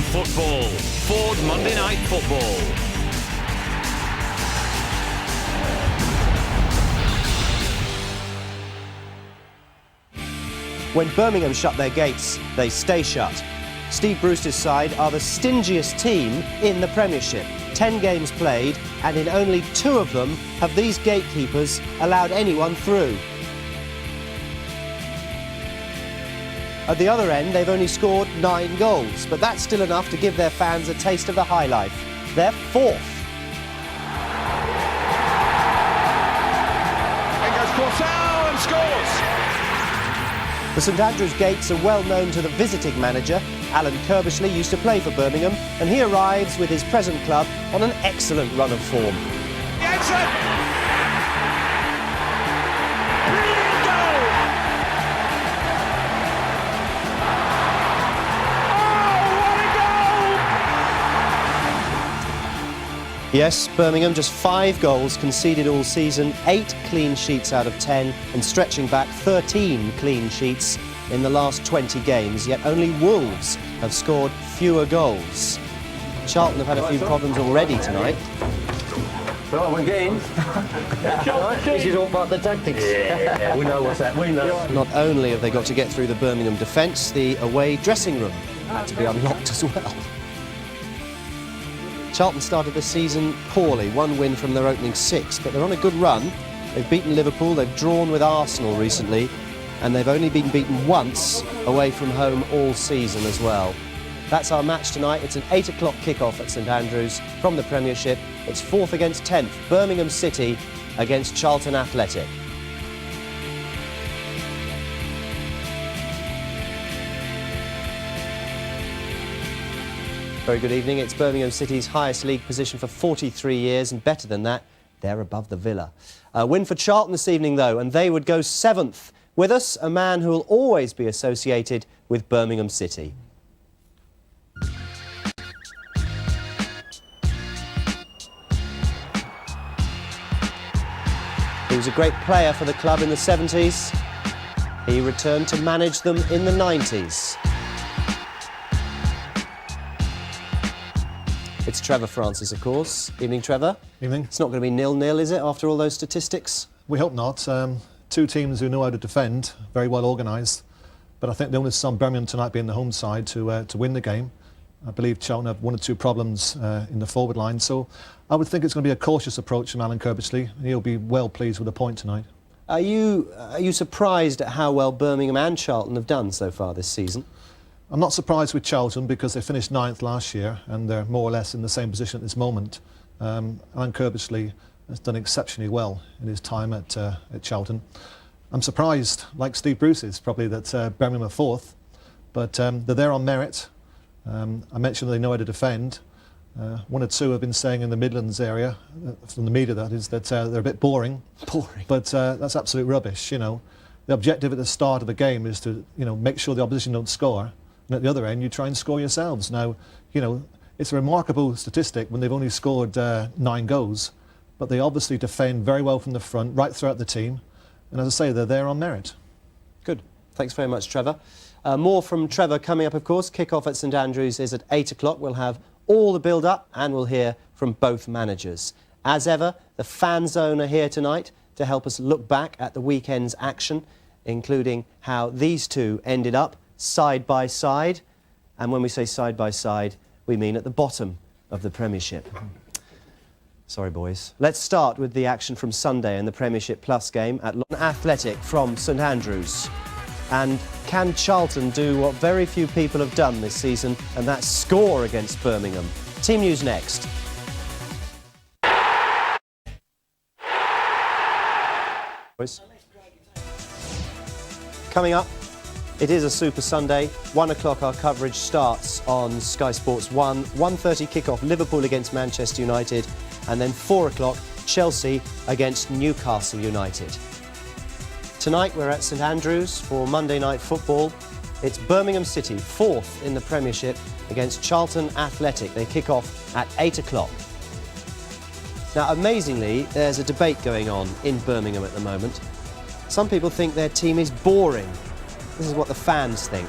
football. Ford Monday Night Football. When Birmingham shut their gates, they stay shut. Steve Brewster's side are the stingiest team in the Premiership. 10 games played, and in only 2 of them have these gatekeepers allowed anyone through. At the other end, they've only scored 9 goals, but that's still enough to give their fans a taste of the high life. They're 4th. In goes Forssell and scores! The St Andrews Gates are well known to the visiting manager. Alan Kirbishley used to play for Birmingham, and he arrives with his present club on an excellent run of form. Jensen! Brilliant goal! Oh, what a goal! Yes, Birmingham just 5 goals conceded all season, 8 clean sheets out of 10, and stretching back 13 clean sheets in the last 20 games, yet only Wolves have scored fewer goals. Charlton have had a few problems already tonight. Right, we're getting. This is all part of the tactics. Yeah, we know what's that. We know. Not only have they got to get through the Birmingham defence, the away dressing room had to be unlocked as well. Charlton started the season poorly, 1 win from their opening 6, but they're on a good run. They've beaten Liverpool, they've drawn with Arsenal recently, and they've only been beaten once away from home all season as well. That's our match tonight. It's an 8 o'clock kickoff at St Andrews from the Premiership. It's 4th against 10th, Birmingham City against Charlton Athletic. Very good evening. It's Birmingham City's highest league position for 43 years, and better than that, they're above the Villa. A win for Charlton this evening, though, and they would go 7th. With us, a man who will always be associated with Birmingham City. He was a great player for the club in the 70s. He returned to manage them in the 90s. It's Trevor Francis, of course. Evening, Trevor. Evening. It's not going to be 0-0, is it, after all those statistics? We hope not. 2 teams who know how to defend, very well organised. But I think the onus is on Birmingham tonight being the home side to win the game. I believe Charlton have 1 or 2 problems in the forward line. So I would think it's going to be a cautious approach from Alan Kirbishley. He'll be well pleased with the point tonight. Are you surprised at how well Birmingham and Charlton have done so far this season? I'm not surprised with Charlton because they finished 9th last year and they're more or less in the same position at this moment. Alan Kirbishley has done exceptionally well in his time at Charlton. I'm surprised, like Steve Bruce is probably, that Birmingham are 4th, but they're there on merit. I mentioned they know how to defend. 1 or 2 have been saying in the Midlands area, from the media that is, that they're a bit boring. Boring. But that's absolute rubbish, you know. The objective at the start of a game is to, you know, make sure the opposition don't score. And at the other end, you try and score yourselves. Now, you know, it's a remarkable statistic when they've only scored 9 goals, but they obviously defend very well from the front, right throughout the team. And as I say, they're there on merit. Good. Thanks very much, Trevor. More from Trevor coming up, of course. Kick-off at St Andrews is at 8 o'clock. We'll have all the build-up and we'll hear from both managers. As ever, the fan zone are here tonight to help us look back at the weekend's action, including how these 2 ended up side by side. And when we say side by side, we mean at the bottom of the Premiership. Sorry, boys. Let's start with the action from Sunday in the Premiership Plus game at Charlton Athletic from St Andrews. And can Charlton do what very few people have done this season, and that's score against Birmingham? Team News next. Boys. Coming up, it is a Super Sunday. 1 o'clock our coverage starts on Sky Sports 1. 1:30 kickoff, Liverpool against Manchester United. And then 4 o'clock, Chelsea against Newcastle United. Tonight we're at St Andrews for Monday Night Football. It's Birmingham City, 4th in the Premiership, against Charlton Athletic. They kick off at 8 o'clock. Now, amazingly, there's a debate going on in Birmingham at the moment. Some people think their team is boring. This is what the fans think.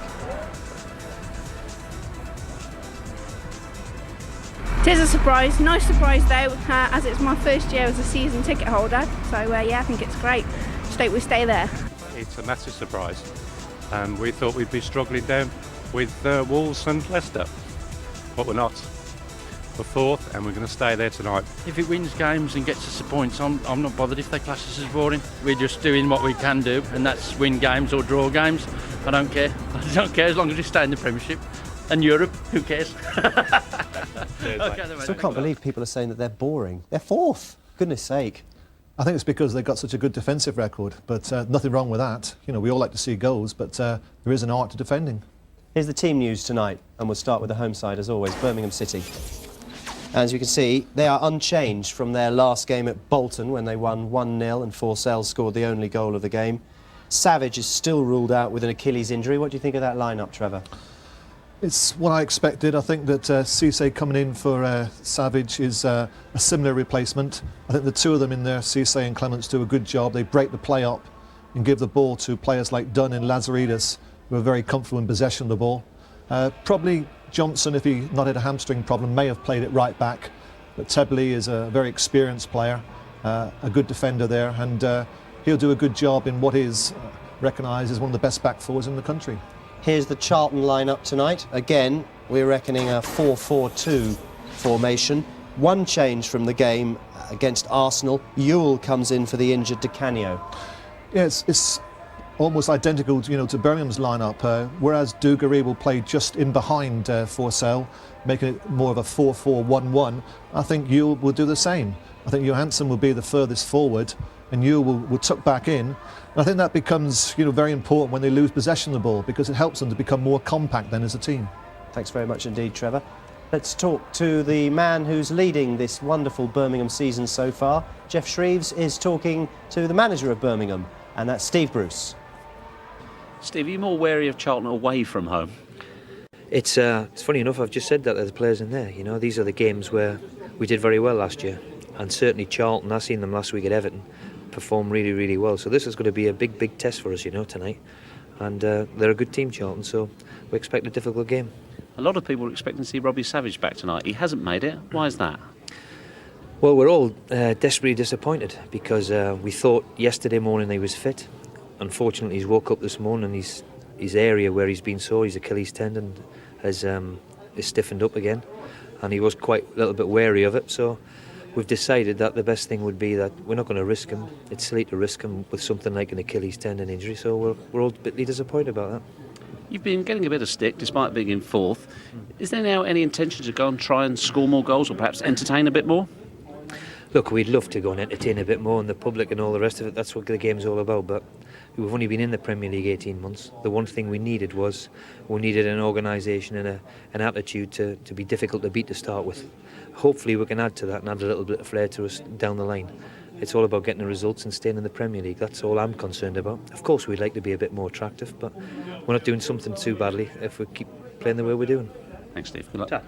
It is a surprise, nice surprise though, as it's my first year as a season ticket holder. So yeah, I think it's great. Just hope we stay there. It's a massive surprise. We thought we'd be struggling down with Wolves and Leicester, but we're not. We're fourth, and we're going to stay there tonight. If it wins games and gets us the points, I'm not bothered if they class us as boring. We're just doing what we can do, and that's win games or draw games. I don't care. I don't care as long as we stay in the Premiership. And Europe, who cares? Still can't believe people are saying that they're boring. They're fourth. Goodness sake. I think it's because they've got such a good defensive record, but nothing wrong with that. You know, we all like to see goals, but there is an art to defending. Here's the team news tonight, and we'll start with the home side as always, Birmingham City. As you can see, they are unchanged from their last game at Bolton when they won 1-0 and Forssell scored the only goal of the game. Savage is still ruled out with an Achilles injury. What do you think of that lineup, Trevor? It's what I expected. I think that Cisse coming in for Savage is a similar replacement. I think the two of them in there, Cisse and Clemence, do a good job. They break the play up and give the ball to players like Dunn and Lazaridis, who are very comfortable in possession of the ball. Probably Johansson, if he not had a hamstring problem, may have played it right back. But Tebily is a very experienced player, a good defender there, and he'll do a good job in what is recognised as one of the best back fours in the country. Here's the Charlton lineup tonight. Again, we're reckoning a 4-4-2 formation. One change from the game against Arsenal. Euell comes in for the injured Di Canio. Yeah, it's almost identical to, to Birmingham's lineup, whereas Dugarry will play just in behind Forssell, making it more of a 4-4-1-1. I think Euell will do the same. I think Johansson will be the furthest forward, and Euell will tuck back in. And I think that becomes, very important when they lose possession of the ball, because it helps them to become more compact then as a team. Thanks very much indeed, Trevor. Let's talk to the man who's leading this wonderful Birmingham season so far. Jeff Shreves is talking to the manager of Birmingham, and that's Steve Bruce. Steve, are you more wary of Charlton away from home? It's funny enough, I've just said that there's players in there. These are the games where we did very well last year. And certainly Charlton, I seen them last week at Everton, perform really, really well. So this is going to be a big, big test for us, tonight. And they're a good team, Charlton, so we expect a difficult game. A lot of people are expecting to see Robbie Savage back tonight. He hasn't made it. Why is that? Well, we're all desperately disappointed because we thought yesterday morning he was fit. Unfortunately, he's woke up this morning and his area where he's been sore, his Achilles tendon, is stiffened up again. And he was quite a little bit wary of it, so we've decided that the best thing would be that we're not going to risk him. It's silly to risk him with something like an Achilles tendon injury, so we're all bitterly disappointed about that. You've been getting a bit of stick despite being in fourth. Is there now any intention to go and try and score more goals or perhaps entertain a bit more? Look, we'd love to go and entertain a bit more, and the public and all the rest of it, that's what the game's all about, but we've only been in the Premier League 18 months. The one thing we needed an organisation and an attitude to be difficult to beat to start with. Hopefully we can add to that and add a little bit of flair to us down the line. It's all about getting the results and staying in the Premier League. That's all I'm concerned about. Of course we'd like to be a bit more attractive, but we're not doing something too badly if we keep playing the way we're doing. Thanks, Steve. Good luck.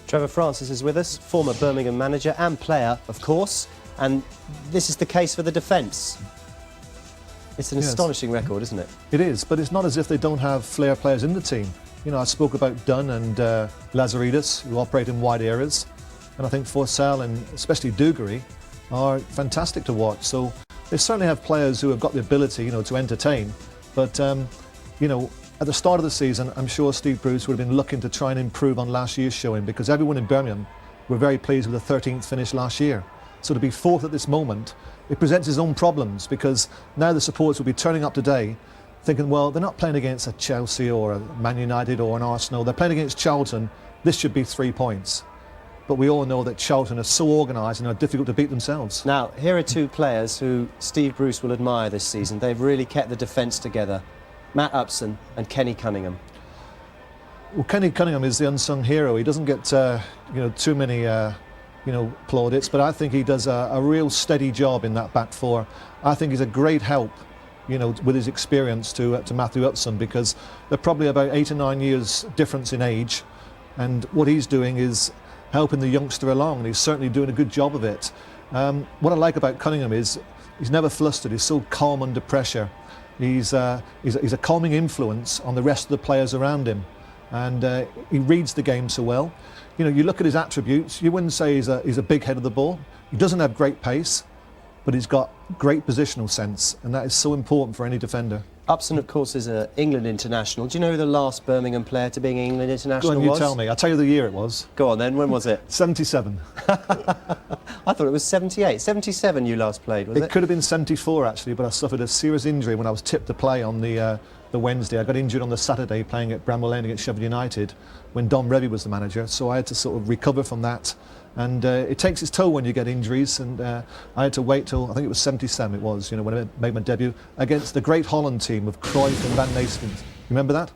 Trevor Francis is with us, former Birmingham manager and player, of course, and this is the case for the defence. It's an astonishing record, isn't it? It is, but it's not as if they don't have flair players in the team. I spoke about Dunn and Lazaridis, who operate in wide areas, and I think Forssell and especially Dugarry are fantastic to watch. So they certainly have players who have got the ability, to entertain. But at the start of the season, I'm sure Steve Bruce would have been looking to try and improve on last year's showing, because everyone in Birmingham were very pleased with the 13th finish last year. So to be fourth at this moment, it presents its own problems, because now the supporters will be turning up today thinking, well, they're not playing against a Chelsea or a Man United or an Arsenal. They're playing against Charlton. This should be 3 points. But we all know that Charlton are so organised and are difficult to beat themselves. Now, here are two players who Steve Bruce will admire this season. They've really kept the defence together. Matt Upson and Kenny Cunningham. Well, Kenny Cunningham is the unsung hero. He doesn't get, too many, plaudits, but I think he does a real steady job in that back four. I think he's a great help, with his experience to Matthew Upson, because they're probably about 8 or 9 years difference in age, and what he's doing is helping the youngster along, and he's certainly doing a good job of it. What I like about Cunningham is he's never flustered. He's so calm under pressure. He's a calming influence on the rest of the players around him, and he reads the game so well. you look at his attributes, you wouldn't say he's a big head of the ball. He doesn't have great pace, but he's got great positional sense, and that is so important for any defender. Upson, of course, is an England international. Do you know who the last Birmingham player to be an England international Go on, you was? tell me. I'll tell you the year it was. Go on then, when was it? 77. I thought it was 78. 77 you last played, was it? It could have been 74 actually, but I suffered a serious injury when I was tipped to play on the Wednesday. I got injured on the Saturday playing at Bramwell Lane against Sheffield United when Don Revie was the manager, so I had to sort of recover from that. And it takes its toll when you get injuries, and I had to wait till, I think it was 77 it was, when I made my debut against the great Holland team of Cruyff and Van Neesven. You remember that?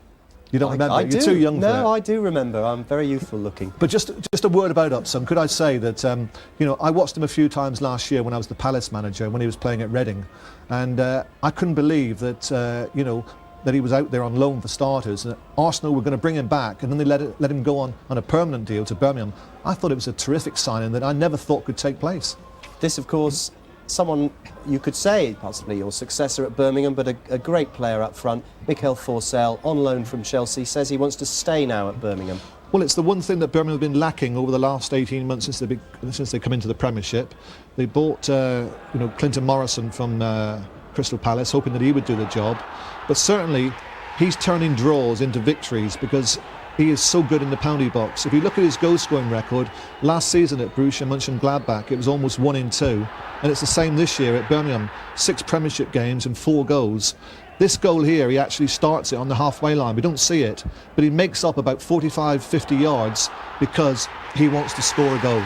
You don't remember? You're too young for that. No, I do remember. I'm very youthful looking. But just a word about Upson. Could I say that, I watched him a few times last year when I was the Palace manager, when he was playing at Reading. And I couldn't believe that, that he was out there on loan for starters. And Arsenal were going to bring him back, and then they let him go on a permanent deal to Birmingham. I thought it was a terrific signing that I never thought could take place. This, of course, someone you could say possibly your successor at Birmingham, but a great player up front, Michael Forssell, on loan from Chelsea, says he wants to stay now at Birmingham. Well, it's the one thing that Birmingham have been lacking over the last 18 months since they come into the Premiership. They bought Clinton Morrison from Crystal Palace, hoping that he would do the job. But certainly, he's turning draws into victories because he is so good in the penalty box. If you look at his goal-scoring record, last season at Borussia Mönchengladbach, it was almost 1 in 2. And it's the same this year at Birmingham. 6 Premiership games and 4 goals. This goal here, he actually starts it on the halfway line. We don't see it, but he makes up about 45, 50 yards because he wants to score a goal.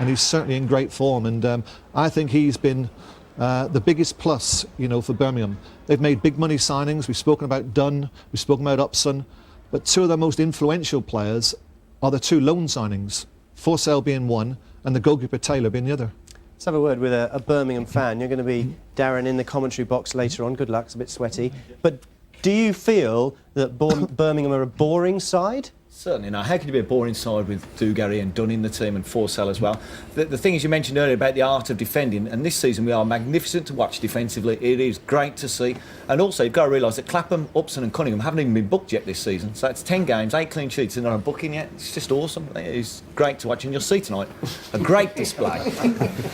And he's certainly in great form. And I think he's been the biggest plus, for Birmingham. They've made big money signings. We've spoken about Dunn, we've spoken about Upson, but 2 of their most influential players are the 2 loan signings, Forssell being one and the goalkeeper Taylor being the other. Let's have a word with a Birmingham fan. You're going to be, Darren, in the commentary box later on. Good luck, it's a bit sweaty. But do you feel that Birmingham are a boring side? Certainly not. How can you be a boring side with Dugarry and Dunn in the team and Forssell as well? The thing is, you mentioned earlier about the art of defending, and this season we are magnificent to watch defensively. It is great to see. And also, you've got to realise that Clapham, Upson and Cunningham haven't even been booked yet this season. So it's 10 games, 8 clean sheets, and they're not booking yet. It's just awesome. It is great to watch. And you'll see tonight a great display.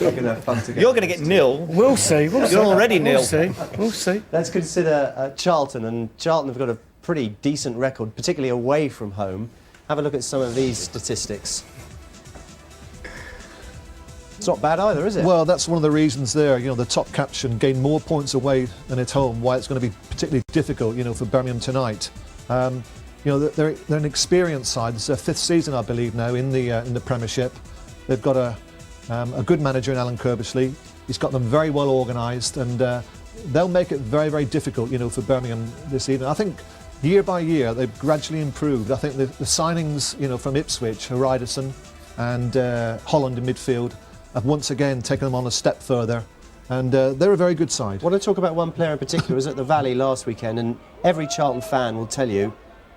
You're going to have fun together. You're going to get nil. We'll see. You're already nil. We'll see. Let's consider Charlton. And Charlton have got a pretty decent record, particularly away from home. Have a look at some of these statistics. It's not bad either, is it? Well, that's one of the reasons there. The top caption gained more points away than at home. Why it's going to be particularly difficult, for Birmingham tonight. They're an experienced side. It's their 5th season, I believe, now in the Premiership. They've got a good manager in Alan Kirbishley. He's got them very well organised, and they'll make it very, very difficult, for Birmingham this evening. I think year by year, they've gradually improved. I think the signings, from Ipswich, Hreidarsson and Holland in midfield, have once again taken them on a step further. And they're a very good side. I want to talk about one player in particular. I was at the Valley last weekend, and every Charlton fan will tell you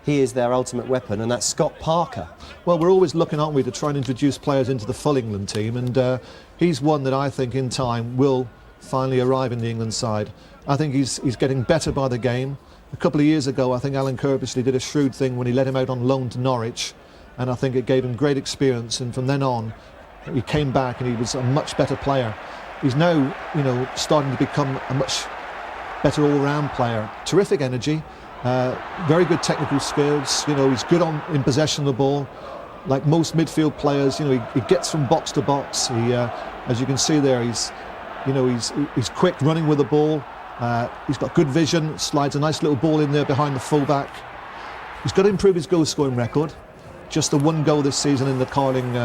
he is their ultimate weapon, and that's Scott Parker. Well, we're always looking, aren't we, to try and introduce players into the full England team, and he's one that I think in time will finally arrive in the England side. I think he's getting better by the game. A couple of years ago, I think Alan Kirbishley did a shrewd thing when he let him out on loan to Norwich, and I think it gave him great experience, and from then on he came back and he was a much better player. He's now, starting to become a much better all-round player. Terrific energy, very good technical skills, he's good in possession of the ball. Like most midfield players, he gets from box to box. He, as you can see there, he's quick running with the ball. He's got good vision, slides a nice little ball in there behind the fullback. He's got to improve his goal-scoring record. Just the 1 goal this season in the Carling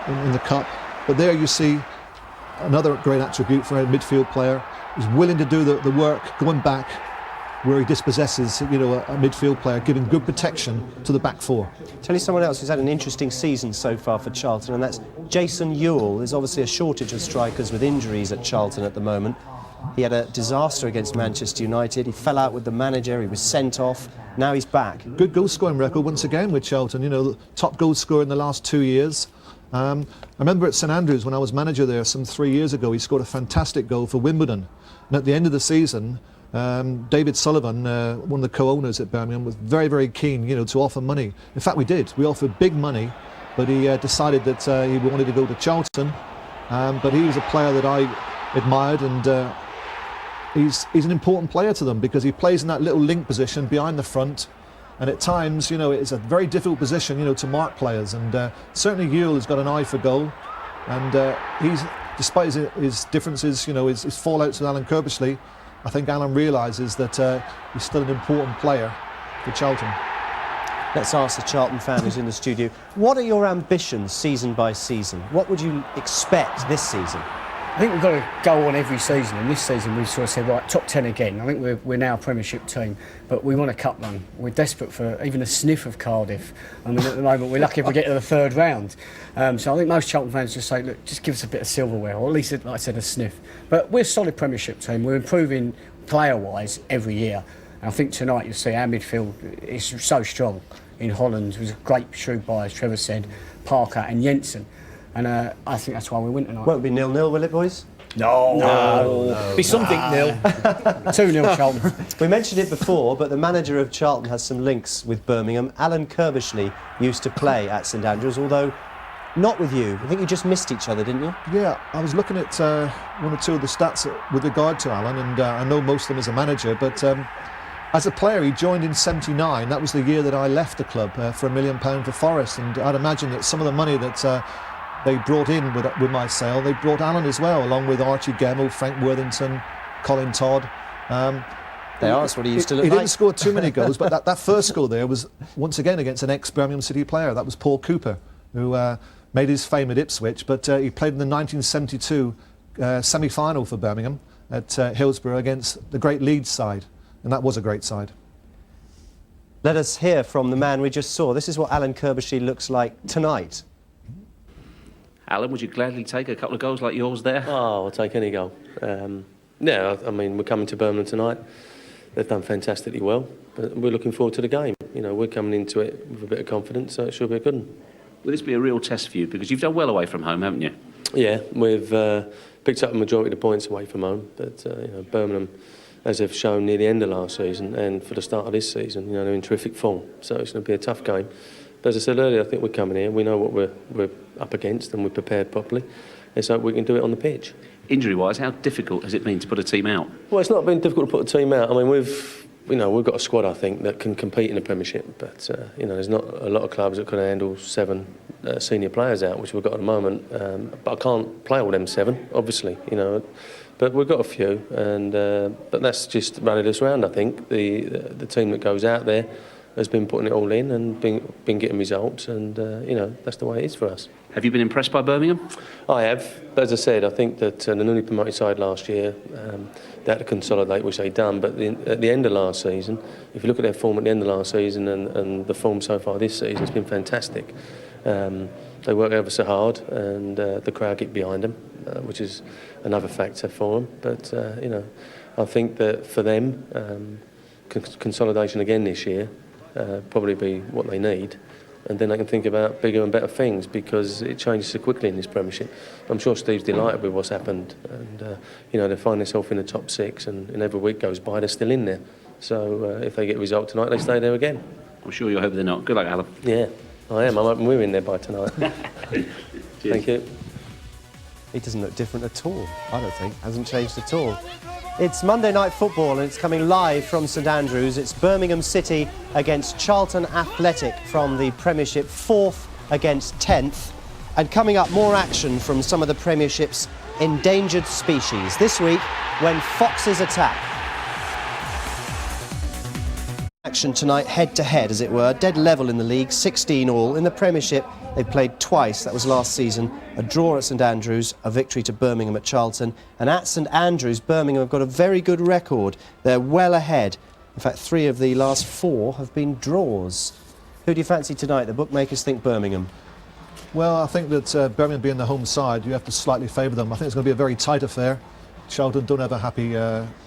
in the Cup. But there you see another great attribute for a midfield player. He's willing to do the work, going back where he dispossesses, a midfield player, giving good protection to the back 4. Tell you someone else who's had an interesting season so far for Charlton, and that's Jason Euell. There's obviously a shortage of strikers with injuries at Charlton at the moment. He had a disaster against Manchester United. He fell out with the manager. He was sent off. Now he's back. Good goal-scoring record once again with Charlton. Top goal scorer in the last 2 years. I remember at St Andrews when I was manager there some 3 years ago, he scored a fantastic goal for Wimbledon. And at the end of the season, David Sullivan, one of the co-owners at Birmingham, was very, very keen, to offer money. In fact, we did. We offered big money, but he decided that he wanted to go to Charlton. But he was a player that I admired, and he's an important player to them because he plays in that little link position behind the front. And at times, it's a very difficult position, to mark players. And certainly Euell has got an eye for goal. And he's, despite his differences, his fallouts with Alan Kirbishley, I think Alan realises that he's still an important player for Charlton. Let's ask the Charlton fan who's in the studio. What are your ambitions season by season? What would you expect this season? I think we've got to go on every season, and this season we've sort of said, right, top 10 again. I think we're now a Premiership team, but we want a cup run. We're desperate for even a sniff of Cardiff. I mean, at the moment we're lucky if we get to the third round. So I think most Charlton fans just say, look, just give us a bit of silverware, or at least, like I said, a sniff. But we're a solid Premiership team. We're improving player-wise every year. And I think tonight you'll see our midfield is so strong. In Holland, it was a great shrewd buy, as Trevor said, Parker and Jensen. And I think that's why we win tonight. Won't be 0-0, will it, boys? No. Be something nil. 2-0 Charlton. We mentioned it before, but the manager of Charlton has some links with Birmingham. Alan Kirbishley used to play at St Andrews, although not with you. I think you just missed each other, didn't you? Yeah, I was looking at one or two of the stats with regard to Alan, and I know most of them as a manager, but as a player, he joined in '79. That was the year that I left the club for £1 million for Forest, and I'd imagine that some of the money that they brought in with my sale, they brought Alan as well, along with Archie Gemmell, Frank Worthington, Colin Todd. That's what he used to look like. He didn't like. score too many goals, but that first goal there was once again against an ex-Birmingham City player. That was Paul Cooper, who made his fame at Ipswich, but he played in the 1972 semi-final for Birmingham at Hillsborough against the great Leeds side, and that was a great side. Let us hear from the man we just saw. This is what Alan Kirbishley looks like tonight. Alan, would you gladly take a couple of goals like yours there? Oh, I'll take any goal. Yeah, I mean, we're coming to Birmingham tonight. They've done fantastically well, but we're looking forward to the game. We're coming into it with a bit of confidence, so it should be a good one. Will this be a real test for you? Because you've done well away from home, haven't you? Yeah, we've picked up a majority of the points away from home, but Birmingham, as they've shown near the end of last season and for the start of this season, they're in terrific form, so it's going to be a tough game. But as I said earlier, I think we're coming here, we know what we're up against and we're prepared properly, and so we can do it on the pitch. Injury-wise, how difficult has it been to put a team out? Well, it's not been difficult to put a team out. I mean, we've got a squad, I think, that can compete in the Premiership, but there's not a lot of clubs that can handle 7 senior players out, which we've got at the moment. But I can't play all them 7, obviously, But we've got a few, and but that's just rallied us round. I think the team that goes out there has been putting it all in and been getting results, and that's the way it is for us. Have you been impressed by Birmingham? I have. As I said, I think that the newly promoted side last year, they had to consolidate, which they've done. But at the end of last season, if you look at their form at the end of last season and the form so far this season, it's been fantastic. They work ever so hard, and the crowd get behind them, which is another factor for them. But I think that for them, consolidation again this year probably be what they need, and then they can think about bigger and better things, because it changes so quickly in this Premiership. I'm sure Steve's delighted with what's happened, and they find themselves in the top 6, and every week goes by, they're still in there. So if they get a result tonight, they stay there again. I'm sure you'll hope they're not. Good luck, Alan. Yeah, I am. I'm hoping we're in there by tonight. Thank you. He doesn't look different at all, I don't think. Hasn't changed at all. It's Monday Night Football, and it's coming live from St Andrews. It's Birmingham City against Charlton Athletic from the Premiership, 4th against 10th. And coming up, more action from some of the Premiership's endangered species. This week, when foxes attack. Action tonight, head-to-head, as it were. Dead level in the league, 16 all. In the Premiership, they played twice. That was last season. A draw at St Andrews, a victory to Birmingham at Charlton. And at St Andrews, Birmingham have got a very good record. They're well ahead. In fact, 3 of the last 4 have been draws. Who do you fancy tonight? The bookmakers think Birmingham. Well, I think that Birmingham being the home side, you have to slightly favour them. I think it's going to be a very tight affair. Charlton don't have a happy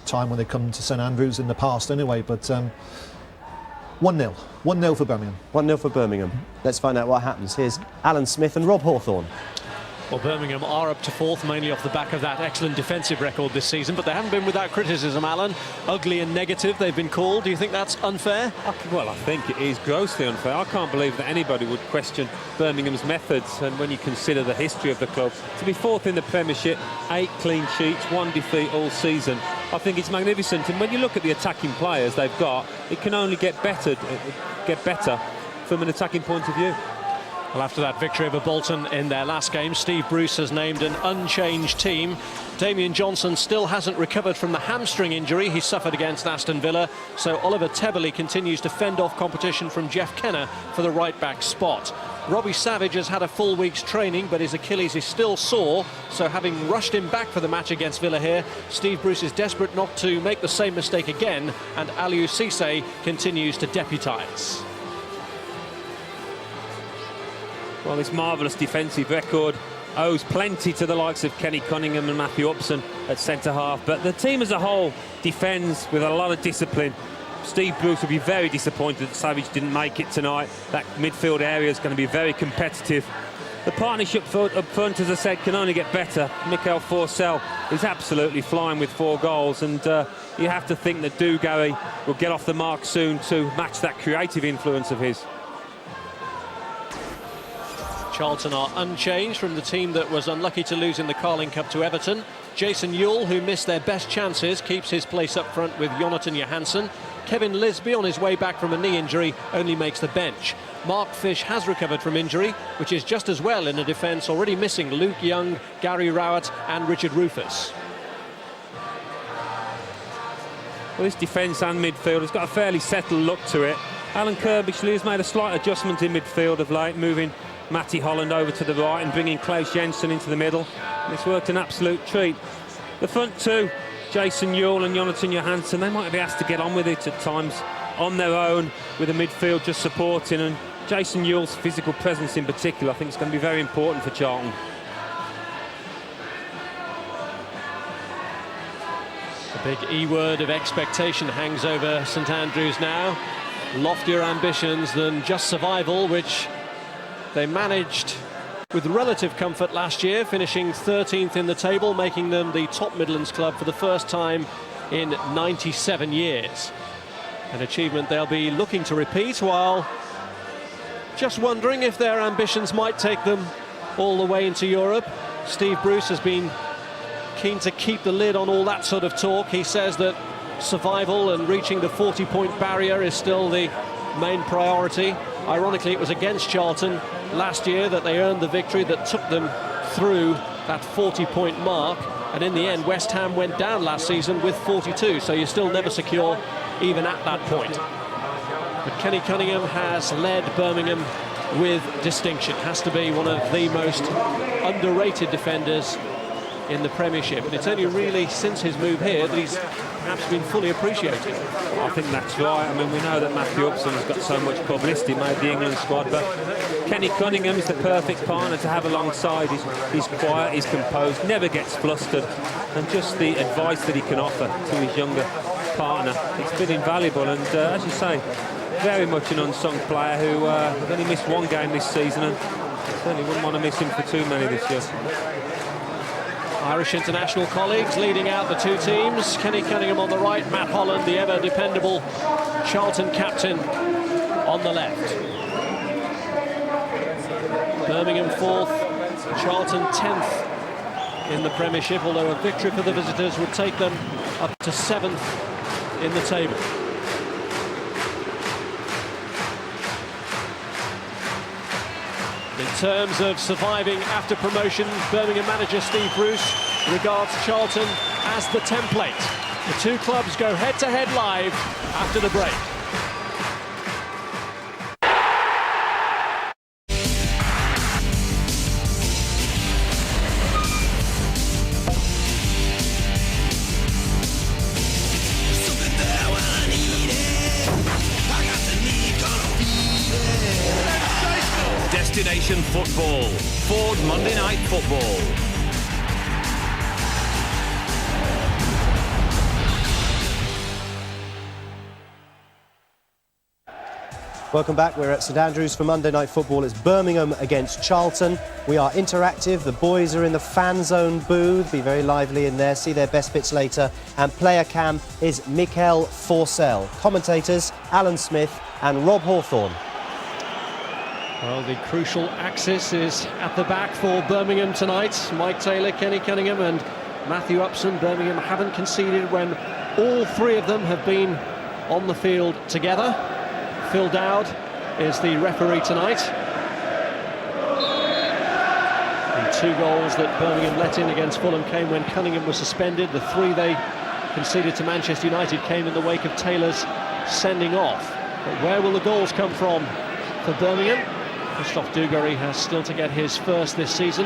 time when they come to St Andrews in the past anyway, but 1-0. 1-0 for Birmingham. 1-0 for Birmingham. Let's find out what happens. Here's Alan Smith and Rob Hawthorne. Well, Birmingham are up to 4th, mainly off the back of that excellent defensive record this season, but they haven't been without criticism, Alan. Ugly and negative they've been called. Do you think that's unfair? Well, I think it is grossly unfair. I can't believe that anybody would question Birmingham's methods, and when you consider the history of the club, to be 4th in the Premiership, 8 clean sheets, 1 defeat all season, I think it's magnificent. And when you look at the attacking players they've got, it can only get better from an attacking point of view. Well, after that victory over Bolton in their last game, Steve Bruce has named an unchanged team. Damien Johnson still hasn't recovered from the hamstring injury he suffered against Aston Villa, so Oliver Tebily continues to fend off competition from Jeff Kenna for the right-back spot. Robbie Savage has had a full week's training, but his Achilles is still sore, so having rushed him back for the match against Villa here, Steve Bruce is desperate not to make the same mistake again, and Aliou Cisse continues to deputise. Well, this marvellous defensive record owes plenty to the likes of Kenny Cunningham and Matthew Upson at centre-half, but the team as a whole defends with a lot of discipline. Steve Bruce will be very disappointed that Savage didn't make it tonight. That midfield area is going to be very competitive. The partnership up front, as I said, can only get better. Michael Forssell is absolutely flying with 4 goals, and you have to think that Dugarry will get off the mark soon to match that creative influence of his. Charlton are unchanged from the team that was unlucky to lose in the Carling Cup to Everton. Jason Euell, who missed their best chances, keeps his place up front with Johansson. Kevin Lisbie, on his way back from a knee injury, only makes the bench. Mark Fish has recovered from injury, which is just as well in a defence already missing Luke Young, Gary Rowett and Richard Rufus. Well, this defence and midfield has got a fairly settled look to it. Alan Kirbishley has made a slight adjustment in midfield of late, moving Matty Holland over to the right and bringing Klaus Jensen into the middle. And it's worked an absolute treat. The front two, Jason Euell and Johansson, they might be asked to get on with it at times on their own, with the midfield just supporting, and Jason Ewell's physical presence in particular I think is going to be very important for Charlton. The big E word of expectation hangs over St Andrews now. Loftier ambitions than just survival, which they managed with relative comfort last year, finishing 13th in the table, making them the top Midlands club for the first time in 97 years. An achievement they'll be looking to repeat, while just wondering if their ambitions might take them all the way into Europe. Steve Bruce has been keen to keep the lid on all that sort of talk. He says that survival and reaching the 40-point barrier is still the main priority. Ironically, it was against Charlton last year that they earned the victory that took them through that 40-point mark, and in the end West Ham went down last season with 42, so you're still never secure even at that point. But Kenny Cunningham has led Birmingham with distinction. Has to be one of the most underrated defenders in the Premiership, and it's only really since his move here that he's perhaps been fully appreciated. I think that's right. I mean, we know that Matthew Upson has got so much publicity, made the England squad, but Kenny Cunningham is the perfect partner to have alongside. He's quiet, he's composed, never gets flustered, and just the advice that he can offer to his younger partner, it's been invaluable. And as you say, very much an unsung player who only missed 1 game this season, and certainly wouldn't want to miss him for too many this year. Irish international colleagues leading out the two teams. Kenny Cunningham on the right, Matt Holland, the ever-dependable Charlton captain, on the left. Birmingham 4th, Charlton 10th in the Premiership, although a victory for the visitors would take them up to 7th in the table. In terms of surviving after promotion, Birmingham manager Steve Bruce regards Charlton as the template. The two clubs go head-to-head live after the break. Destination Football, Ford Monday Night Football. Welcome back. We're at St Andrews for Monday Night Football. It's Birmingham against Charlton. We are interactive. The boys are in the fan zone booth. Be very lively in there. See their best bits later. And player cam is Michael Forssell. Commentators Alan Smith and Rob Hawthorne. Well, the crucial axis is at the back for Birmingham tonight. Mike Taylor, Kenny Cunningham and Matthew Upson. Birmingham haven't conceded when all three of them have been on the field together. Phil Dowd is the referee tonight. The 2 goals that Birmingham let in against Fulham came when Cunningham was suspended. The 3 they conceded to Manchester United came in the wake of Taylor's sending off. But where will the goals come from for Birmingham? Christophe Dugarry has still to get his first this season.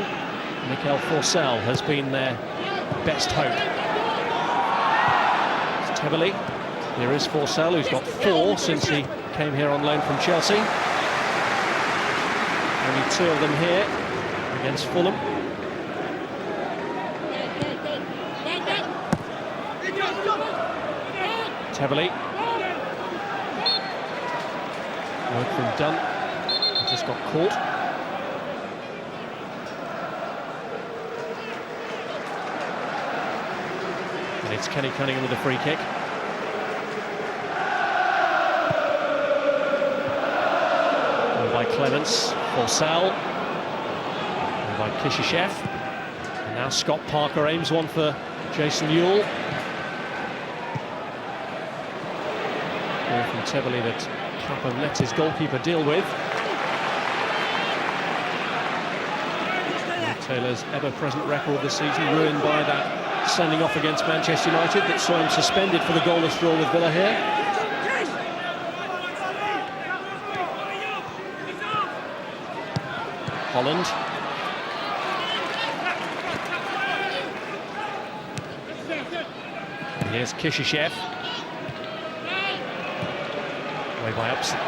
Michael Forssell has been their best hope. It's Tebily. Here is Forssell, who's got 4 since he came here on loan from Chelsea. Only 2 of them here against Fulham. Tebily. Work from Dunn. Just got caught. And it's Kenny Cunningham with a free kick. By Clemence, Forssell, and by Kishishev, and now Scott Parker aims one for Jason Euell. Ball from Tebily that Clapham let his goalkeeper deal with. And Taylor's ever-present record this season ruined by that sending off against Manchester United that saw him suspended for the goalless draw with Villa here. Holland. And here's Kishishev. Away by Upson.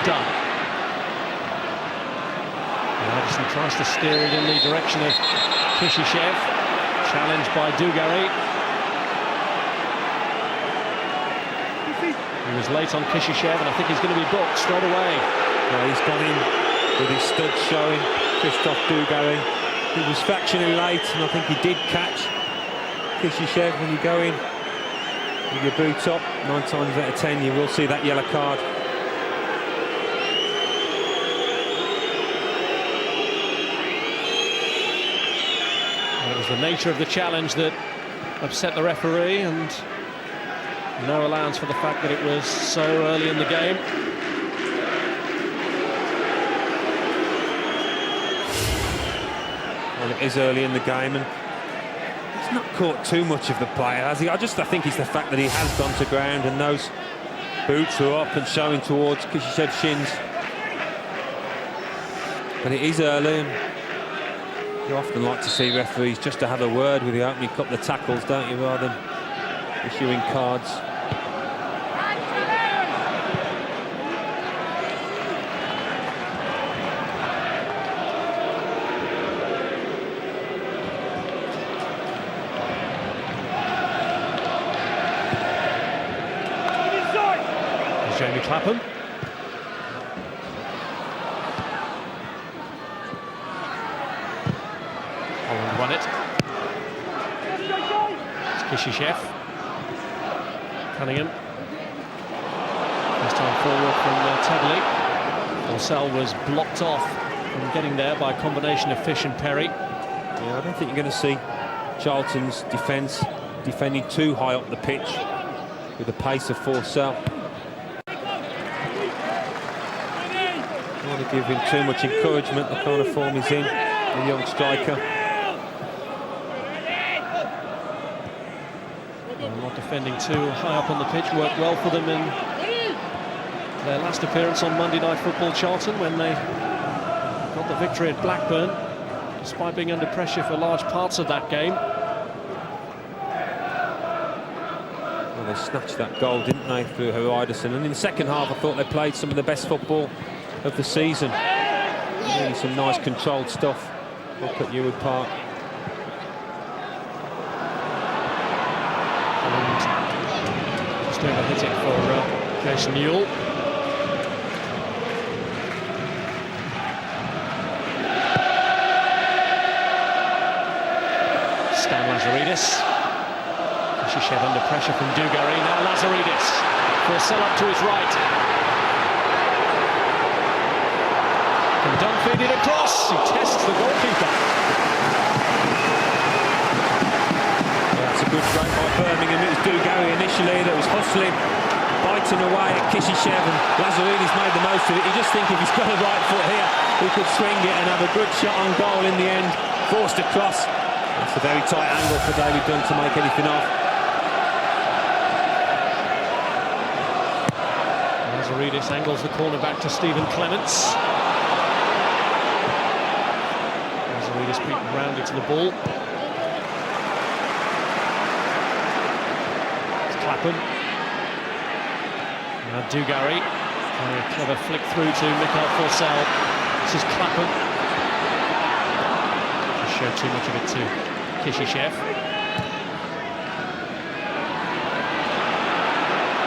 Dunn. Hreidarsson tries to steer it in the direction of Kishishev. Challenged by Dugarry. He was late on Kishishev and I think he's going to be booked straight away. Yeah, he's gone in with his studs showing. Christophe Dugarry. He was fractionally late and I think he did catch Kishishev. When you go in with your boot up, 9 times out of 10 you will see that yellow card. It was the nature of the challenge that upset the referee, and no allowance for the fact that it was so early in the game. Well, it is early in the game and he's not caught too much of the player, has he? I think it's the fact that he has gone to ground and those boots are up and showing towards Kishishev's shins. But it is early and you often like to see referees just to have a word with the opening couple of tackles, don't you, rather than issuing cards. Jamie Clapham. Holland won it. It's Kishishev. Cunningham. First time forward from Tebily. Forssell was blocked off from getting there by a combination of Fish and Perry. Yeah, I don't think you're going to see Charlton's defence defending too high up the pitch with the pace of Forssell. Don't want to give him too much encouragement, the kind of form he's in, the young striker. Well, not defending too high up on the pitch worked well for them in their last appearance on Monday Night Football, Charlton, when they got the victory at Blackburn, despite being under pressure for large parts of that game. Well, they snatched that goal, didn't they, through Hreidarsson, and in the second half I thought they played some of the best football of the season. Really some nice controlled stuff up at Ewell Park. Just overhit it for Jason Euell. Lazaridis. Kishishev under pressure from Dugarry. Now Lazaridis. Forssell up to his right. Can Dunn feed it across? He tests the goalkeeper. That's a good break by Birmingham. It was Dugarry initially that was hustling, biting away at Kishishev, and Lazaridis made the most of it. You just think if he's got a right foot here, he could swing it and have a good shot on goal in the end. Forced across. It's a very tight angle for David Dunn to make anything off. Lazaridis angles the corner back to Stephen Clemence. Lazaridis beaten rounded to the ball. It's Clapham. Now Dugarry. Very clever flick through to Forssell. This is Clapham. Show too much of it to Kishishev.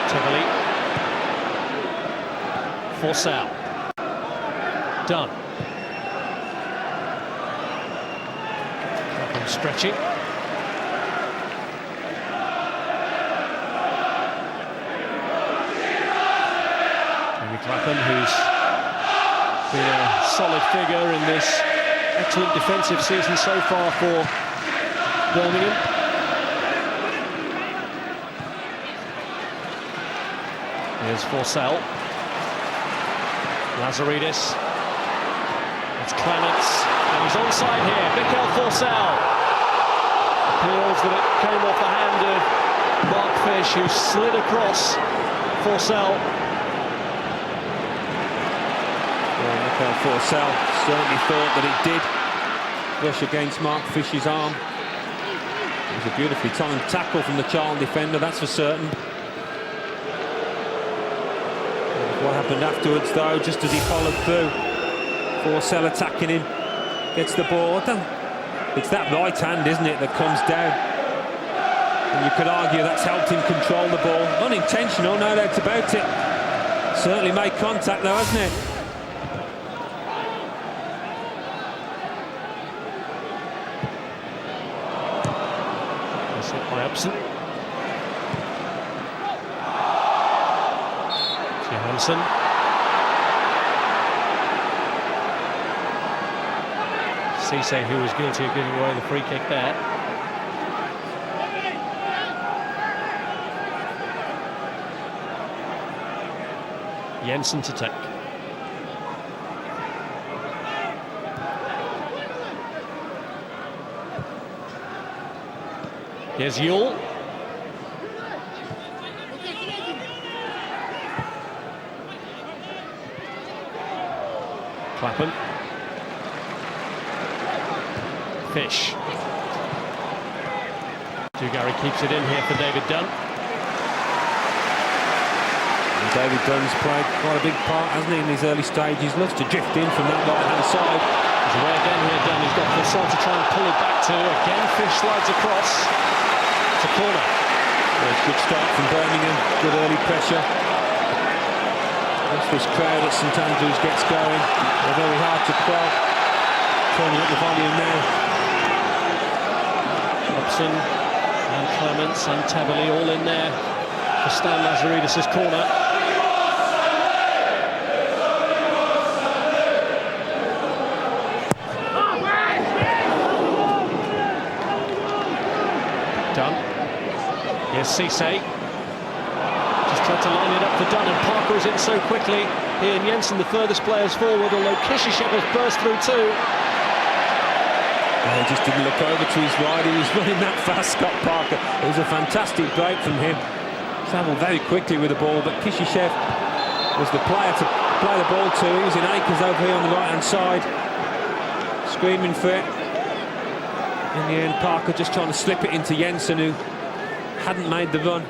Tebily. Forssell. Dunn. Clapham stretching. Clapham, who's been a solid figure in this excellent defensive season so far for Birmingham. Here's Forssell. Lazaridis. It's Clemence. And he's onside here. Euell Forssell. Appeals that it came off the hand of Mark Fish, who slid across Forssell. Euell Forssell certainly thought that it did brush against Mark Fish's arm. It was a beautifully timed tackle from the Charlton defender, that's for certain. What happened afterwards, though, just as he followed through, Forssell attacking him, gets the ball. It's that right hand, isn't it, that comes down. And you could argue that's helped him control the ball. Unintentional, no doubt about it. Certainly made contact, though, hasn't it? By Upson. Johansson. Cisse, who was guilty of giving away the free kick there. Jensen to take. Here's Euell. Clapham. Fish. Dugarry keeps it in here for David Dunn. And David Dunn's played quite a big part, hasn't he, in these early stages. Loves to drift in from that right-hand side. He's away again here, Dunn. He's got Forssell to try and pull it back to. Again, Fish slides across. It's a corner. Good start from Birmingham. Good early pressure. Once this crowd at St Andrews gets going, they're very hard to quell. Turning up the volume now. Upson and Clemence and Tebily all in there for Stan Lazaridis' corner. Dunn. Here's Cisse. Just tried to line it up for Dunn, and Parker is in so quickly. He and Jensen, the furthest players forward, although Kishishev has burst through too. He just didn't look over to his right. He was running that fast, Scott Parker. It was a fantastic break from him. Travelled very quickly with the ball, but Kishishev was the player to play the ball to. He was in acres over here on the right-hand side, screaming for it. In the end, Parker just trying to slip it into Jensen, who hadn't made the run.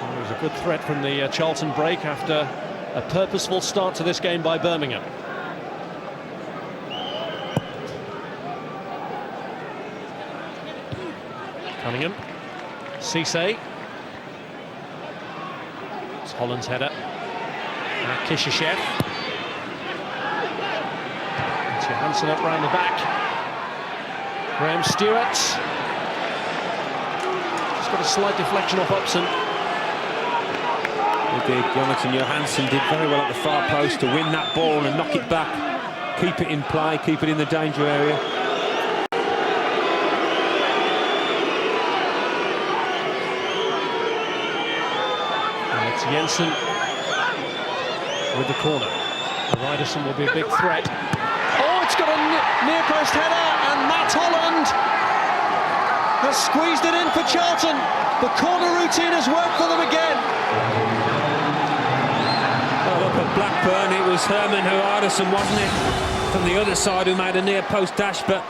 It was a good threat from the Charlton break after a purposeful start to this game by Birmingham. Cunningham. Cisse. It's Holland's header. Kishishev. It's Johansson up round the back. Stuart. Just got a slight deflection off Upson. Johansson did very well at the far post to win that ball and knock it back, keep it in play, keep it in the danger area. And it's Jensen with the corner. Hreidarsson will be a big threat. Oh, it's got a near post header, and Matt Holland has squeezed it in for Charlton. The corner routine has worked for them again. Blackburn, it was Hreidarsson, wasn't it, from the other side, who made a near post dash, but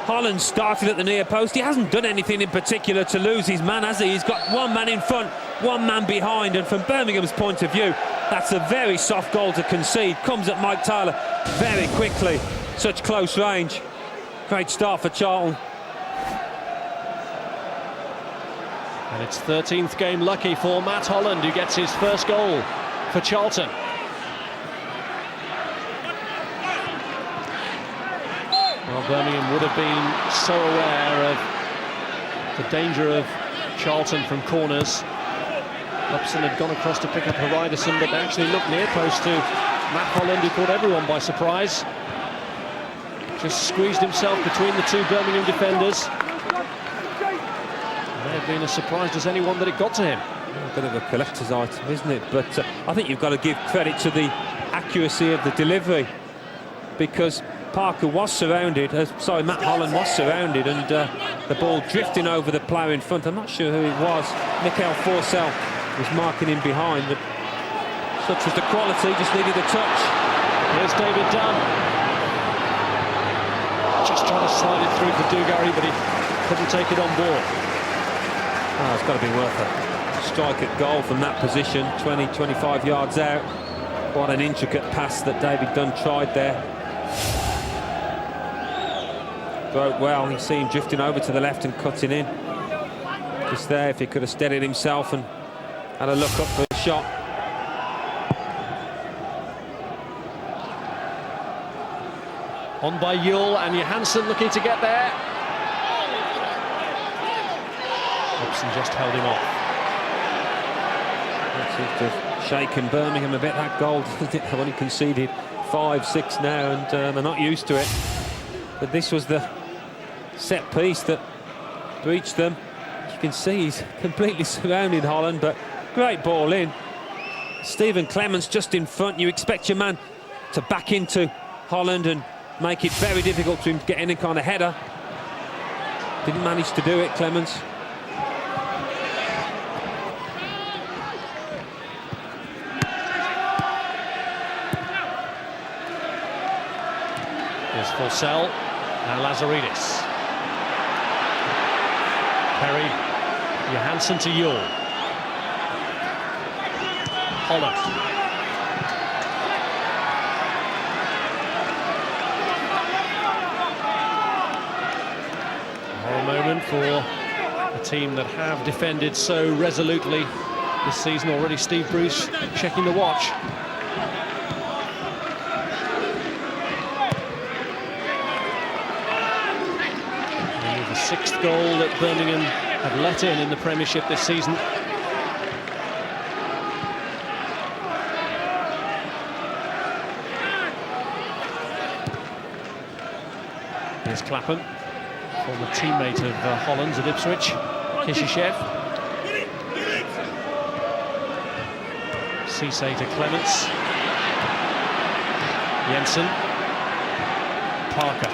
Holland started at the near post. He hasn't done anything in particular to lose his man, has he? He's got one man in front, one man behind, and from Birmingham's point of view, that's a very soft goal to concede. Comes at Mike Tyler very quickly, such close range. Great start for Charlton. And it's 13th game lucky for Matt Holland, who gets his first goal for Charlton. Well, Birmingham would have been so aware of the danger of Charlton from corners. Upson had gone across to pick up Hreidarsson, but actually looked near post to Matt Holland, who caught everyone by surprise. Just squeezed himself between the two Birmingham defenders. May have been as surprised as anyone that it got to him. A bit of a collector's item, isn't it? But I think you've got to give credit to the accuracy of the delivery, because Parker was surrounded, Matt Holland was surrounded, and the ball drifting over the player in front. I'm not sure who it was. Forssell was marking him behind, but such was the quality, just needed a touch. Here's David Dunn. Just trying to slide it through for Dugarry, but he couldn't take it on board. Oh, it's got to be worth it. Strike at goal from that position, 20-25 yards out. What an intricate pass that David Dunn tried there. Broke well, you see him drifting over to the left and cutting in. Just there, if he could have steadied himself and had a look up for the shot. On by Euell, and Johansson looking to get there. Upson just held him off. That seems to have shaken Birmingham a bit, that goal. They've only conceded 5-6 now, and they're not used to it. But this was the set piece that breached them. You can see he's completely surrounded Holland, but great ball in. Clemence just in front. You expect your man to back into Holland and make it very difficult for him to get any kind of header. Didn't manage to do it, Clemence. Here's Forssell, now Lazaridis. Perry, Johansson to Euell. Holland. A moment for a team that have defended so resolutely this season already. Steve Bruce checking the watch. And the 6th goal that Birmingham have let in the Premiership this season. Here's Clapham, former teammate of Holland's at Ipswich. Kishishev. Cisse to Clemence. Jensen. Parker.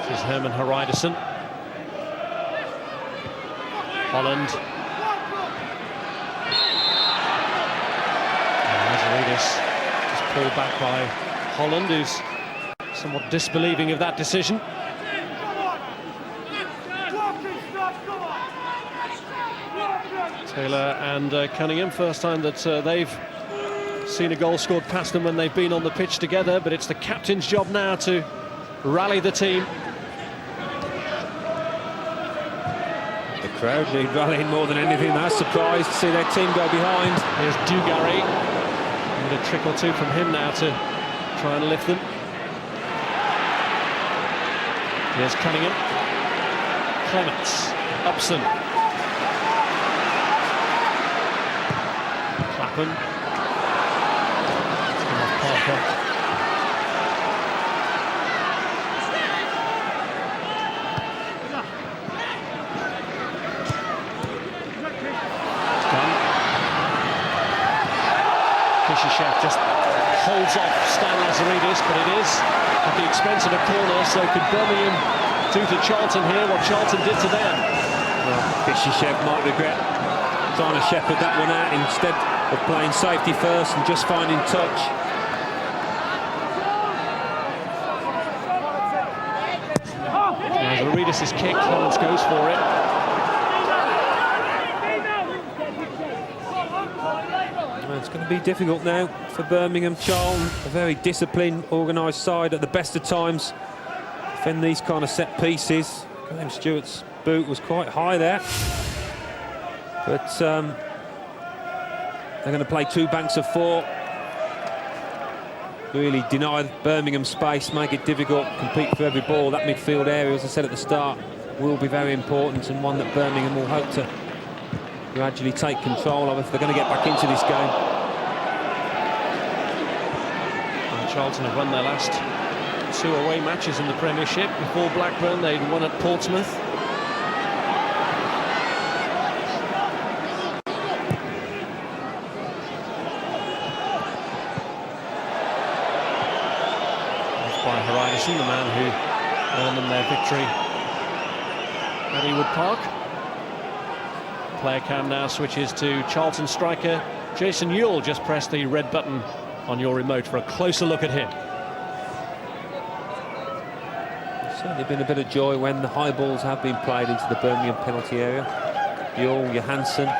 This is Hreidarsson. Holland. And Lazaridis just pulled back by Holland, who's somewhat disbelieving of that decision. Taylor and Cunningham, first time that they've seen a goal scored past them when they've been on the pitch together, but it's the captain's job now to rally the team. Crowd need rallying more than anything. They're surprised to see their team go behind. Here's Dugarry. And a trick or two from him now to try and lift them. Here's Cunningham. Clemence. Upson. Clapham. It's gone off Parker. Kishishev just holds off Stan Lazaridis, but it is at the expense of a corner. So could Birmingham do to Charlton here what Charlton did to them? Well, Kishishev might regret trying to shepherd that one out instead of playing safety first and just finding touch. Lazaridis' kick, Clemence goes for it. It's going to be difficult now for Birmingham. Charlton, a very disciplined, organised side at the best of times. Defend these kind of set pieces. Stuart's boot was quite high there. But they're going to play 2 banks of 4. Really deny Birmingham space, make it difficult, compete for every ball. That midfield area, as I said at the start, will be very important and one that Birmingham will hope to gradually take control of if they're going to get back into this game. And Charlton have won their last 2 away matches in the Premiership. Before Blackburn, they'd won at Portsmouth. That's by Hreidarsson, the man who earned them their victory at Ewood Park. Player cam now switches to Charlton striker Jason Euell. Just press the red button on your remote for a closer look at him. There's certainly been a bit of joy when the high balls have been played into the Birmingham penalty area. Euell, Johansson,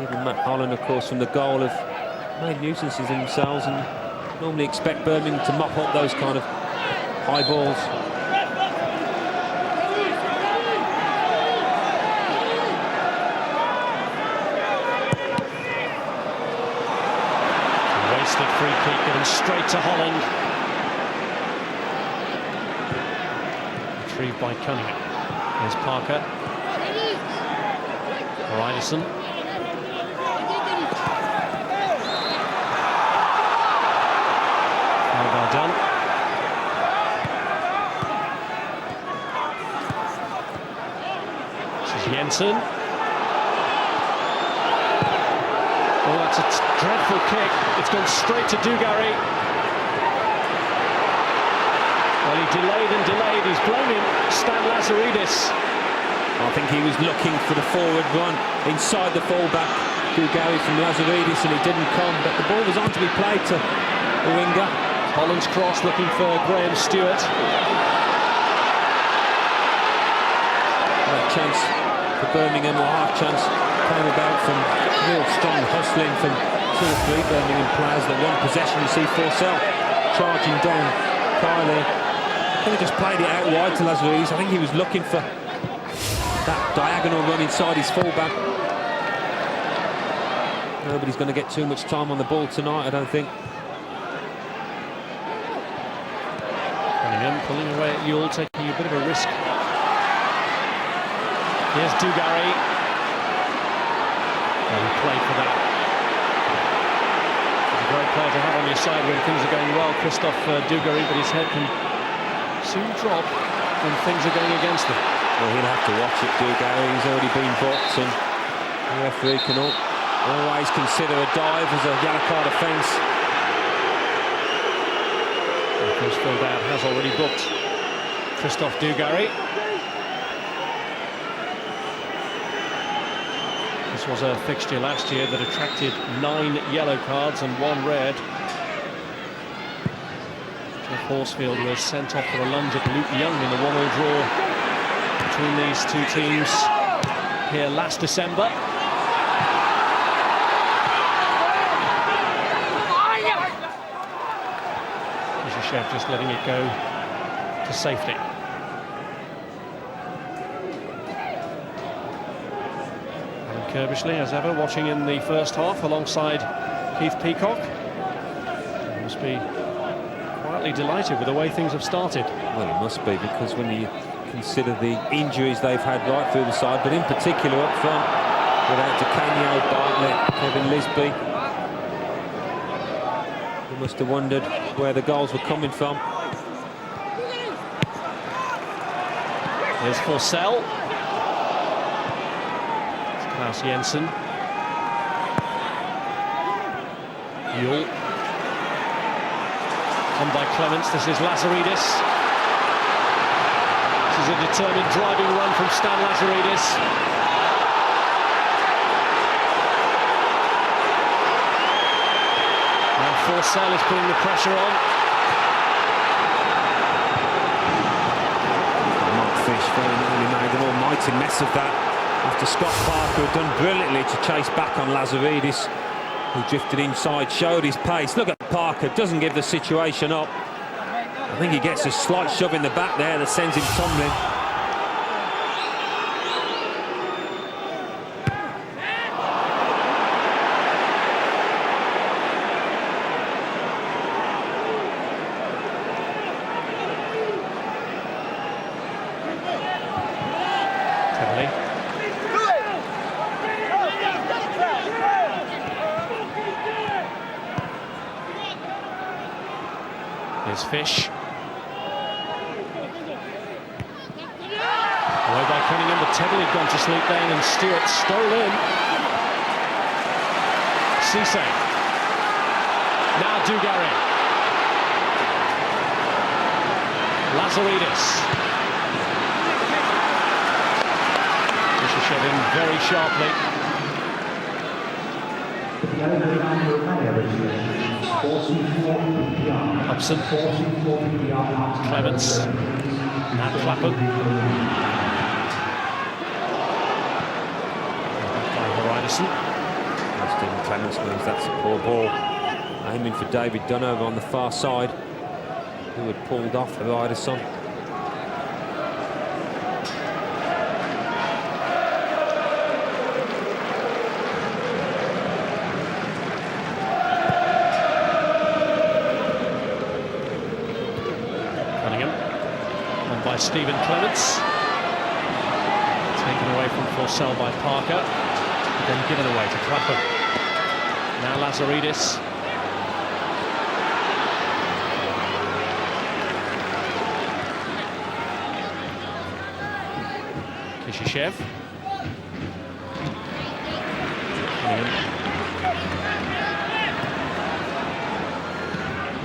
even Matt Holland, of course, from the goal have made nuisances themselves and normally expect Birmingham to mop up those kind of high balls. Free kick given straight to Holland. Retrieved by Cunningham. Here's Parker. Hreidarsson. Fouled by Dunn. This is Jensen. Oh, that's a dreadful kick. It's gone straight to Dugarry. Well, he delayed and delayed. He's blaming Stan Lazaridis. I think he was looking for the forward run inside the fullback, Dugarry from Lazaridis, and it didn't come. But the ball was on to be played to the winger. Holland's cross looking for Graham Stuart. That chance for Birmingham, or half chance, came about from real strong hustling from 2 or 3 Birmingham players that won possession. You see Forssell charging down Kiely. Could have just played it out wide to Lazaridis. I think he was looking for that diagonal run inside his fullback. Nobody's going to get too much time on the ball tonight, I don't think. Cunningham pulling away at Euell, taking a bit of a risk. Here's Dugarry. And he played for that. He's a great player to have on your side when things are going well, Christophe Dugarry, but his head can soon drop when things are going against him. Well, he'll have to watch it, Dugarry. He's already been booked, and the referee can always consider a dive as a yellow card offence. Of course, Phil Dowd has already booked Christophe Dugarry. This was a fixture last year that attracted 9 yellow cards and 1 red. Jeff Horsfield was sent off for a lunge at Luke Young in the 1-1 draw between these 2 teams here last December. Kishishev just letting it go to safety. Curbishley, as ever, watching in the first half alongside Keith Peacock. He must be quietly delighted with the way things have started. Well, it must be, because when you consider the injuries they've had right through the side, but in particular up front, without Di Canio, Bartlett, Kevin Lisbie, they must have wondered where the goals were coming from. Here's Forssell. It's Jensen. Euell. On by Clemence. This is Lazaridis. This is a determined driving run from Stan Lazaridis. Now Forssell is putting the pressure on. Very nearly made an almighty mess of that after Scott Parker had done brilliantly to chase back on Lazaridis, who drifted inside, showed his pace. Look at Parker, doesn't give the situation up. I think he gets a slight shove in the back there that sends him tumbling. Here's Fish. Away by Cunningham, but Tebily had gone to sleep then, and Stuart stole in. Cisse. Now Dugarry. Lazaridis. Kishishev in very sharply. Upson. Clemence. And Clapham. By Hreidarsson. Stephen Clemence knows that's a poor ball. Aiming for David Dunn over on the far side, who had pulled off Hreidarsson. By Stephen Clemence, taken away from Forssell by Parker, then given away to Clapham. Now Lazaridis. Kishishev.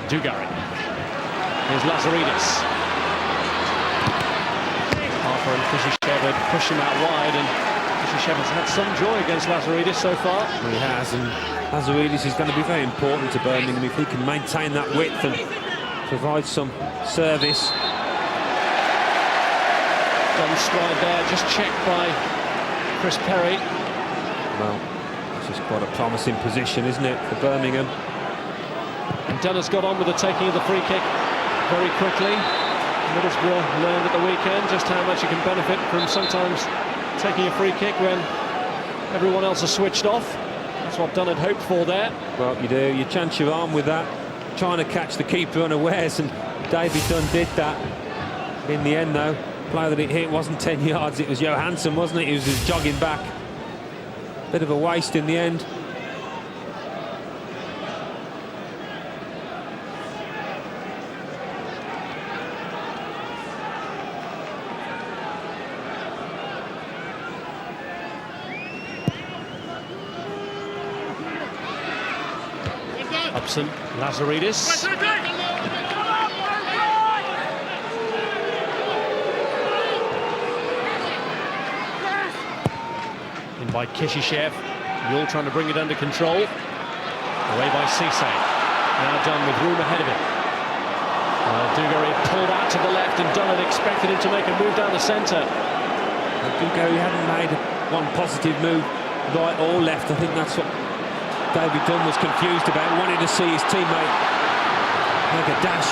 Dugarry. Here's Lazaridis. And Kishishev had pushed him out wide, and Kishishev has had some joy against Lazaridis so far. Well, he has, and Lazaridis is going to be very important to Birmingham if he can maintain that width and provide some service. Dunn stride there, just checked by Chris Perry. Well, this is quite a promising position, isn't it, for Birmingham? And Dunn has got on with the taking of the free kick very quickly. Middlesbrough learned at the weekend just how much you can benefit from sometimes taking a free kick when everyone else has switched off. That's what Dunn had hoped for there. Well, you do. You chance your arm with that, trying to catch the keeper unawares, and David Dunn did that. In the end, though, the player that it hit wasn't 10 yards, it was Johansson, wasn't it? He was just jogging back. Bit of a waste in the end. Upson, Lazaridis. In by Kishishev. Euell trying to bring it under control. Away by Cisse. Now Dunn with room ahead of him. Dugarry pulled out to the left, and Dunn had expected him to make a move down the centre. Dugarry hadn't made one positive move, right or left. I think that's what David Dunn was confused about, wanted to see his teammate make a dash.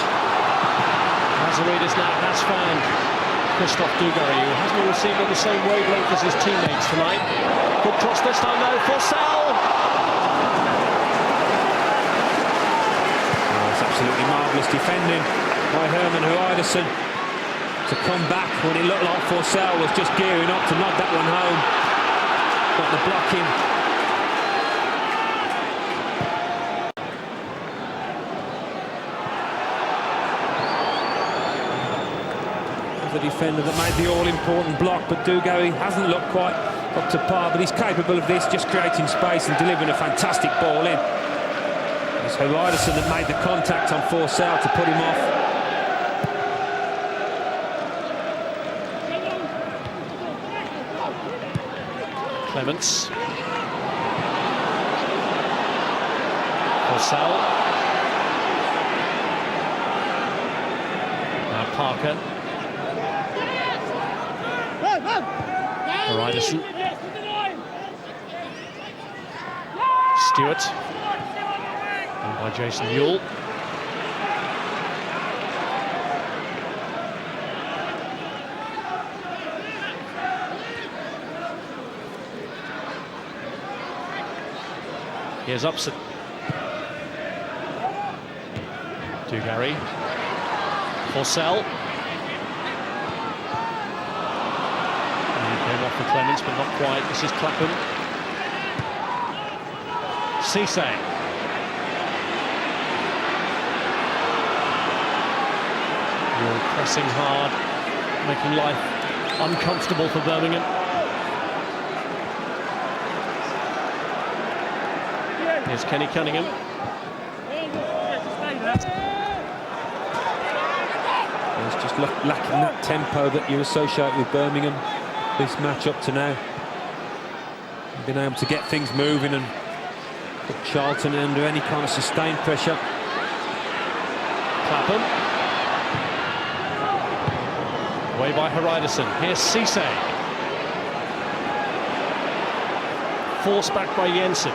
Lazaridis now has found Christoph Dugarry, who hasn't always seemed on the same wavelength as his teammates tonight. Good cross this time though, Forssell! Oh, it's absolutely marvellous defending by Hreidarsson to come back when it looked like Forssell was just gearing up to knock that one home. Got the blocking. The defender that made the all-important block, but Dugarry hasn't looked quite up to par, but he's capable of this, just creating space and delivering a fantastic ball in. It's Hreidarsson that made the contact on Forssell to put him off. Clemence. Forssell. Now Parker. Hreidarsson. Stuart. And by Jason Euell. Here's Upson. Dugarry. Forssell. Came off for Clemence, but not quite. This is Clapham. Cisse. You're pressing hard, making life uncomfortable for Birmingham. Here's Cunningham. It's just lacking that tempo that you associate with Birmingham. This match up to now, been able to get things moving and put Charlton under any kind of sustained pressure. Clapham. Away by Hreidarsson. Here's Cisse. Forced back by Jensen.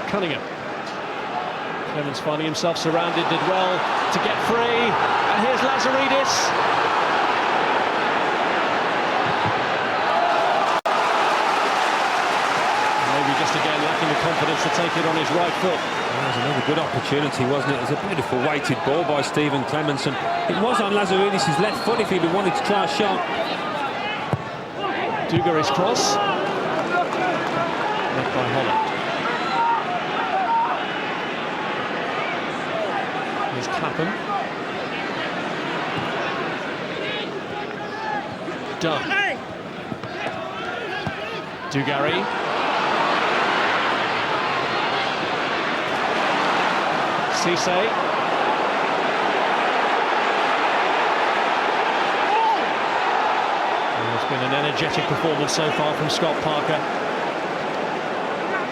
Cunningham. Clemence finding himself surrounded, did well to get free. And here's Lazaridis. Just again lacking the confidence to take it on his right foot. That was another good opportunity, wasn't it? It was a beautiful weighted ball by Stephen Clemence, and it was on Lazaridis' left foot if he'd wanted to try a shot. Dugarry's cross. Left by Holland. Here's Clapham. Dunn. Dugarry. Cisse. It's been an energetic performance so far from Scott Parker.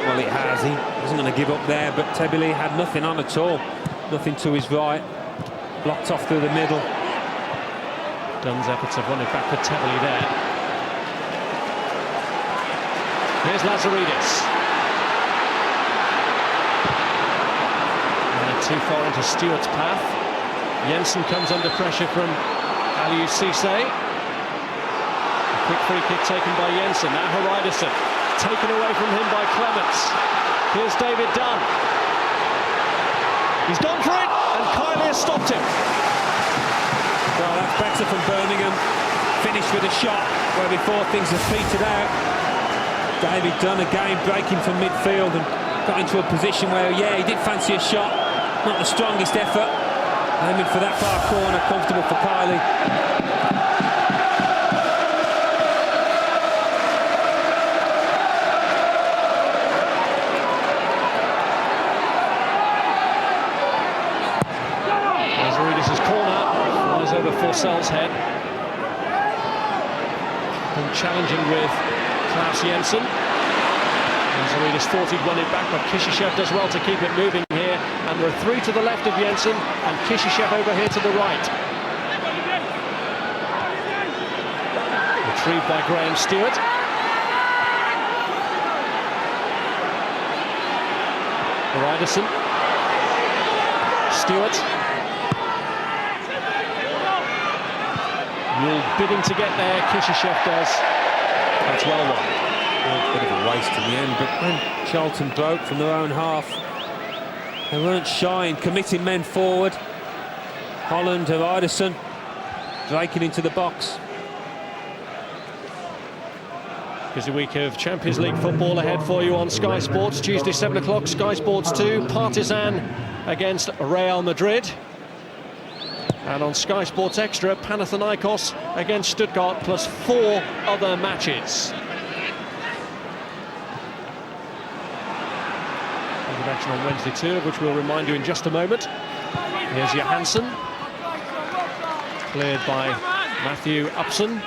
Well, it has. He wasn't going to give up there, but Tebily had nothing on at all. Nothing to his right. Blocked off through the middle. Dunn's efforts have won it back for Tebily there. Here's Lazaridis. Too far into Stuart's path. Jensen comes under pressure from Cisse. A quick free kick taken by Jensen. Now Hreidarsson, taken away from him by Clemence. Here's David Dunn. He's gone for it, and Kiely has stopped him. Well, that's better from Birmingham. Finished with a shot where before things have petered out. David Dunn again breaking from midfield and got into a position where, yeah, he did fancy a shot. Not the strongest effort. Aiming for that far corner, comfortable for Kiely. Lazaridis' corner flies over Forssell's head. And challenging with Klaus Jensen. Lazaridis thought he'd won it back, but Kishishev does well to keep it moving here. And there are three to the left of Jensen and Kishishev over here to the right. Retrieved by Graham Stuart. Hreidarsson. Stuart. Euell bidding to get there, Kishishev does. That's well won. A bit of a waste in the end, but when Charlton broke from their own half, they weren't shy in committing men forward. Holland, Hreidarsson, draking into the box. Busy week of Champions League football ahead for you on Sky Sports. Tuesday, 7 o'clock, Sky Sports 2, Partizan against Real Madrid. And on Sky Sports Extra, Panathinaikos against Stuttgart, plus 4 other matches. Of action on Wednesday too, of which we'll remind you in just a moment. Here's Johansson, cleared by Matthew Upson.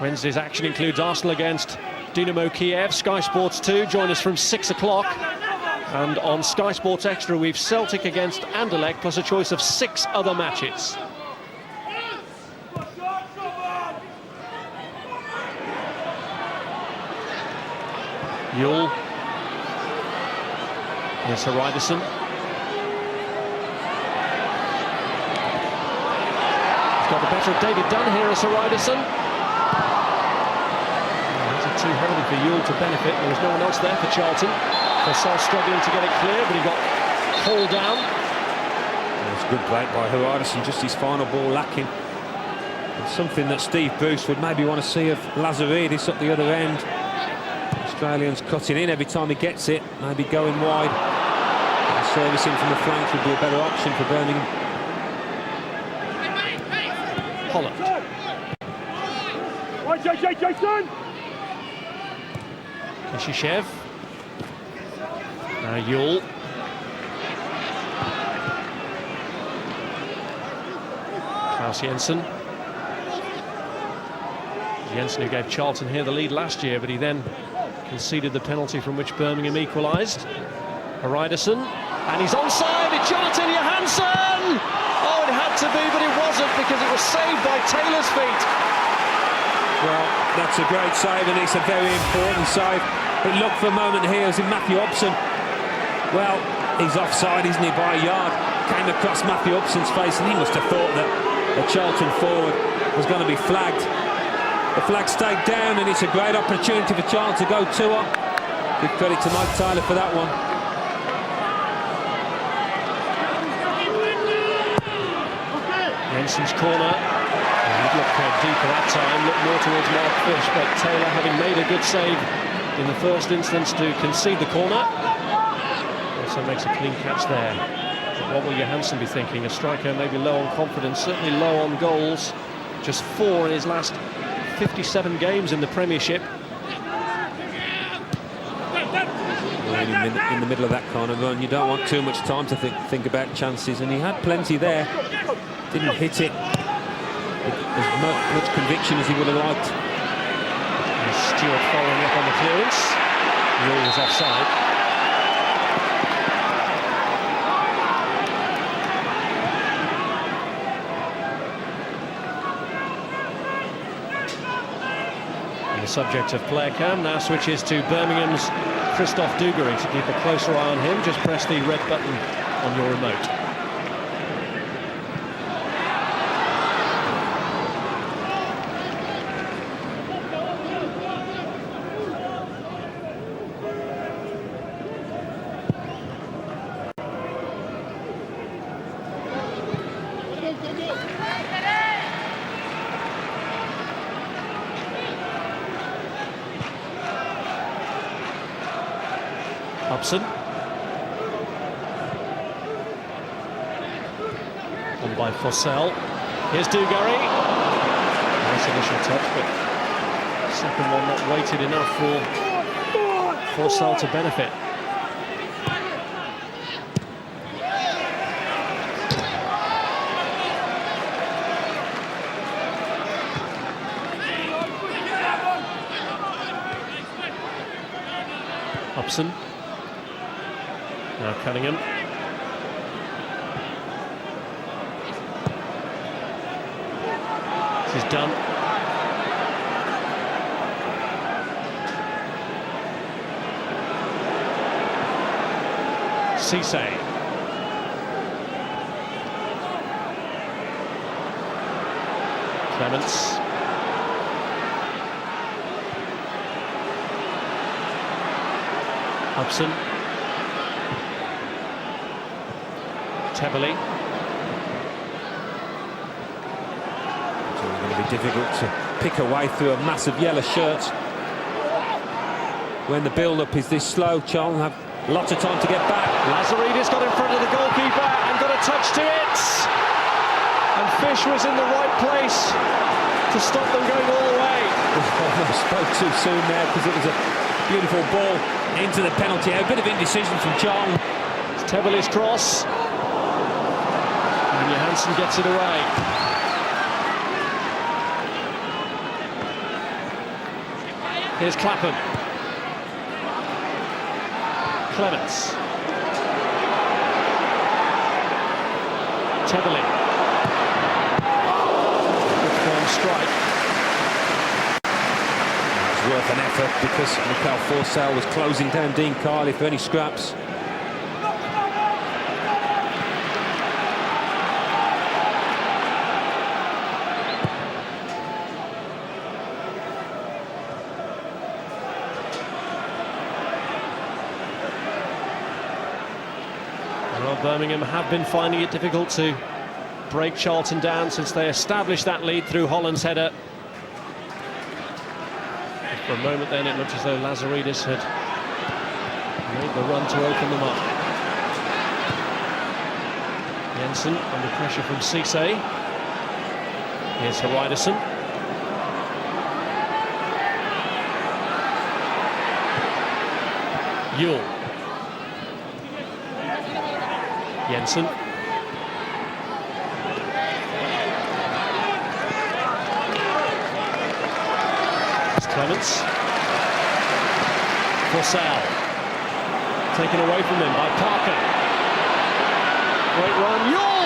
Wednesday's action includes Arsenal against Dynamo Kiev. Sky Sports 2, join us from 6 o'clock. And on Sky Sports Extra, we've Celtic against Anderlecht, plus a choice of 6 other matches. Euell. Here's Hreidarsson. He's got the better of David Dunn here as Hreidarsson. Too heavily for Euell to benefit. There was no one else there for Charlton. Forssell struggling to get it clear, but he got hauled down. It's a good break by Hreidarsson, just his final ball lacking. It's something that Steve Bruce would maybe want to see of Lazaridis up the other end. Australian's cutting in every time he gets it, maybe going wide. And servicing from the flanks would be a better option for Birmingham. Holland. Jason! Kishishev. Now Euell. Jensen. Jensen, who gave Charlton here the lead last year, but he then conceded the penalty from which Birmingham equalised. Hreidarsson, and he's onside. It's Jonathan Johansson! Oh, it had to be, but it wasn't, because it was saved by Taylor's feet. Well, that's a great save, and it's a very important save. It looked for a moment here as in Matthew Upson. Well, he's offside, isn't he, by a yard. Came across Matthew Upson's face, and he must have thought that the Charlton forward was going to be flagged. The flag stayed down, and it's a great opportunity for Charlton to go 2-up. Give credit to Mike Tyler for that one. Jensen's corner. He'd look deeper that time, look more towards Mark Fish, but Taylor, having made a good save in the first instance to concede the corner, also makes a clean catch there. But what will Johansson be thinking? A striker maybe low on confidence, certainly low on goals. Just 4 in his last 57 games in the Premiership. In the middle of that kind of run, you don't want too much time to think about chances, and he had plenty there. Didn't hit it with as much conviction as he would have liked. And Stuart following up on the clearance. Euell was offside. And the subject of player cam now switches to Birmingham's Christoph Dugarry. To keep a closer eye on him, just press the red button on your remote. Upson. On by Forssell. Here's Dugarry. Nice initial touch, but second one not weighted enough for Forssell to benefit. Upson. Now Cunningham. This is Dunn. Cisse. Clemence. Upson. Tebily. It's going to be difficult to pick a way through a massive yellow shirt when the build-up is this slow. Charlton have lots of time to get back. Lazaridis got in front of the goalkeeper and got a touch to it. And Fish was in the right place to stop them going all the way. Spoke too soon there because it was a beautiful ball into the penalty area. A bit of indecision from Charlton. It's Tebily's cross. And Johansson gets it away. Here's Clapham. Clemence. Tebily. Good firm strike. It was worth an effort because Forssell was closing down Di Canio for any scraps. Well, Birmingham have been finding it difficult to break Charlton down since they established that lead through Holland's header. For a moment then it looked as though Lazaridis had made the run to open them up. Jensen under pressure from Cisse. Here's Hreidarsson. Euell. Jensen. It's Clemence. Forssell. Taken away from him by Parker. Great run. Euell!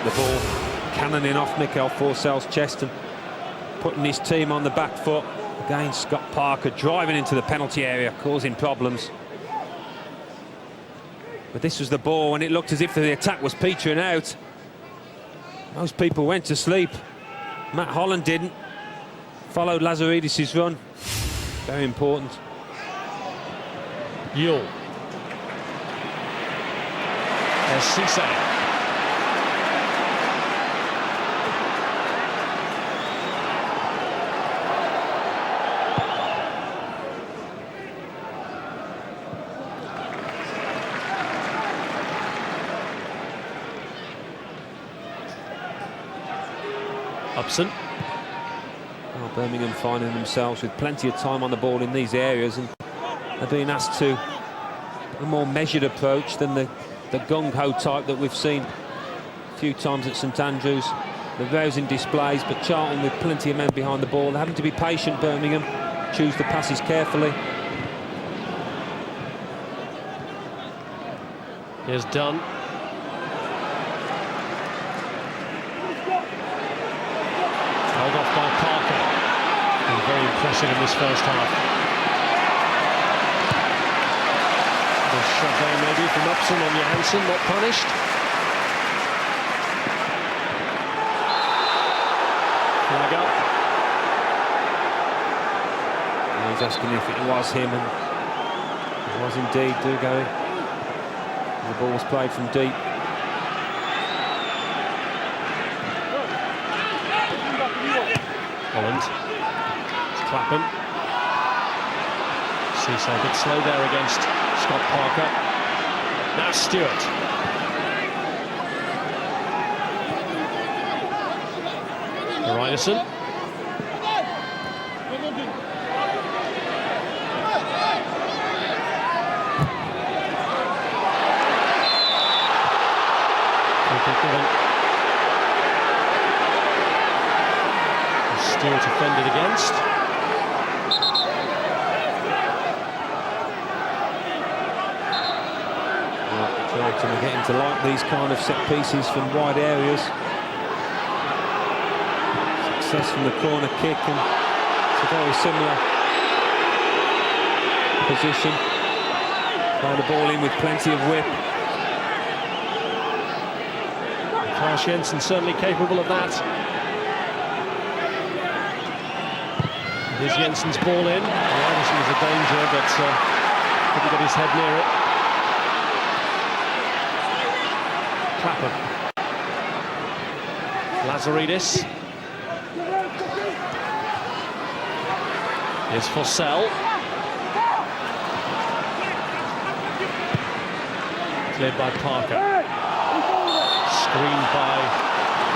The ball cannoning off Forssell's chest and putting his team on the back foot. Again, Scott Parker driving into the penalty area, causing problems. But this was the ball when it looked as if the attack was petering out. Most people went to sleep. Matt Holland didn't. Followed Lazaridis' run. Very important. Euell. There's Cisse. Upson. Well, Birmingham finding themselves with plenty of time on the ball in these areas, and they're being asked to a more measured approach than the gung-ho type that we've seen a few times at St Andrews. The rousing displays, but Charlton with plenty of men behind the ball. They're having to be patient, Birmingham. Choose the passes carefully. Here's Dunn. Held off by Parker. Been very impressive in this first half. The shot there maybe from Upson on Johansson, not punished. Flag up. He's asking if it was him, and it was indeed Dugarry. The ball was played from deep. Holland. It's Clapham. Cisse a bit slow there against Scott Parker. Now Stuart. Hreidarsson. Stuart offended against. Charlton are getting to like these kind of set pieces from wide areas. Success from the corner kick, and it's a very similar position. Play the ball in with plenty of whip. Well, Jensen certainly capable of that. Here's Jensen's ball in. Hreidarsson was a danger, but couldn't get his head near it. Clapham. Lazaridis. Here's Forssell. Cleared by Parker. Screened by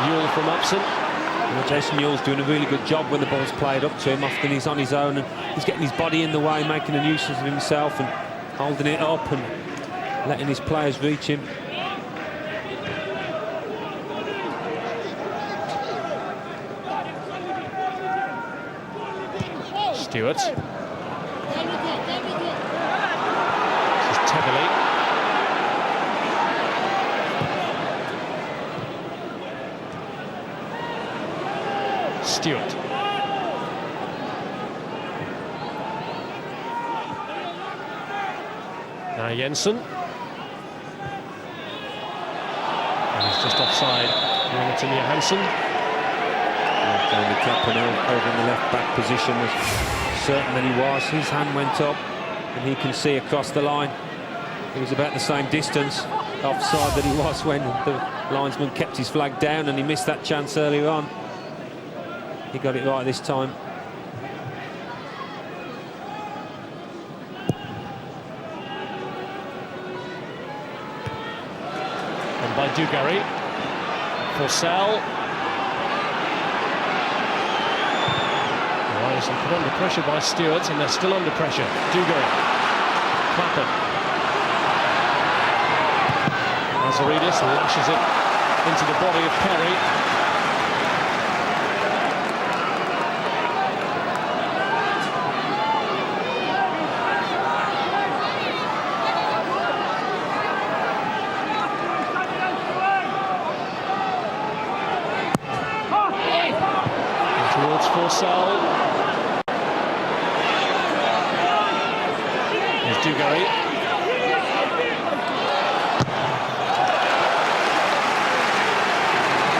Euell from Upson. Well, Jason Euell's doing a really good job when the ball's played up to him. Often he's on his own and he's getting his body in the way, making a nuisance of himself and holding it up and letting his players reach him. Stuart. This is Tebily. Stuart. Now Jensen. And he's just offside. Johansson. Clapham over in the left back position was certain that he was. His hand went up and he can see across the line. He was about the same distance offside that he was when the linesman kept his flag down, and he missed that chance earlier on. He got it right this time. And by Dugarry. Forssell. Morrison put under pressure by Stuart, and they're still under pressure. Dugarry. Clapham. Lazaridis lashes it into the body of Perry. Towards Forssell. Here's Dugarry.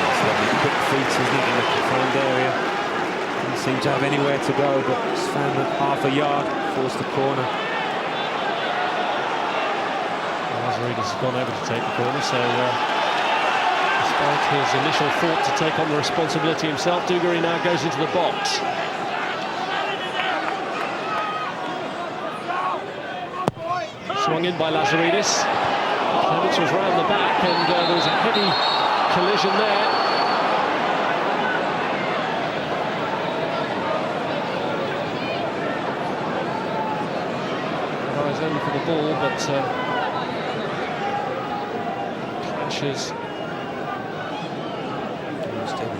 It's lovely quick feet, isn't it, in the confined area. Didn't seem to have anywhere to go, but it's found at half a yard, forced the corner. Lazaridis has gone over to take the corner, so despite his initial thought to take on the responsibility himself, Dugarry now goes into the box. Swung in by Lazaridis. Clemence was round the back, and there was a heavy collision there. Eyes only for the ball, but clashes.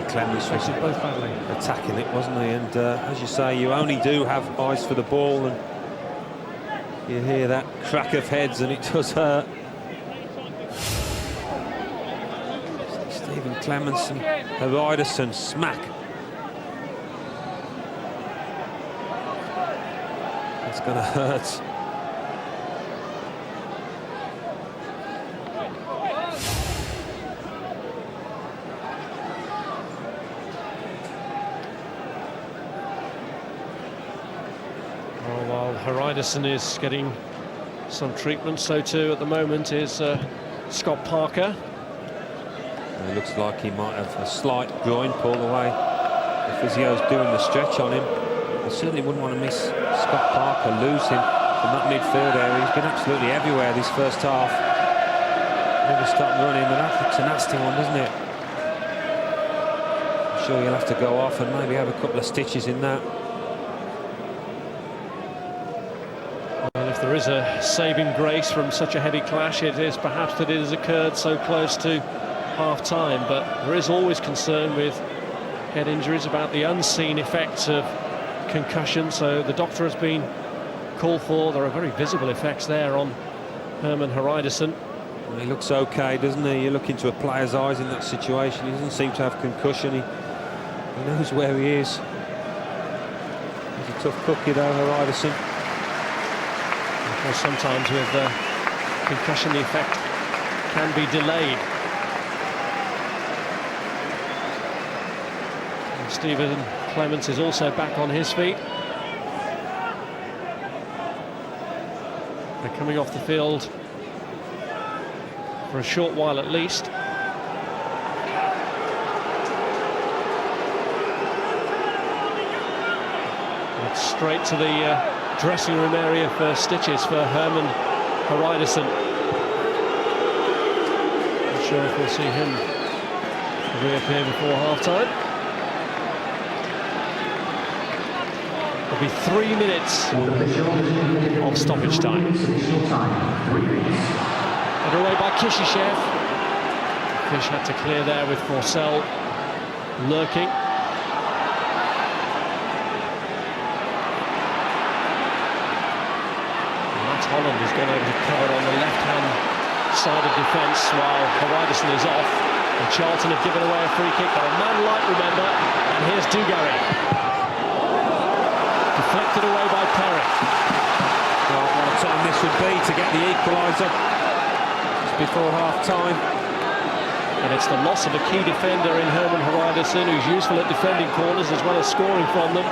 Clemence was both badly attacking it, wasn't he? And as you say, you only do have eyes for the ball, and you hear that crack of heads, and it does hurt. Clemence and Hreidarsson smack. It's going to hurt. While Hreidarsson is getting some treatment, so too at the moment is Scott Parker. It looks like he might have a slight groin pull away. The physio's doing the stretch on him. I certainly wouldn't want to miss Scott Parker, lose him from that midfield area. He's been absolutely everywhere this first half. Never stopped running, but that's a nasty one, doesn't it? I'm sure he'll have to go off and maybe have a couple of stitches in that. Well, if there is a saving grace from such a heavy clash, it is perhaps that it has occurred so close to half-time, but there is always concern with head injuries about the unseen effects of concussion, so the doctor has been called for. There are very visible effects there on Herman Hreidarsson. Well, he looks okay, doesn't he? You look into a player's eyes in that situation, he doesn't seem to have concussion. He knows where he is. He's a tough cookie though, Hreidarsson. Of course, sometimes with concussion the effect can be delayed. Stephen Clemence is also back on his feet. They're coming off the field for a short while at least. It's straight to the dressing room area for stitches for Hreidarsson. Not sure if we'll see him reappear before half-time. There'll be 3 minutes of stoppage time. And away by Kishishev. Fish had to clear there with Forssell lurking. Holland has gone over to cover on the left-hand side of defence while Hreidarsson is off. And Charlton have given away a free kick. They're a man light, remember. And here's Dugarry. Deflected away by Perry. Well, what a time this would be to get the equaliser just before half-time. And it's the loss of a key defender in Hreidarsson, who's useful at defending corners as well as scoring from them.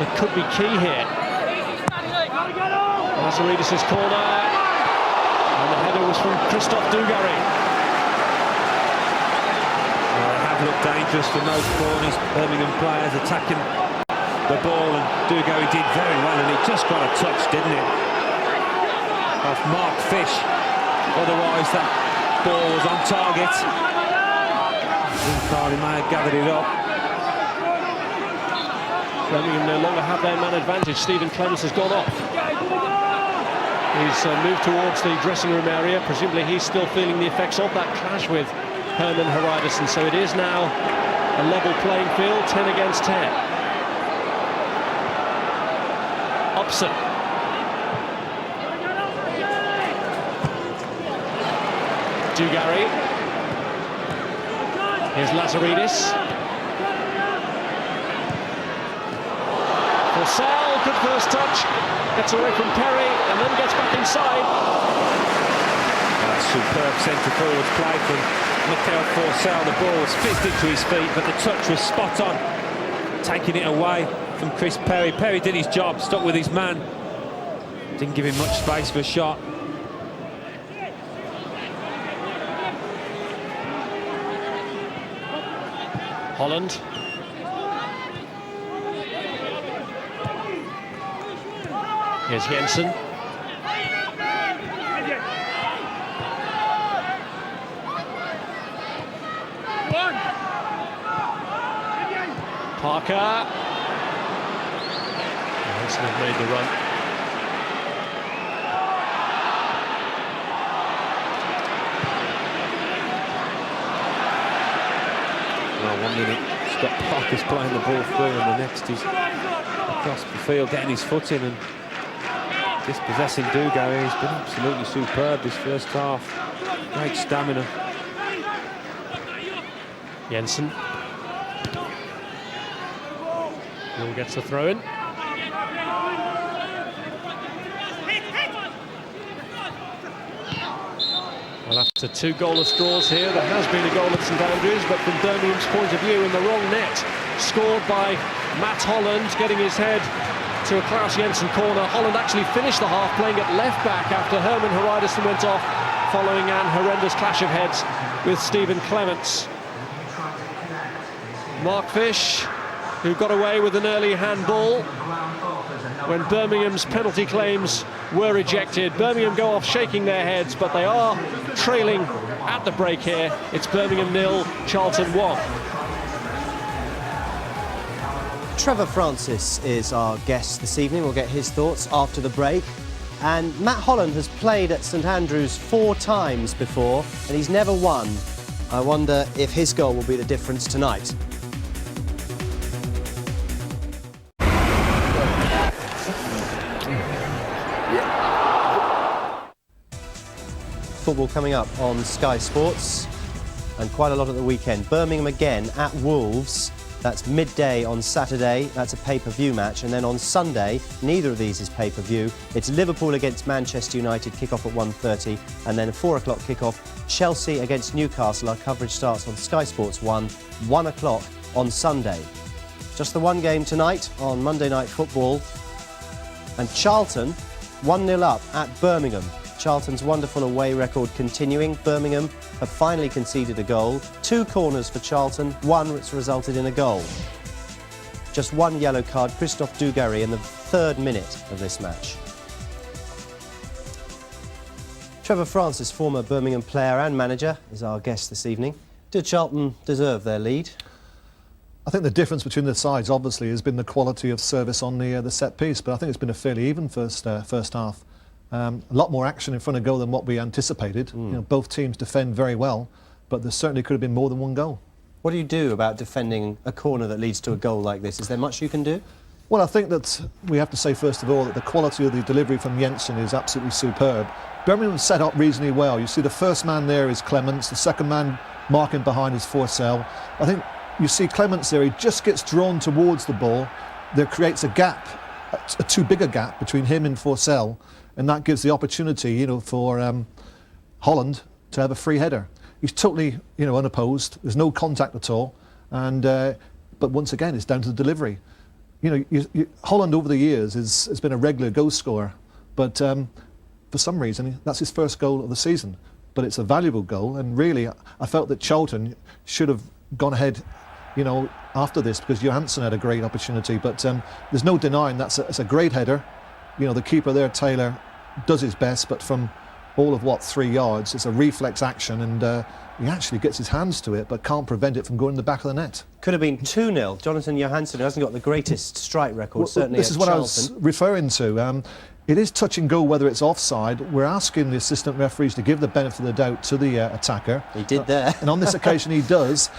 That could be key here. Lazaridis' corner, and the header was from Dugarry. Well, they have looked dangerous from those corners. Birmingham players attacking the ball, and Dugarry did very well, and it just got a touch, didn't it? Off Mark Fish. Otherwise, that ball was on target. Carly may have gathered it up. Birmingham no longer have their man advantage. Stephen Clemence has gone off. He's moved towards the dressing room area. Presumably he's still feeling the effects of that clash with Hreidarsson. So it is now a level playing field, 10 against 10. Upson. Dugarry. Here's Lazaridis. Forssell, good first touch. Gets away from Perry and then gets back inside. Superb centre-forward play from Mikhail Forssell. The ball was fizzed into his feet, but the touch was spot on. Taking it away from Chris Perry. Perry did his job, stuck with his man. Didn't give him much space for a shot. Holland. Here's Jensen. Parker. Morrison have made the run. Well, 1 minute, Scott Parker's playing the ball through, and the next he's across the field, getting his foot in and dispossessing Dugarry. He's been absolutely superb this first half. Great stamina. Jensen. Will gets the throw in. Well, after 2 goalless draws here, there has been a goal at St Andrews, but from Birmingham's point of view, in the wrong net. Scored by Matt Holland, getting his head to a Klaus Jensen corner. Holland actually finished the half playing at left back after Hreidarsson went off, following an horrendous clash of heads with Stephen Clemence. Mark Fish, who got away with an early handball when Birmingham's penalty claims were rejected. Birmingham go off shaking their heads, but they are trailing at the break here. It's Birmingham 0, Charlton 1. Trevor Francis is our guest this evening. We'll get his thoughts after the break. And Matt Holland has played at St Andrews 4 times before, and he's never won. I wonder if his goal will be the difference tonight. Football coming up on Sky Sports, and quite a lot at the weekend. Birmingham again at Wolves. That's midday on Saturday. That's a pay-per-view match. And then on Sunday, neither of these is pay-per-view. It's Liverpool against Manchester United, kick-off at 1:30. And then a 4 o'clock kick-off, Chelsea against Newcastle. Our coverage starts on Sky Sports 1, 1 o'clock on Sunday. Just the one game tonight on Monday Night Football. And Charlton 1-0 up at Birmingham. Charlton's wonderful away record continuing. Birmingham have finally conceded a goal. 2 corners for Charlton, one which resulted in a goal. Just one yellow card, Christophe Dugarry, in the 3rd minute of this match. Trevor Francis, former Birmingham player and manager, is our guest this evening. Did Charlton deserve their lead? I think the difference between the sides, obviously, has been the quality of service on the set piece, but I think it's been a fairly even first half. A lot more action in front of goal than what we anticipated. You know, both teams defend very well, but there certainly could have been more than one goal. What do you do about defending a corner that leads to a goal like this? Is there much you can do? Well, I think that we have to say, first of all, that the quality of the delivery from Jensen is absolutely superb. Birmingham set up reasonably well. You see the first man there is Clemence, the second man marking behind is Forssell. I think you see Clemence there, he just gets drawn towards the ball. There creates a gap, a too big a gap between him and Forssell, and that gives the opportunity, you know, for Holland to have a free header. He's totally, you know, unopposed. There's no contact at all, and but once again, it's down to the delivery. You know, Holland over the years has been a regular goal scorer, but for some reason that's his first goal of the season. But it's a valuable goal, and really, I felt that Charlton should have gone ahead, you know, after this, because Johansson had a great opportunity. But there's no denying it's a great header. You know, the keeper there, Taylor, does his best, but from all of 3 yards, it's a reflex action, and he actually gets his hands to it, but can't prevent it from going in the back of the net. Could have been 2-0. Jonathan Johansson, who hasn't got the greatest strike record, certainly this at is what Charlton. I was referring to. It is touch and go whether it's offside. We're asking the assistant referees to give the benefit of the doubt to the attacker. He did there. And on this occasion he does.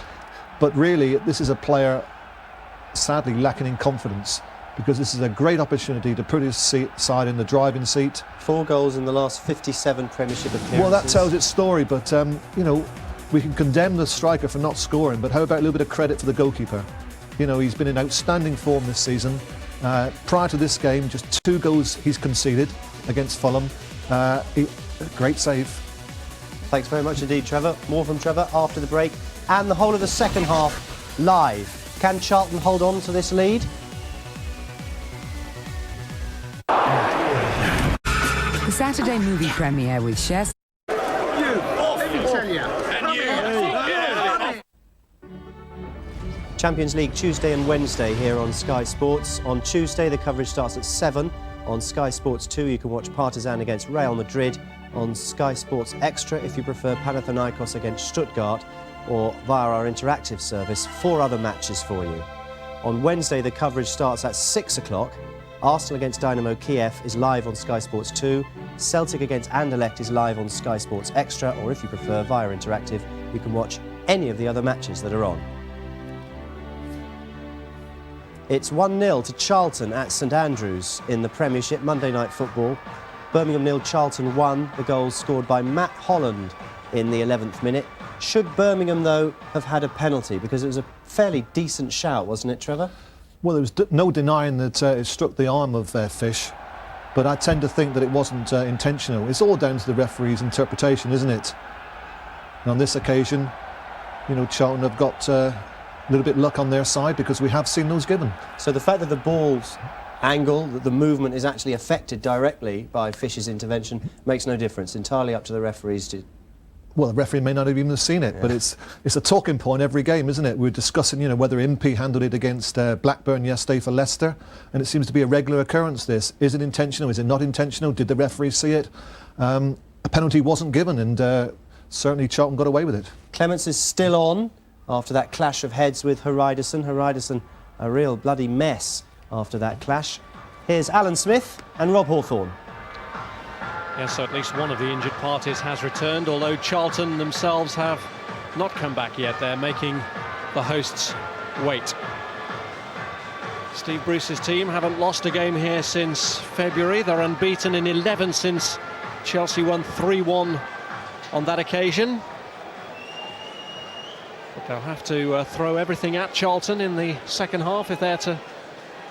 But really, this is a player sadly lacking in confidence, because this is a great opportunity to put his side in the driving seat. 4 goals in the last 57 Premiership appearances. Well, that tells its story, but, you know, we can condemn the striker for not scoring, but how about a little bit of credit for the goalkeeper? You know, he's been in outstanding form this season. Prior to this game, just 2 goals he's conceded against Fulham. Great save. Thanks very much indeed, Trevor. More from Trevor after the break, and the whole of the second half live. Can Charlton hold on to this lead? The Saturday movie premiere with chefs. Champions League Tuesday and Wednesday here on Sky Sports. On Tuesday, the coverage starts at 7. On Sky Sports 2, you can watch Partizan against Real Madrid. On Sky Sports Extra, if you prefer Panathinaikos against Stuttgart, or via our interactive service, 4 other matches for you. On Wednesday, the coverage starts at 6 o'clock. Arsenal against Dynamo Kiev is live on Sky Sports 2. Celtic against Anderlecht is live on Sky Sports Extra, or if you prefer via interactive, you can watch any of the other matches that are on. It's 1-0 to Charlton at St Andrews in the Premiership Monday Night Football. Birmingham 0, Charlton 1. The goal scored by Matt Holland in the 11th minute. Should Birmingham, though, have had a penalty? Because it was a fairly decent shout, wasn't it, Trevor? Well, there was no denying that it struck the arm of Fish, but I tend to think that it wasn't intentional. It's all down to the referee's interpretation, isn't it? And on this occasion, you know, Charlton have got a little bit luck on their side, because we have seen those given. So the fact that the ball's angle, that the movement is actually affected directly by Fish's intervention, makes no difference. Entirely up to the referees to... Well, the referee may not have even seen it, but it's a talking point every game, isn't it? We're discussing, you know, whether Impey handled it against Blackburn yesterday for Leicester, and it seems to be a regular occurrence, this. Is it intentional? Is it not intentional? Did the referee see it? A penalty wasn't given, and certainly Charlton got away with it. Clemence is still on after that clash of heads with Hreidarsson. Hreidarsson, a real bloody mess after that clash. Here's Alan Smith and Rob Hawthorne. Yes, so at least one of the injured parties has returned, although Charlton themselves have not come back yet. They're making the hosts wait. Steve Bruce's team haven't lost a game here since February. They're unbeaten in 11 since Chelsea won 3-1 on that occasion. But they'll have to throw everything at Charlton in the second half if they're to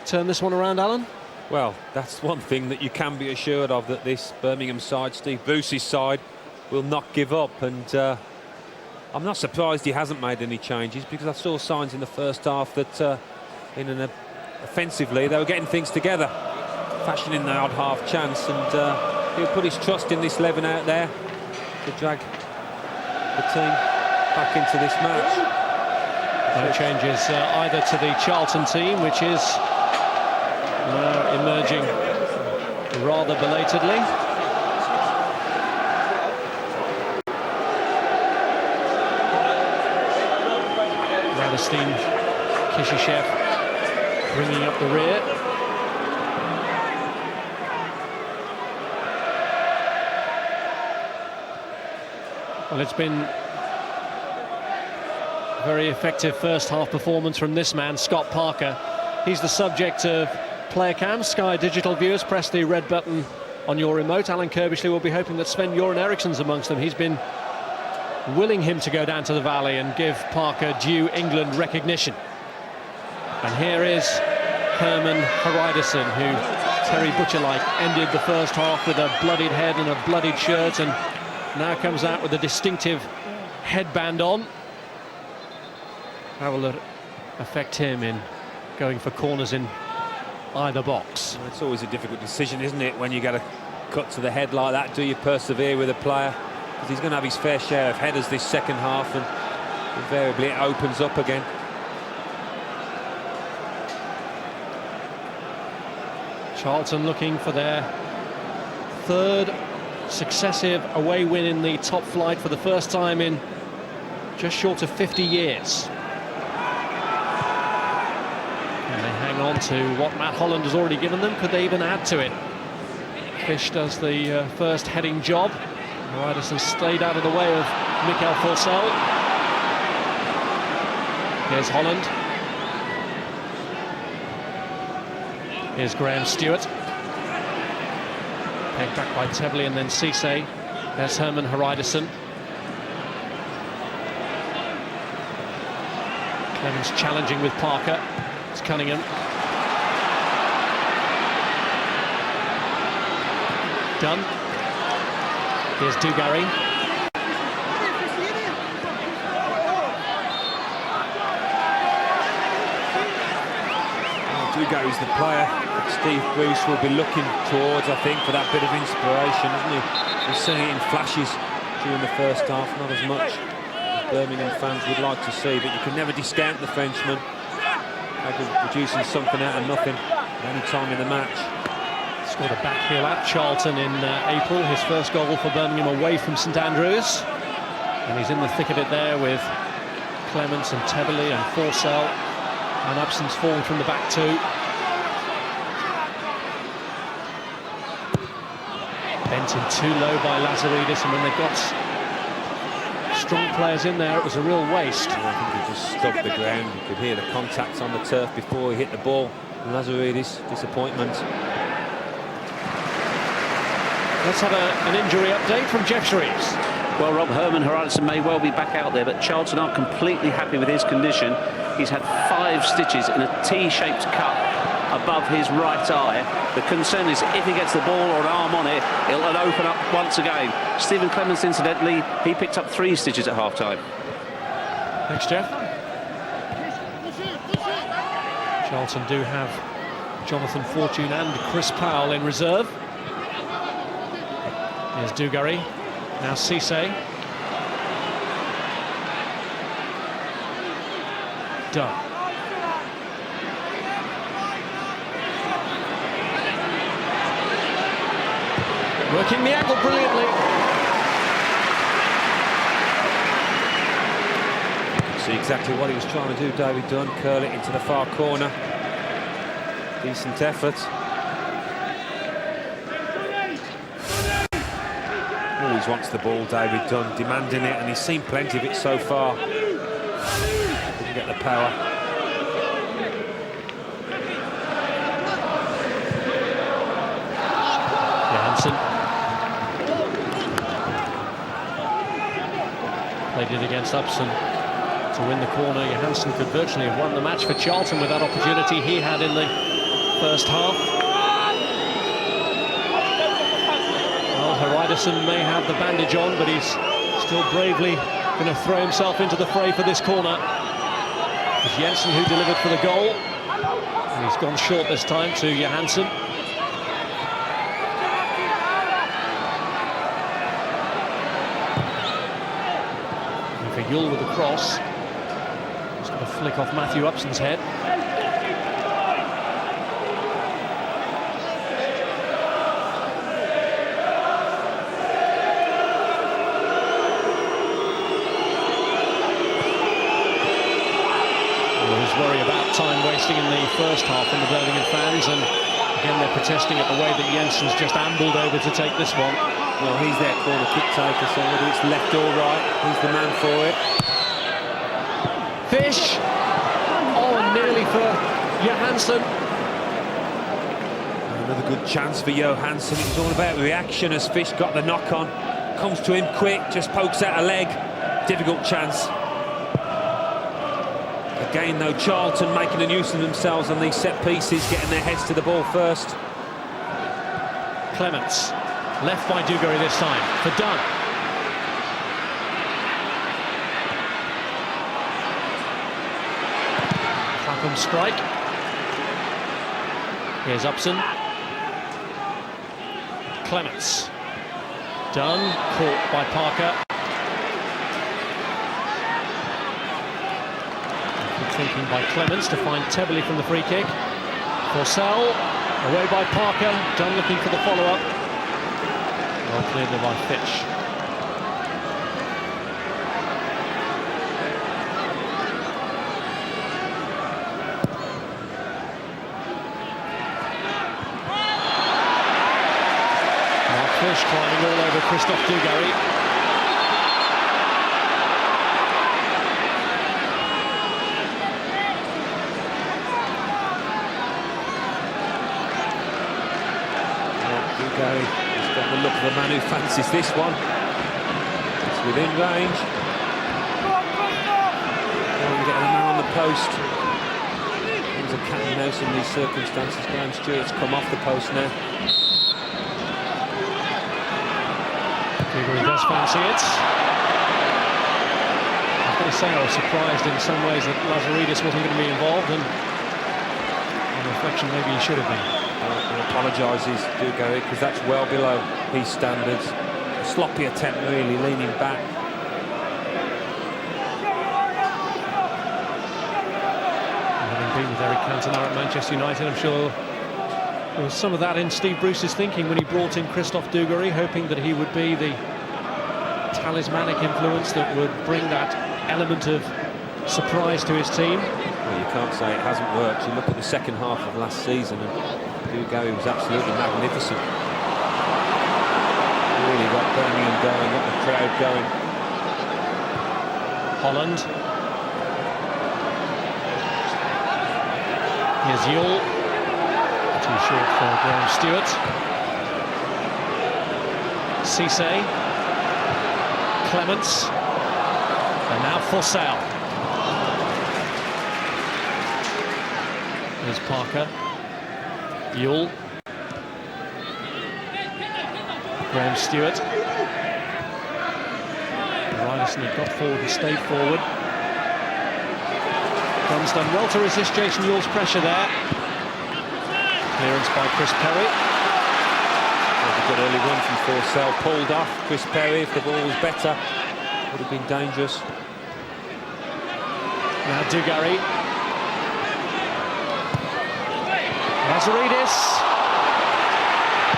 turn this one around, Alan. Well, that's one thing that you can be assured of, that this Birmingham side, Steve Bruce's side, will not give up. And I'm not surprised he hasn't made any changes, because I saw signs in the first half that offensively, they were getting things together, fashioning the odd half chance, and he'll put his trust in this 11 out there to drag the team back into this match. No changes either to the Charlton team, which is now emerging rather belatedly. Hreidarsson, Kishishev bringing up the rear. Well, it's been a very effective first half performance from this man, Scott Parker. He's the subject of player cam. Sky Digital viewers, press the red button on your remote. Alan Kirbishley will be hoping that Sven-Göran Eriksson's amongst them. He's been willing him to go down to the valley and give Parker due England recognition. And here is Herman Hreidarsson, who Terry Butcher-like ended the first half with a bloodied head and a bloodied shirt, and now comes out with a distinctive headband on. How will it affect him in going for corners in either box? It's always a difficult decision, isn't it, when you get a cut to the head like that? Do you persevere with a player? Because he's going to have his fair share of headers this second half, and invariably it opens up again. Charlton looking for their third successive away win in the top flight for the first time in just short of 50 years. And they hang on to what Matt Holland has already given them. Could they even add to it? Fish does the first heading job. Hreidarsson stayed out of the way of Mikael Forssell. Here's Holland. Here's Graham Stuart. Pegged back by Tebily and then Cisse. There's Herman Hreidarsson. Clemence challenging with Parker. It's Cunningham. Dunn. Here's Dugarry. Dugarry's the player that Steve Bruce will be looking towards, I think, for that bit of inspiration, isn't he? We've seen it in flashes during the first half, not as much as Birmingham fans would like to see, but you can never discount the Frenchman. Producing something out of nothing at any time in the match. Scored a back heel at Charlton in April, his first goal for Birmingham away from St Andrews. And he's in the thick of it there with Clemence and Tebily and Forssell. And Upson's fallen from the back too. Bent in too low by Lazaridis, and when they've got strong players in there, it was a real waste. I think he just stubbed the ground. You could hear the contacts on the turf before he hit the ball. Lazaridis, disappointment. Let's have an injury update from Jeff Shreves. Well, Rob, Herman Hreidarsson may well be back out there, but Charlton aren't completely happy with his condition. He's had 5 stitches in a T-shaped cut above his right eye. The concern is if he gets the ball or an arm on it, it'll open up once again. Stephen Clemence, incidentally, he picked up 3 stitches at half-time. Thanks, Jeff. Charlton do have Jonathan Fortune and Chris Powell in reserve. Here's Dugarry. Now Cisse. Dunn. Working the angle brilliantly. See exactly what he was trying to do, David Dunn. Curl it into the far corner. Decent effort. Always wants the ball, David Dunn, demanding it, and he's seen plenty of it so far. Didn't get the power. Johansson. Played it against Upson to win the corner. Johansson could virtually have won the match for Charlton with that opportunity he had in the first half. Hreidarsson may have the bandage on, but he's still bravely going to throw himself into the fray for this corner. It's Jensen who delivered for the goal. And he's gone short this time to Johansson. And for Euell with the cross. He's got a flick off Matthew Upson's head. Worry about time wasting in the first half from the Birmingham fans, and again they're protesting at the way that Jensen's just ambled over to take this one. Well, he's their corner kick taker, so whether it's left or right, he's the man for it. Fish! Oh, nearly for Johansson. Another good chance for Johansson. It was all about reaction as Fish got the knock on. Comes to him quick, just pokes out a leg. Difficult chance. Again, though, Charlton making a nuisance of themselves on these set pieces, getting their heads to the ball first. Clemence, left by Dugarry this time, for Dunn. Clapham strike. Here's Upson. Clemence. Dunn, caught by Parker. Thinking by Clemence to find Tebily from the free kick. Forssell, away by Parker. Dunn looking for the follow-up. Well cleared there by Fish. Mark Fish climbing all over Dugarry. Dugarry has got the look of the man who fancies this one. It's within range. Getting a man on the post. There's a cat and mouse in these circumstances. Graham Stuart's come off the post now. Dugarry does fancy it. I've got to say I was surprised in some ways that Lazaridis wasn't going to be involved, and on reflection maybe he should have been. He apologises, Dugarry, because that's well below his standards. A sloppy attempt, really, leaning back. Having been with Eric Cantona at Manchester United, I'm sure there was some of that in Steve Bruce's thinking when he brought in Dugarry, hoping that he would be the talismanic influence that would bring that element of surprise to his team. Well, you can't say it hasn't worked. You look at the second half of last season and Dugarry was absolutely magnificent. Really got Birmingham going, got the crowd going. Holland. Here's Euell. Too short for Graham Stuart. Cisse. Clemence. And now Forssell. Here's Parker. Euell. Graham Stuart. Hreidarsson had got forward and stayed forward. Dunn's done well to resist Jason Euell's pressure there. Clearance by Chris Perry. A good early run from Forssell, pulled off. Chris Perry, if the ball was better, would have been dangerous. Now Dugarry. Lazaridis.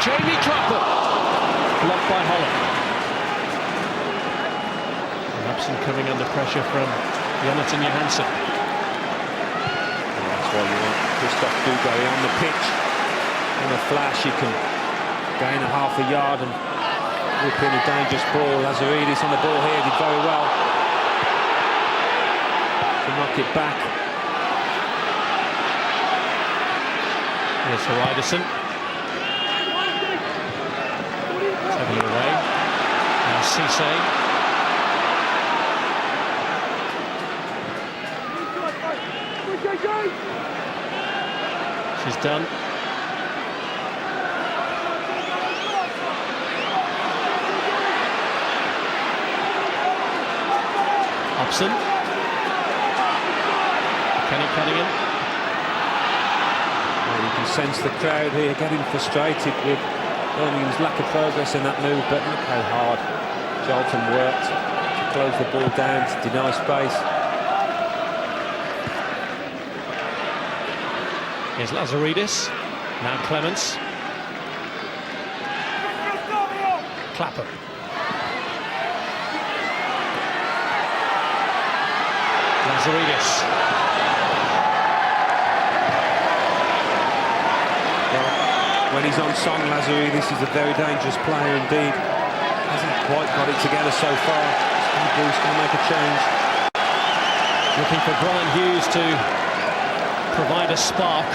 Jamie Clapham. Blocked by Holland. And Upson coming under pressure from Bennett and Johansson. That's why you want Dugarry on the pitch. In a flash, you can gain a half a yard and whip in a dangerous ball. Lazaridis on the ball here did very well to knock it back. Here's Hreidarsson. Tebily away. Now Cisse. She's done. Upson. Cunningham. sense the crowd here getting frustrated with Birmingham's lack of progress in that move, but look how hard Charlton worked to close the ball down, to deny space. Here's Lazaridis, now Clemence. Clapham. Lazaridis. Well, when he's on song, Lazaridis is a very dangerous player indeed. Hasn't quite got it together so far. Bruce can make a change. Looking for Brian Hughes to provide a spark.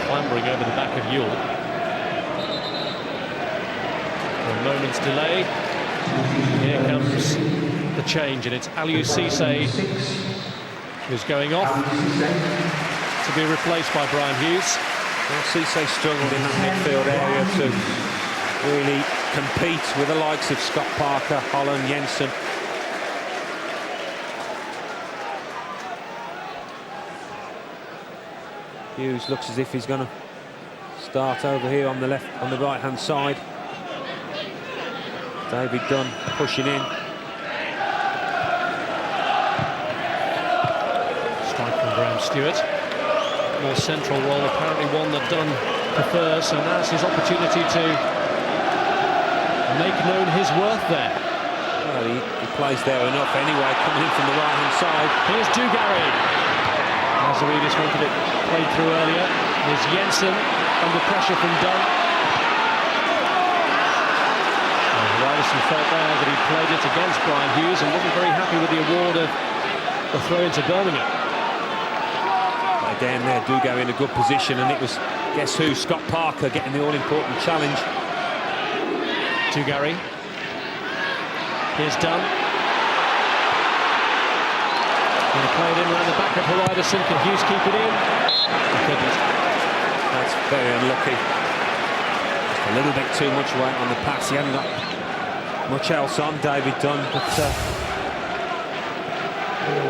Clambering over the back of Euell. For a moment's delay. Here comes the change, and it's Cisse who's going off to be replaced by Brian Hughes. Well, Cisse struggled in that midfield area to really compete with the likes of Scott Parker, Holland, Jensen. Hughes looks as if he's going to start over here on the left, on the right-hand side. David Dunn pushing in. Strike from Graham Stuart. More central role, apparently one that Dunn prefers, so now's his opportunity to make known his worth there. Well, he plays there enough anyway, coming in from the right-hand side. Here's Dugarry. Lazaridis wanted it played through earlier. Here's Jensen under pressure from Dunn. Hreidarsson felt there that he played it against Brian Hughes and wasn't very happy with the award of the throw into Birmingham. Down there, Dugarry in a good position, and it was, guess who, Scott Parker getting the all-important challenge. Dugarry. Here's Dunn. Going to play it in around the back of Hreidarsson. Can Hughes keep it in? He couldn't. That's very unlucky. Just a little bit too much weight on the pass. He hadn't got much else on, David Dunn, but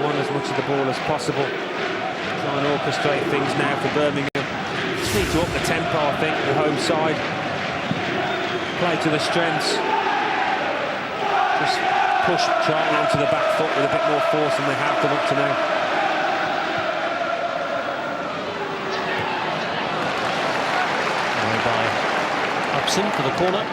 won as much of the ball as possible. Try and orchestrate things now for Birmingham. Just need to up the tempo, I think, the home side. Play to the strengths. Just push Charlton onto the back foot with a bit more force than they have done up to now. By Upson for the corner.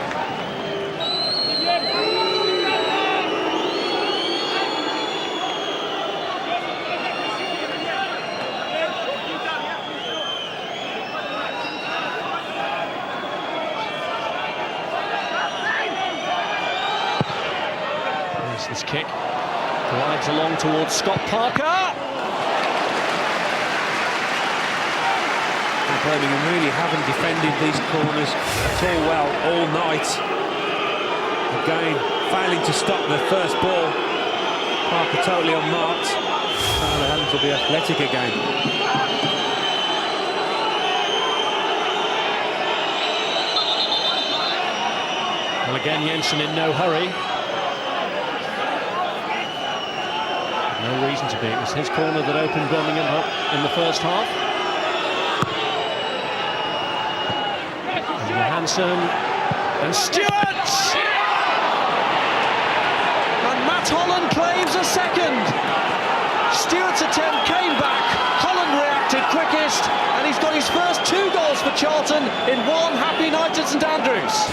This kick glides along towards Scott Parker. And Birmingham really haven't defended these corners at all well all night. Again, failing to stop the first ball. Parker totally unmarked. Oh, they're having to be athletic again. Well, again, Jensen in no hurry. No reason to be. It was his corner that opened Birmingham up in the first half. And Johansson and Stuart! And Matt Holland claims a second. Stuart's attempt came back. Holland reacted quickest, and he's got his first 2 goals for Charlton in one happy night at St Andrews.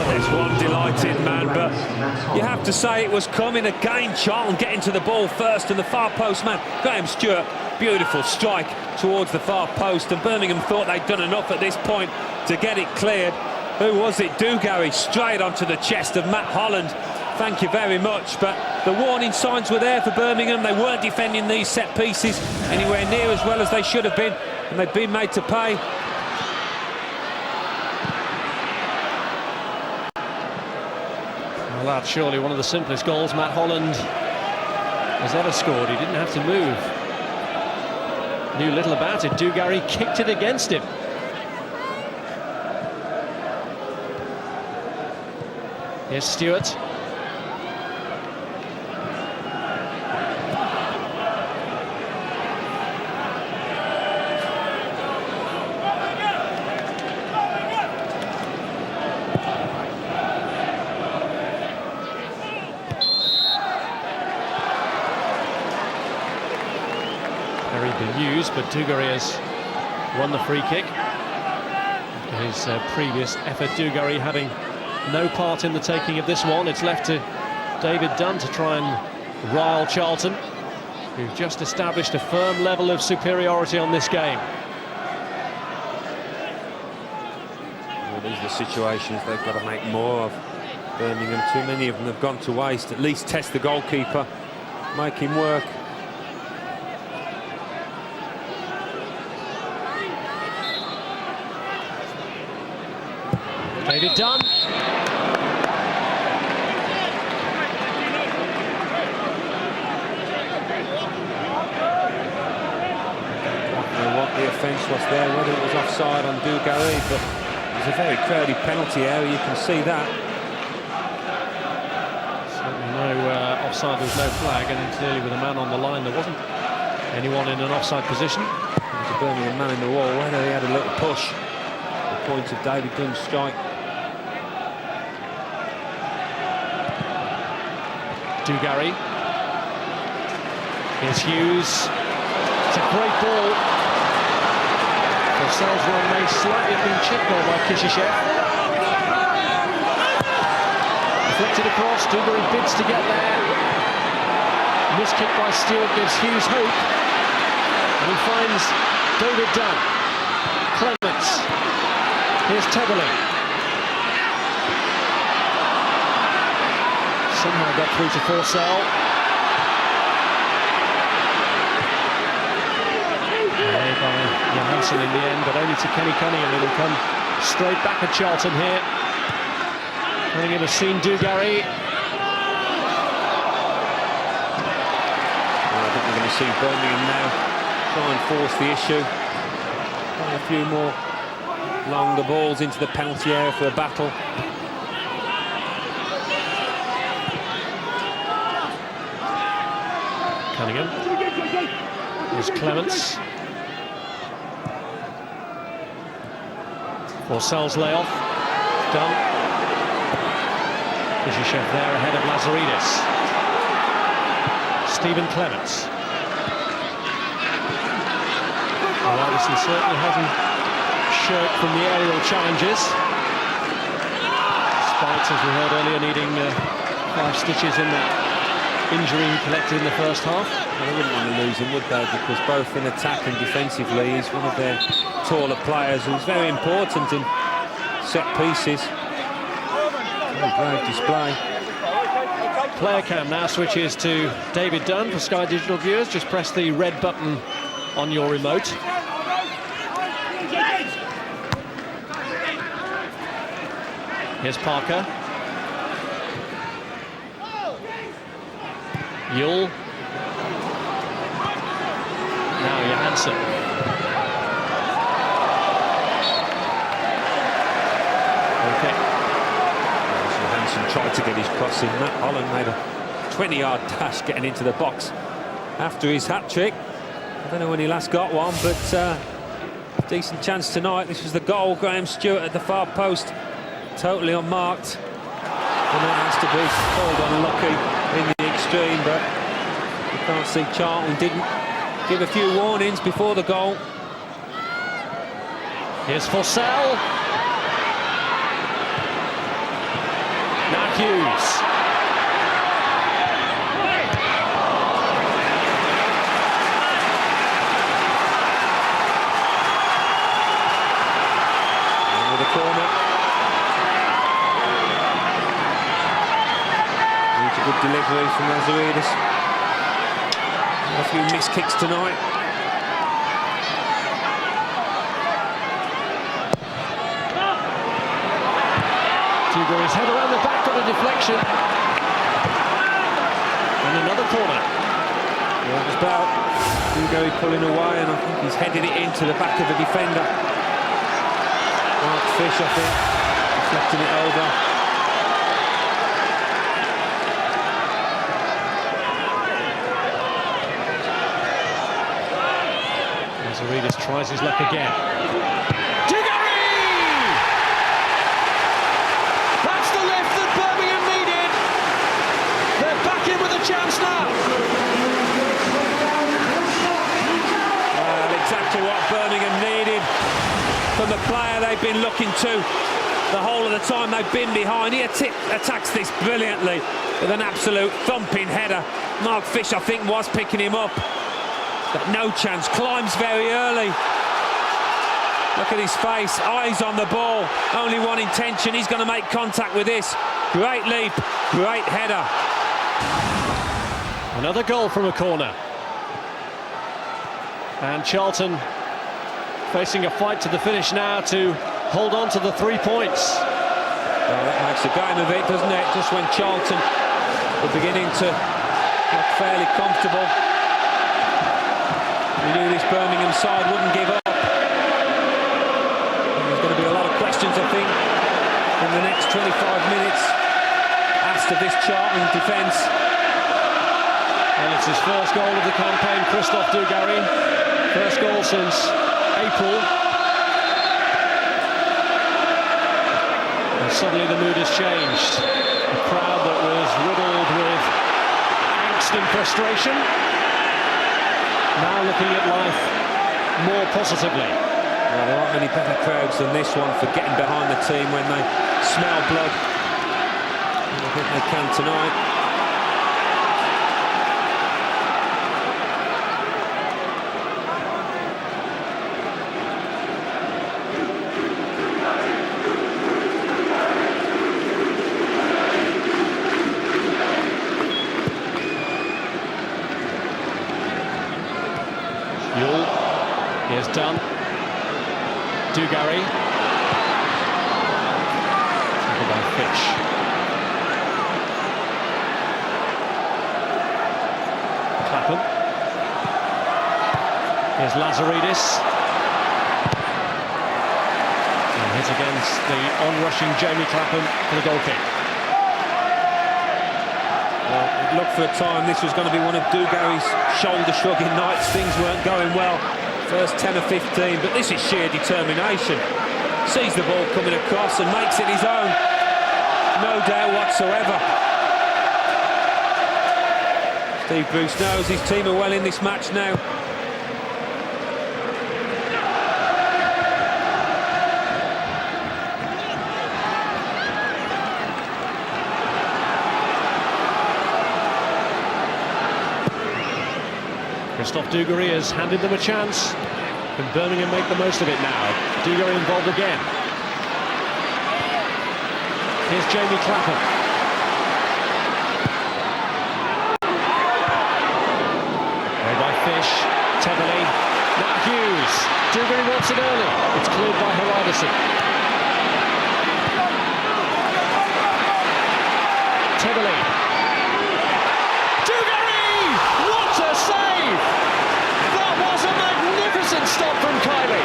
There's one delighted man, but you have to say it was coming again. Charlton getting to the ball first, and the far post man, Graham Stuart, beautiful strike towards the far post, and Birmingham thought they'd done enough at this point to get it cleared. Who was it? Dugarry straight onto the chest of Matt Holland. Thank you very much, but the warning signs were there for Birmingham. They weren't defending these set pieces anywhere near as well as they should have been, and they've been made to pay. Well, that's surely one of the simplest goals Matt Holland has ever scored. He didn't have to move. Knew little about it. Dugarry kicked it against him. Here's Stuart. Very bemused, but Dugarry has won the free kick. After his previous effort, Dugarry having no part in the taking of this one. It's left to David Dunn to try and rile Charlton, who've just established a firm level of superiority on this game. Well, these are the situations they've got to make more of. Birmingham, too many of them have gone to waste. At least test the goalkeeper, make him work. David Dunn. They what the offence was there, whether it was offside on Dugarry, but it was a very crowded penalty area, you can see that. Certainly no offside, there's no flag, and clearly with a man on the line there wasn't anyone in an offside position. It was a Birmingham man in the wall, whether he had a little push. The point of David Dunn's strike. Dugarry. Here's Hughes. It's a great ball. Forssell's run may slightly have been chipped by Kishishev. Deflected across, Dugarry bids to get there. Missed kick by Stuart gives Hughes hope. And he finds David Dunn. Clemence. Here's Tebily. Somehow got through to Forssell. By Johansson in the end, but only to Cunningham. It'll come straight back at Charlton here. Cunningham has seen Dugarry. Well, I think we're going to see Birmingham now try and force the issue. A few more longer balls into the penalty area for a battle. Cunningham. Here's Clemence. Forssell's layoff. Dunn. Kishishev there ahead of Lazaridis. Clemence. Hreidarsson certainly hasn't shirked from the aerial challenges. Despite, as we heard earlier, needing 5 stitches in that injury he collected in the first half. Well, they wouldn't want to lose him, would they? Because both in attack and defensively, he's one of their taller players who's very important in set pieces. Very brave display. Player cam now switches to David Dunn for Sky Digital viewers. Just press the red button on your remote. Here's Parker. Euell. Now Johansson. Okay. Johansson tried to get his cross in. Matt Holland made a 20-yard dash getting into the box after his hat-trick. I don't know when he last got one, but decent chance tonight. This was the goal. Graham Stuart at the far post, totally unmarked. And that has to be called unlucky in the extreme, but you can't see Charlton didn't give a few warnings before the goal. Here's Forssell. Now Hughes. With a corner. It's a good delivery from Lazaridis. A few missed kicks tonight. Dugarry's head around the back, got a deflection. And another corner. Yeah, it was about Dugarry pulling away, and I think he's headed it into the back of the defender. Mark Fish, I think, deflecting it over. Lazaridis tries his luck again. Dugarry! That's the lift that Birmingham needed. They're back in with a chance now. Well, exactly what Birmingham needed from the player they've been looking to the whole of the time they've been behind. He attacks this brilliantly with an absolute thumping header. Mark Fish, I think, was picking him up. But no chance, climbs very early. Look at his face, eyes on the ball, only one intention, he's going to make contact with this. Great leap, great header. Another goal from a corner. And Charlton facing a fight to the finish now to hold on to the 3 points. Well, that makes a game of it, doesn't it? Just when Charlton were beginning to look fairly comfortable. We knew this Birmingham side wouldn't give up. And there's going to be a lot of questions, I think, in the next 25 minutes asked of this Charlton defence. And it's his first goal of the campaign, Christophe Dugarry. First goal since April. And suddenly the mood has changed. A crowd that was riddled with angst and frustration, now looking at life more positively. Well, there aren't many better crowds than this one for getting behind the team when they smell blood. And I think they can tonight. Euell, here's Dunn, Dugarry, tackled by Fish. Clapham, here's Lazaridis, and hit against the on-rushing Jamie Clapham for the goal kick. Well, it looked for a time this was going to be one of Dugarry's shoulder-shrugging nights. Things weren't going well, first 10 or 15, but this is sheer determination. Sees the ball coming across and makes it his own. No doubt whatsoever. Steve Bruce knows his team are well in this match now. Christophe Dugarry has handed them a chance. Can Birmingham make the most of it now? Dugarry involved again. Here's Jamie Clapham. Played by Fish, Tebily, now Hughes. Dugarry wants it early. It's cleared by Hreidarsson. Tebily. Stop from Kiely.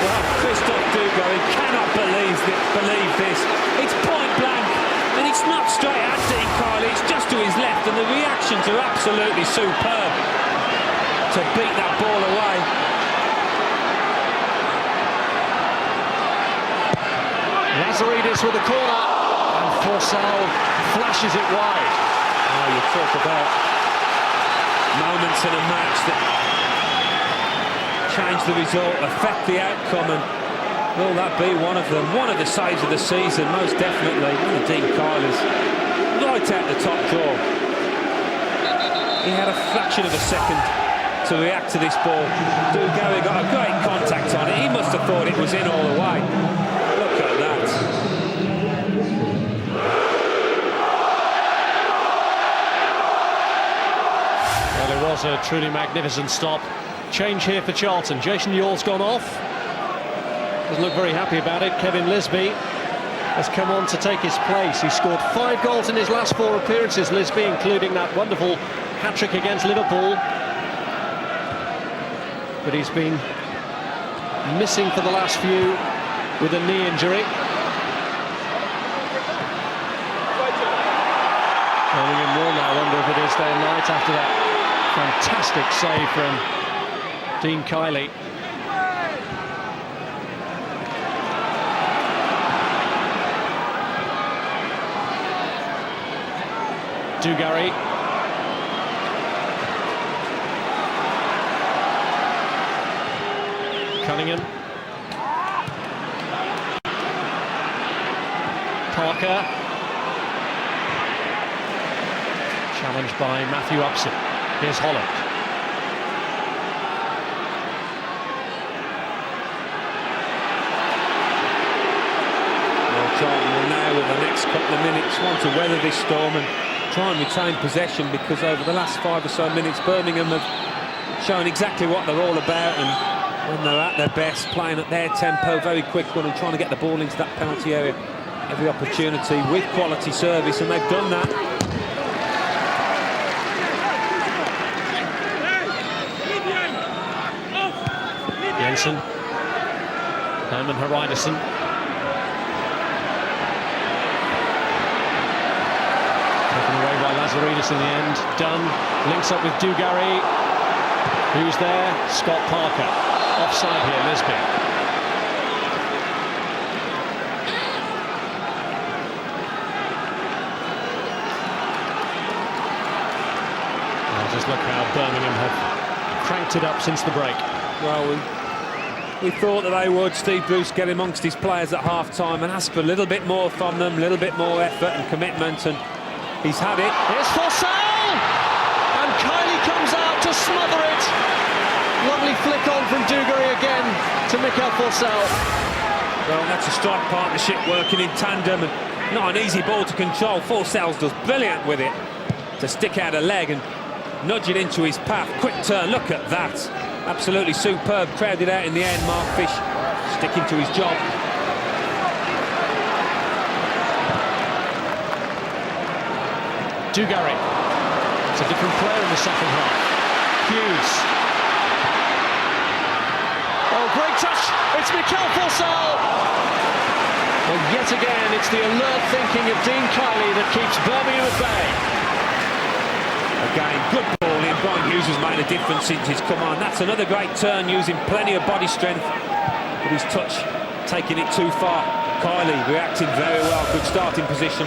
Well, Christophe Dugarry cannot believe this. It's point blank, and it's not straight at Di Canio, it's just to his left, and the reactions are absolutely superb to beat that ball away. Lazaridis with the corner, and Forssell flashes it wide. Oh, you talk about moments in a match that change the result, affect the outcome, and will that be one of them? One of the saves of the season, most definitely. One of Di Canio's right out the top draw. He had a fraction of a second to react to this ball. Dugarry got a great contact on it. He must have thought it was in all the way. Look at that. Well, it was a truly magnificent stop. Change here for Charlton. Jason Euell's gone off. Doesn't look very happy about it. Kevin Lisbie has come on to take his place. He scored 5 goals in his last 4 appearances, Lisbie, including that wonderful hat-trick against Liverpool. But he's been missing for the last few with a knee injury. Birmingham will now wonder if it is their night after that fantastic save from Dean Kiely. Dugarry. Cunningham. Parker. Challenged by Matthew Upson. Here's Holland. Well, Charlton will now, in the next couple of minutes, want to weather this storm and try and retain possession, because over the last 5 or so minutes Birmingham have shown exactly what they're all about, and when they're at their best, playing at their tempo, very quick one, and trying to get the ball into that penalty area every opportunity with quality service, and they've done that. Jensen. And Hreidarsson. Lazaridis in the end. Dunn links up with Dugarry. Who's there? Scott Parker. Offside here, Lisbie. Just look how Birmingham have cranked it up since the break. Well, we thought that they would. Steve Bruce get amongst his players at half-time and ask for a little bit more from them, a little bit more effort and commitment, and he's had it. Here's Forssell! And Kiely comes out to smother it. Lovely flick on from Dugarry again to Mikkel Forssell. Well, that's a strike partnership working in tandem, and not an easy ball to control. Forssell does brilliant with it to stick out a leg and nudge it into his path. Quick turn, look at that. Absolutely superb. Crowded out in the end. Mark Fish sticking to his job. Dugarry. It's a different player in the second half. Hughes. Oh, great touch. It's Mikkel Forssell. And yet again, it's the alert thinking of Dean Kiely that keeps Birmingham at bay. Again, good ball in. Brian Hughes has made a difference since he's come on. That's another great turn, using plenty of body strength, but his touch taking it too far. Kiely reacting very well. Good starting position.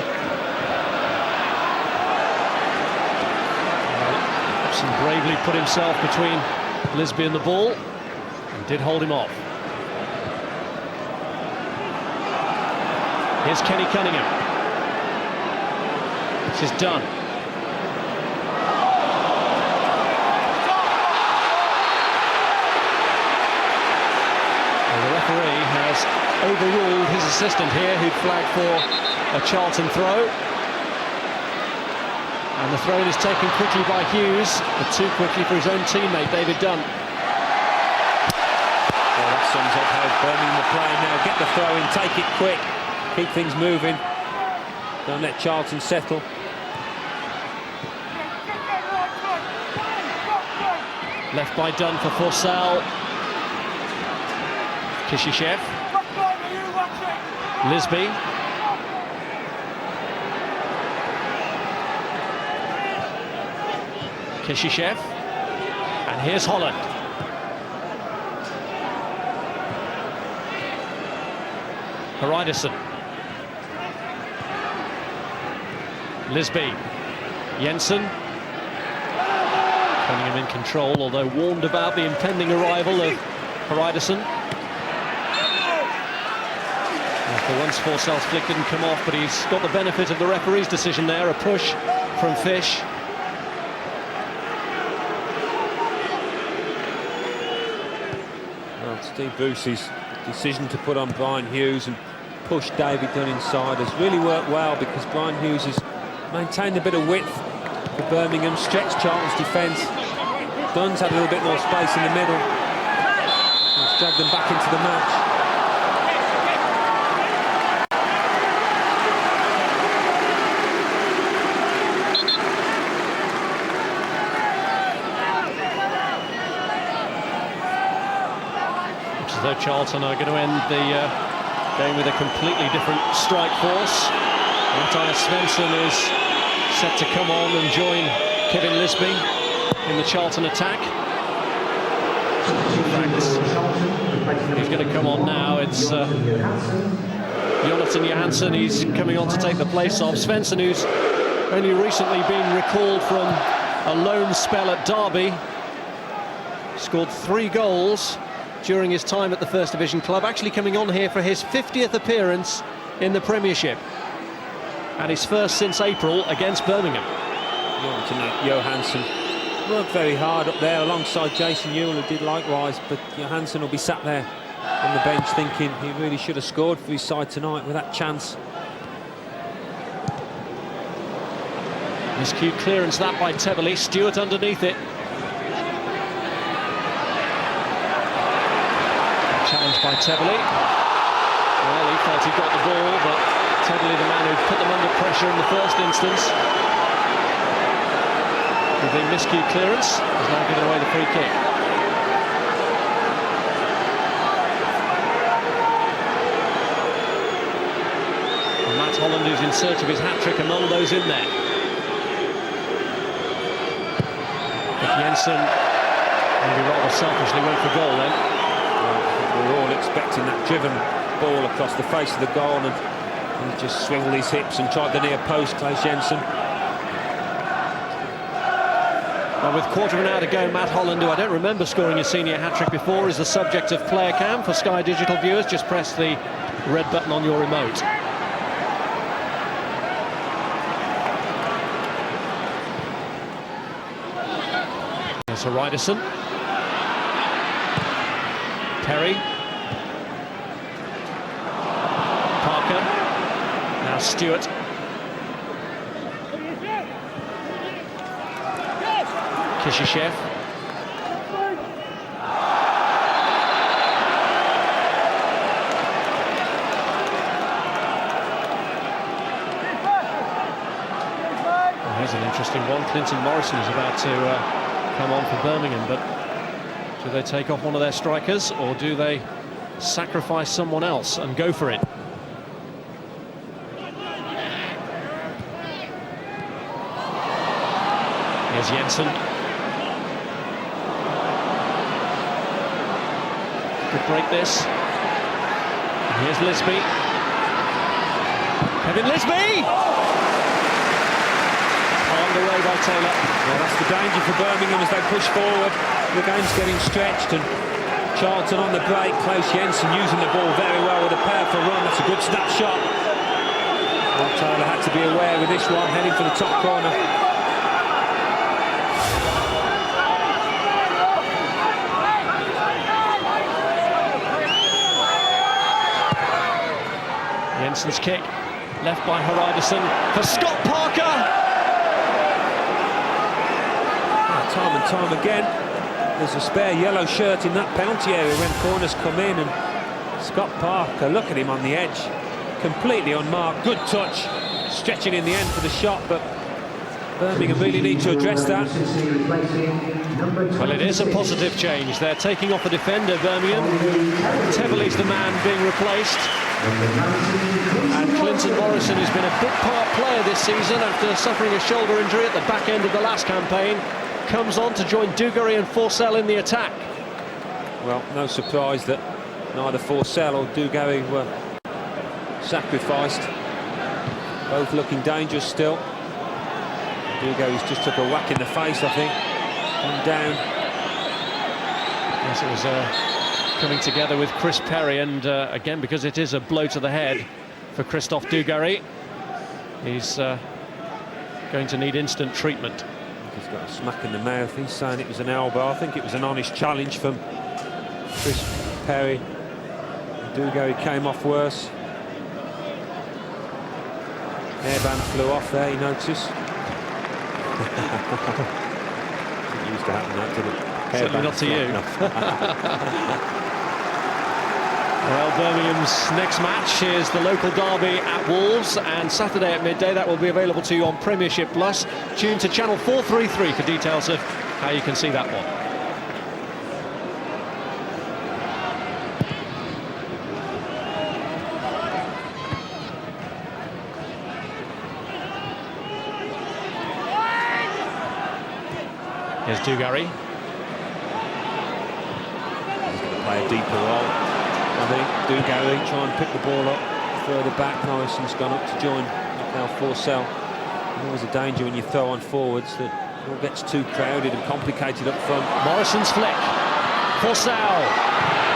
Upson bravely put himself between Lisbie and the ball and did hold him off. Here's Kenny Cunningham. This is Dunn. The referee has overruled his assistant here, who'd flagged for a Charlton throw. And the throw-in is taken quickly by Hughes, but too quickly for his own teammate, David Dunn. Well, that sums up how Birmingham are playing now. Get the throw-in, take it quick, keep things moving. Don't let Charlton settle. Left by Dunn for Forssell. Kishishev. Lisbie. Kishishev. And here's Holland. Hreidarsson. Lisbie. Jensen. Cunningham in control, although warned about the impending arrival of Hreidarsson. For once, Forssell's flick didn't come off, but he's got the benefit of the referee's decision there. A push from Fish. Well, Steve Bruce's decision to put on Brian Hughes and push David Dunn inside has really worked well, because Brian Hughes has maintained a bit of width for Birmingham, stretched Charlton's defence. Dunn's had a little bit more space in the middle. He's dragged them back into the match. Though Charlton are going to end the game with a completely different strike force. Svensson is set to come on and join Kevin Lisbie in the Charlton attack. He's going to come on now. It's Johansson. He's coming on to take the place of Svensson, who's only recently been recalled from a loan spell at Derby. Scored 3 goals during his time at the First Division club, actually coming on here for his 50th appearance in the Premiership, and his first since April against Birmingham. Johansson worked very hard up there alongside Jason Euell, who did likewise, but Johansson will be sat there on the bench thinking he really should have scored for his side tonight with that chance. Miscued clearance that by Tebily. Stuart underneath it. Challenged by Tebily. Well, he felt he got the ball, but Tebily, the man who put them under pressure in the first instance, with the miscued clearance, has now given away the free kick. Matt Holland, who's in search of his hat-trick, among those in there. Jensen, maybe rather selfishly, went for goal then. Well, we're all expecting that driven ball across the face of the goal, and he just swiveled his hips and tried the near post, Claes Jensen. Well, with quarter of an hour to go, Matt Holland, who I don't remember scoring a senior hat-trick before, is the subject of player cam for Sky Digital viewers. Just press the red button on your remote. There's Hreidarsson. Perry. Parker. Now Stuart. Kishishev. Well, here's an interesting one. Morrison is about to come on for Birmingham, but do they take off one of their strikers, or do they sacrifice someone else and go for it? Here's Jensen. Could break this. And here's Lisbie. Lisbie! Away by Taylor. Well, that's the danger for Birmingham as they push forward. The game's getting stretched, and Charlton on the break. Claes Jensen using the ball very well with a powerful run. That's a good snapshot. Well, Taylor had to be aware with this one, heading for the top corner. Jensen's kick, left by Hreidarsson for Scott Parker. Time and time again, there's a spare yellow shirt in that penalty area when corners come in, and Scott Parker, look at him on the edge, completely unmarked. Good touch, stretching in the end for the shot, but Birmingham really need to address that. Well, it is a positive change. They're taking off a defender, Birmingham. Tebily's the man being replaced, and Morrison, who's been a big part player this season after suffering a shoulder injury at the back end of the last campaign, comes on to join Dugarry and Forssell in the attack. Well, no surprise that neither Forssell or Dugarry were sacrificed. Both looking dangerous still. Dugarry's just took a whack in the face, I think, and down. Yes, it was coming together with Chris Perry, and again, because it is a blow to the head for Christophe Dugarry, he's going to need instant treatment. He's got a smack in the mouth. He's saying it was an elbow. I think it was an honest challenge from Chris Perry. Dugarry came off worse. Hairband flew off there, you notice. Didn't used to happen, that, did it? Certainly not to you. Well, Birmingham's next match is the local derby at Wolves, and Saturday at midday. That will be available to you on Premiership Plus. Tune to channel 433 for details of how you can see that one. Here's Dugarry. play a deeper role. I think Dugarry try and pick the ball up further back. Morrison's gone up to join now Forssell. Always a danger when you throw on forwards that it all gets too crowded and complicated up front. Morrison's flick. Forssell.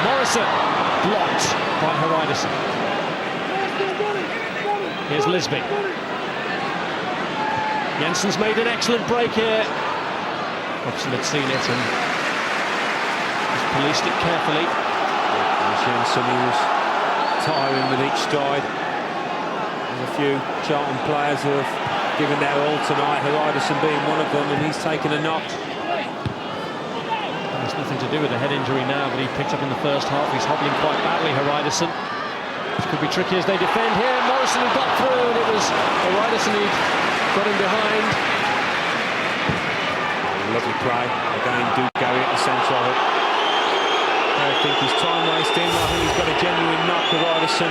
Morrison blocked by Hreidarsson. Here's Lisbie. Jensen's made an excellent break here. Upson had seen it and just policed it carefully. Jensen, he was tiring with each stride. There's a few Charlton players who have given their all tonight, Hreidarsson being one of them, and he's taken a knock. There's nothing to do with a head injury now, but he picked up in the first half. He's hobbling quite badly, Hreidarsson. This could be tricky as they defend here. Morrison had got through, and it was Hreidarsson who got him behind. Lovely play. Again, Dugarry at the centre of it. I don't think he's time wasting. I think he's got a genuine knock, Hreidarsson.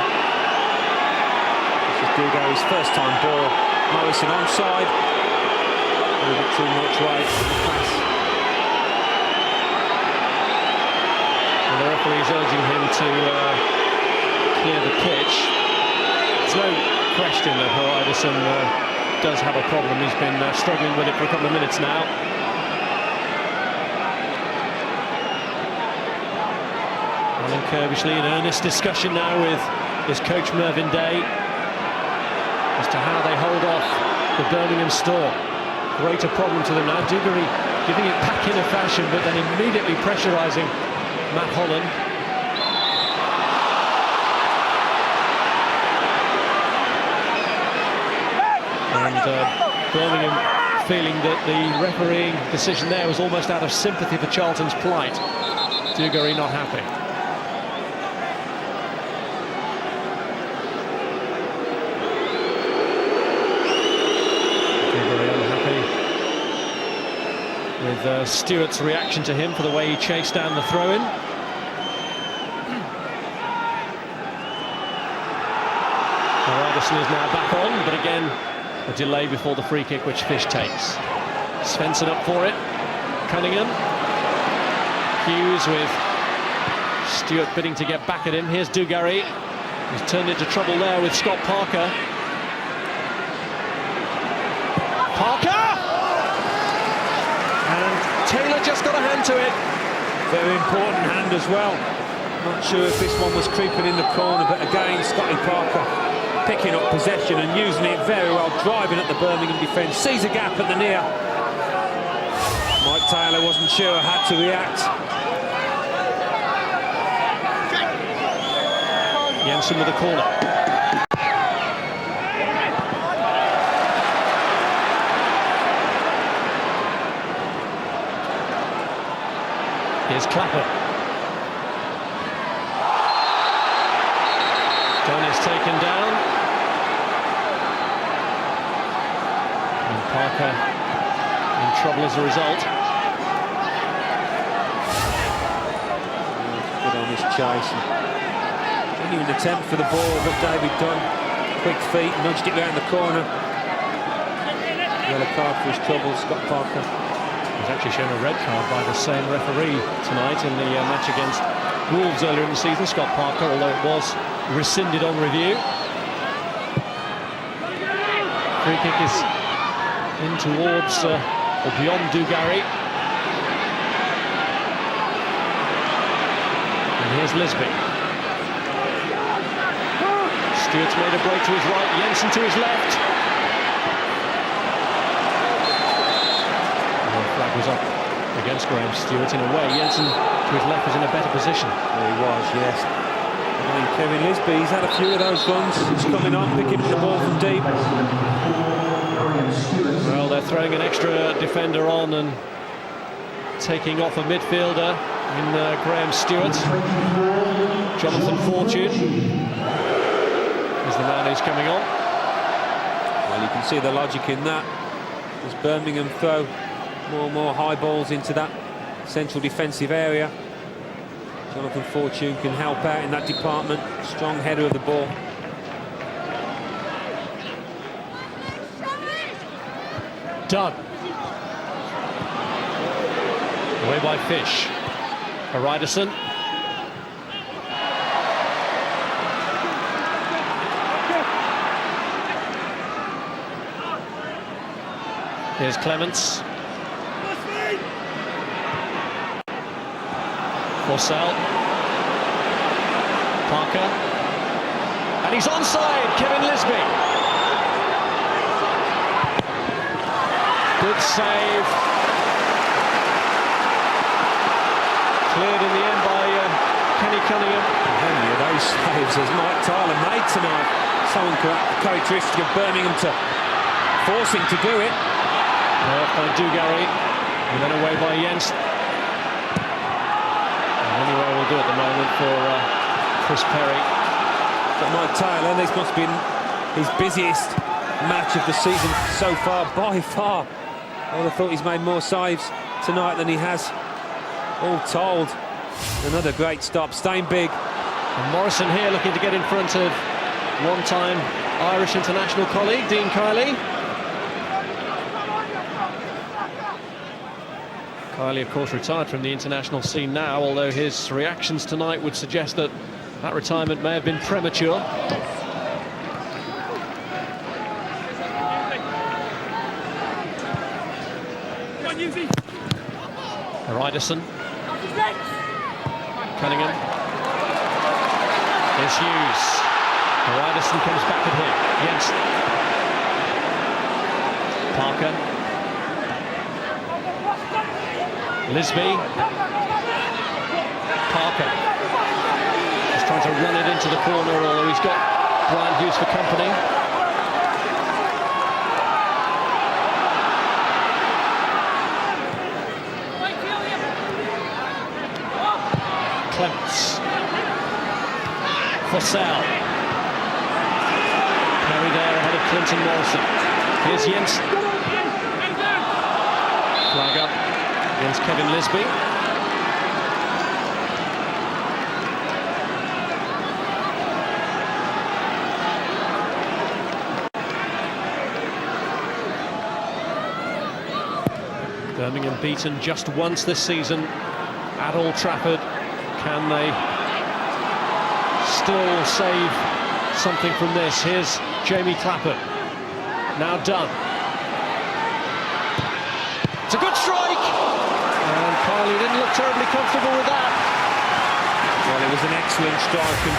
This is Dugarry's first time ball. Morrison onside. A little bit too much weight on the pass. And the referee is urging him to clear the pitch. There's no question that Hreidarsson does have a problem. He's been struggling with it for a couple of minutes now. Alan Kiely in earnest discussion now with his coach Mervyn Day as to how they hold off the Birmingham Storm. Greater problem to them now. Dugarry giving it back in a fashion, but then immediately pressurising Matt Holland. And Birmingham feeling that the refereeing decision there was almost out of sympathy for Charlton's plight. Dugarry not happy. With Stuart's reaction to him for the way he chased down the throw-in. Hreidarsson is now back on, but again a delay before the free kick which Fish takes. Svensson up for it. Cunningham. Hughes with Stuart bidding to get back at him. Here's Dugarry. He's turned into trouble there with Scott Parker. Taylor just got a hand to it. Very important hand as well. Not sure if this one was creeping in the corner, but again, Scotty Parker picking up possession and using it very well, driving at the Birmingham defence, sees a gap at the near. Mike Taylor wasn't sure, had to react. Jensen with a corner. Here's Clapham. Dunn is taken down. And Parker in trouble as a result. Good on his chase. Didn't even attempt for the ball, but David Dunn, quick feet, nudged it round the corner. Yellow card for his trouble, Scott Parker. He's actually shown a red card by the same referee tonight in the match against Wolves earlier in the season, Scott Parker, although it was rescinded on review. Free kick is in towards or beyond Dugarry. And here's Lisbie. Stuart's made a break to his right, Jensen to his left. Flag was up against Graham Stuart in a way. Jensen to his left was in a better position. There he was, yes. I mean, Kevin Lisbie, he's had a few of those runs. He's coming on, picking the ball from deep. Well, they're throwing an extra defender on and taking off a midfielder in Graham Stuart. Jonathan Fortune is the man who's coming on. Well, you can see the logic in that. As Birmingham throw more and more high balls into that central defensive area, Jonathan Fortune can help out in that department. Strong header of the ball. Dunn. Away by Fish. Hreidarsson. Here's Clemence. Forssell. Parker. And he's onside, Kevin Lisbie. Good save. Cleared in the end by Cunningham. How many of those saves has Mike Tyler made tonight? Something characteristic of Birmingham to force him to do it. By Dugarry, and then away by Jensen. Anyway, we'll do at the moment for Chris Perry. But Mike Tyler, this must have been his busiest match of the season so far, by far. I would have thought he's made more saves tonight than he has all told. Another great stop, staying big. And Morrison here looking to get in front of one-time Irish international colleague, Dean Kiely. Kiely, of course, retired from the international scene now, although his reactions tonight would suggest that that retirement may have been premature. Hreidarsson. Cunningham. There's Hughes. Hreidarsson comes back at him. Jensen. Parker. Lisbie. Parker. Just trying to run it into the corner, although he's got Brian Hughes for company. Clemence. Forssell. Perry there ahead of Clinton Morrison. Here's Jensen. Flag up against Kevin Lisbie. Birmingham beaten just once this season at Old Trafford. Can they still save something from this? Here's Jamie Clapham. Now Dunn. It's a good strike! And Kiely didn't look terribly comfortable with that. Well, it was an excellent strike, and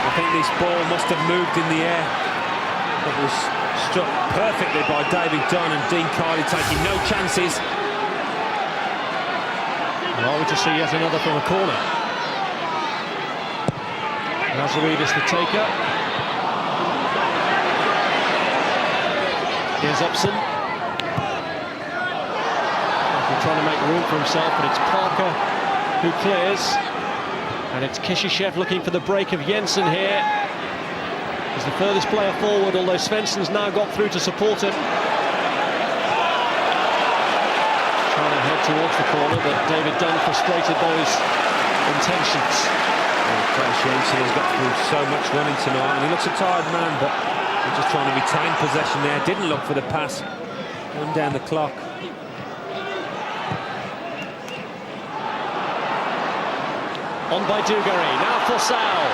I think this ball must have moved in the air. It was struck perfectly by David Dunn, and Dean Kiely taking no chances. Well, we just see yet another from a corner. Lazaridis the taker. Here's Upson. Trying to make room for himself, but it's Parker who clears. And it's Kishishev looking for the break of Jensen here. He's the furthest player forward, although Svensson's now got through to support him. Trying to head towards the corner, but David Dunn frustrated those intentions. Jensen has got through so much running tonight, and he looks a tired man, but he's just trying to retain possession there. Didn't look for the pass. Run down the clock. On by Dugarry, now Forssell.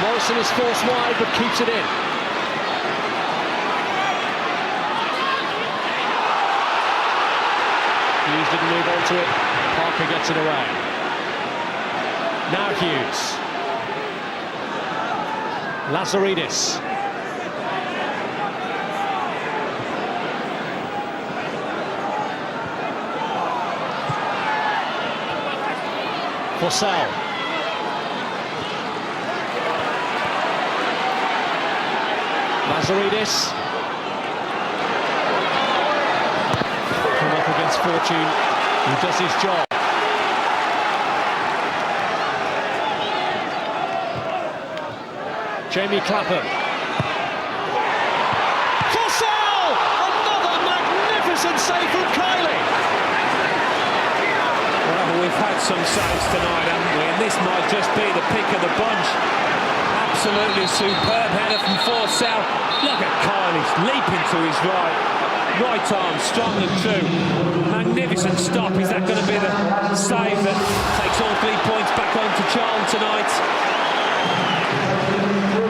Morrison is forced wide, but keeps it in. Hughes didn't move on to it. Parker gets it away. Now Hughes. Lazaridis. Forssell. Lazaridis. Come up against Fortune, who does his job. Jamie Clapham. Forssell! Another magnificent save from Kiely. Well, we've had some saves tonight, haven't we? And this might just be the pick of the bunch. Absolutely superb header from Forssell. Look at Kiely's leaping to his right. Right arm, strong and true. Magnificent stop. Is that going to be the save that takes all 3 points back home to Charlton tonight?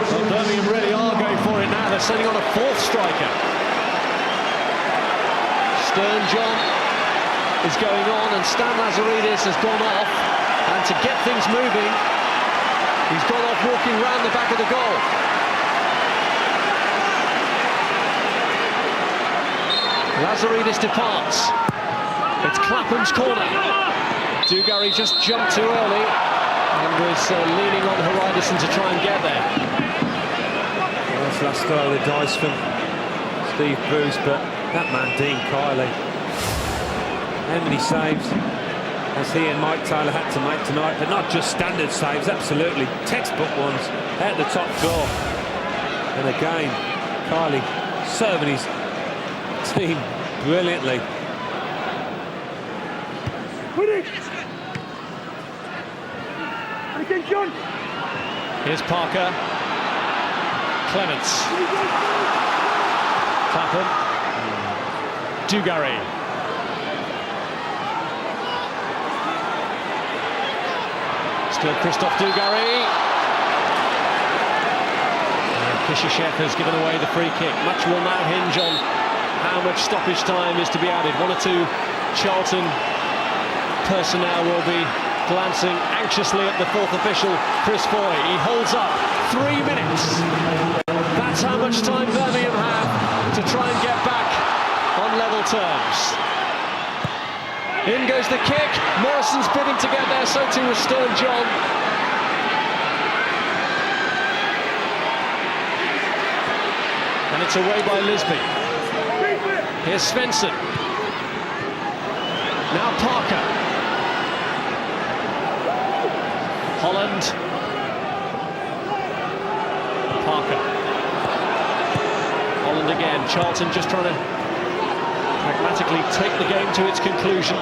Well, Birmingham really are going for it now. They're sending on a fourth striker. Stern John is going on, and Stan Lazaridis has gone off, and to get things moving, he's gone off walking round the back of the goal. Lazaridis departs. It's Clapham's corner. Dugarry just jumped too early and was leaning on Hreidarsson to try and get there. Well, that's last throw of the dice from Steve Bruce, but that man Dean Kiely, how many saves has he and Mike Taylor had to make tonight? But not just standard saves, absolutely textbook ones out the top drawer. And again, Kiely serving his team brilliantly. Here's Parker. Clemence. Clapham. Dugarry. Still Christoph Dugarry. And Kishishev has given away the free kick. Much will now hinge on how much stoppage time is to be added. One or two Charlton personnel will be glancing anxiously at the fourth official, Chris Foy. He holds up 3 minutes. That's how much time Birmingham have to try and get back on level terms. In goes the kick. Morrison's bidding to get there, so too was Stern John. And it's away by Lisbie. Here's Svensson. Now Parker. Holland. Parker. Holland again. Charlton just trying to pragmatically take the game to its conclusion.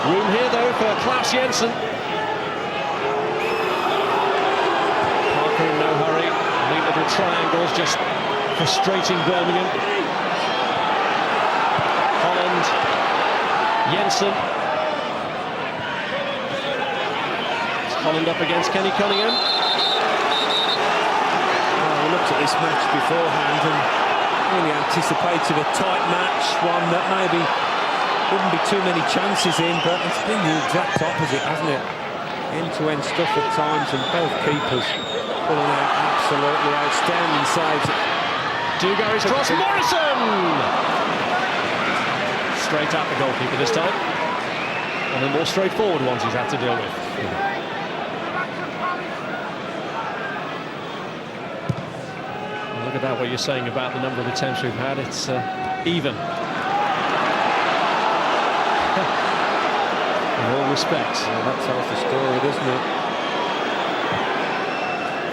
Room here though for Klaus Jensen. Parker in no hurry. Neat little triangles just frustrating Birmingham. Holland. Jensen. Holland up against Cunningham. Well, we looked at this match beforehand and really anticipated a tight match, one that maybe wouldn't be too many chances in, but it's been the exact opposite, hasn't it? End-to-end stuff at times, and both keepers pulling out absolutely outstanding saves. Dugarry's cross, Morrison! Straight at the goalkeeper this time. And the more straightforward ones he's had to deal with. Look at that, what you're saying about the number of attempts we've had. It's even. In all respects. Well, that tells the story, doesn't it?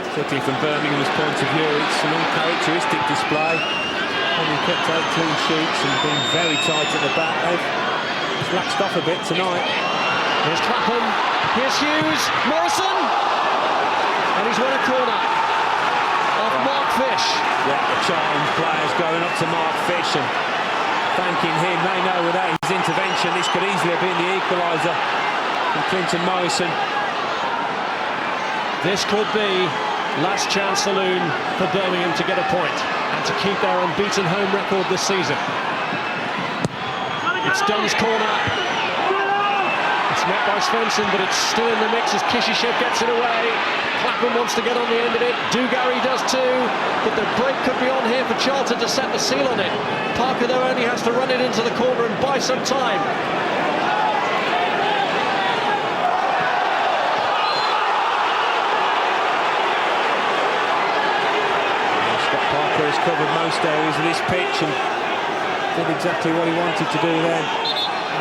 Particularly from Birmingham's point of view, it's an uncharacteristic display. Having kept out clean sheets and been very tight at the back, they've slacked off a bit tonight. Here's Clapham, here's Hughes, Morrison! And he's won a corner off Mark Fish. Yeah, the Charlton players going up to Mark Fish and thanking him. They know without his intervention this could easily have been the equaliser from Clinton Morrison. This could be last chance saloon for Birmingham to get a point and to keep their unbeaten home record this season. It's Dunn's corner. It's met by Svensson, but it's still in the mix as Kishishev gets it away. Clapham wants to get on the end of it. Dugarry does too, but the break could be on here for Charlton to set the seal on it. Parker, though, only has to run it into the corner and buy some time. Parker has covered most areas of this pitch and did exactly what he wanted to do then.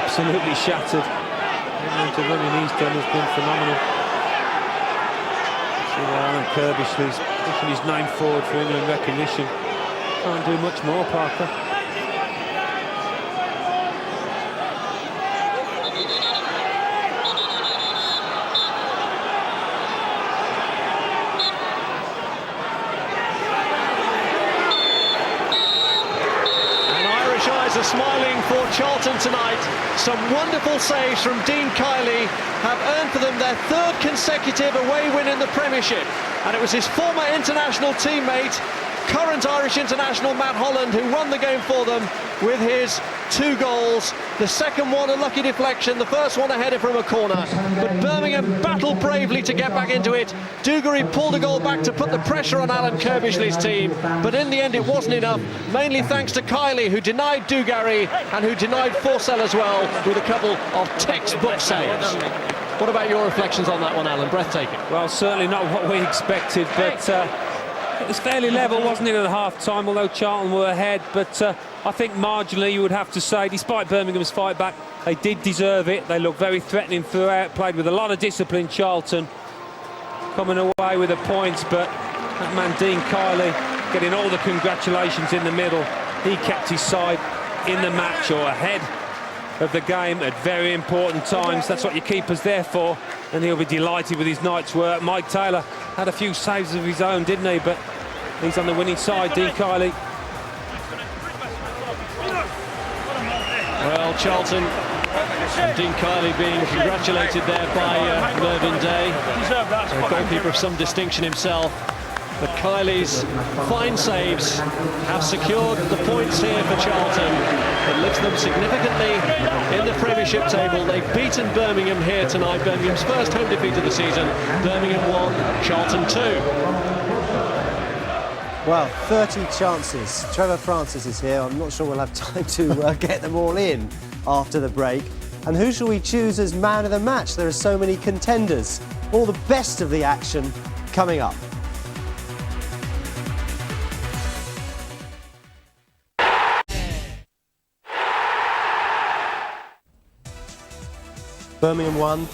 Absolutely shattered. The amount of running he's done has been phenomenal. See there, Alan Kirbishley's pushing his name forward for England recognition. Can't do much more, Parker. Are smiling for Charlton tonight. Some wonderful saves from Dean Kiely have earned for them their third consecutive away win in the Premiership, and it was his former international teammate current Irish international Matt Holland, who won the game for them with his 2 goals. The second one a lucky deflection, the first one a header from a corner. But Birmingham battled bravely to get back into it. Dugarry pulled a goal back to put the pressure on Alan Kirbishley's team, but in the end it wasn't enough, mainly thanks to Kiely, who denied Dugarry and who denied Forssell as well, with a couple of textbook saves. What about your reflections on that one, Alan? Breathtaking. Well, certainly not what we expected, but it was fairly level, wasn't it, at half-time, although Charlton were ahead. But I think marginally you would have to say, despite Birmingham's fight back, they did deserve it. They looked very threatening throughout, played with a lot of discipline, Charlton, coming away with the points. But that man, Dean Kiely, getting all the congratulations in the middle. He kept his side in the match or ahead of the game at very important times. That's what your keeper's there for, and he'll be delighted with his night's work. Mike Taylor had a few saves of his own, didn't he? But he's on the winning side, Dean Kiely. Well, Charlton and Dean Kiely being congratulated there by Mervyn Day, a goalkeeper of some distinction himself. But Kiley's fine saves have secured the points here for Charlton. It lifts them significantly in the Premiership table. They've beaten Birmingham here tonight. Birmingham's first home defeat of the season. Birmingham 1, Charlton 2. Well, 30 chances. Trevor Francis is here. I'm not sure we'll have time to get them all in after the break. And who shall we choose as man of the match? There are so many contenders. All the best of the action coming up. Birmingham 1,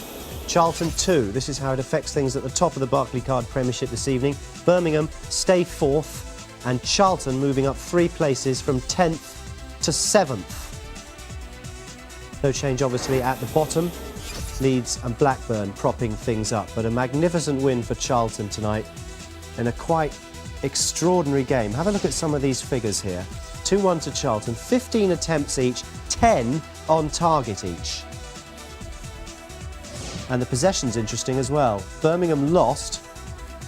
Charlton 2. This is how it affects things at the top of the Barclaycard Premiership this evening. Birmingham stay 4th and Charlton moving up 3 places from 10th to 7th. No change obviously at the bottom. Leeds and Blackburn propping things up, but a magnificent win for Charlton tonight in a quite extraordinary game. Have a look at some of these figures here. 2-1 to Charlton, 15 attempts each, 10 on target each. And the possession's interesting as well. Birmingham lost,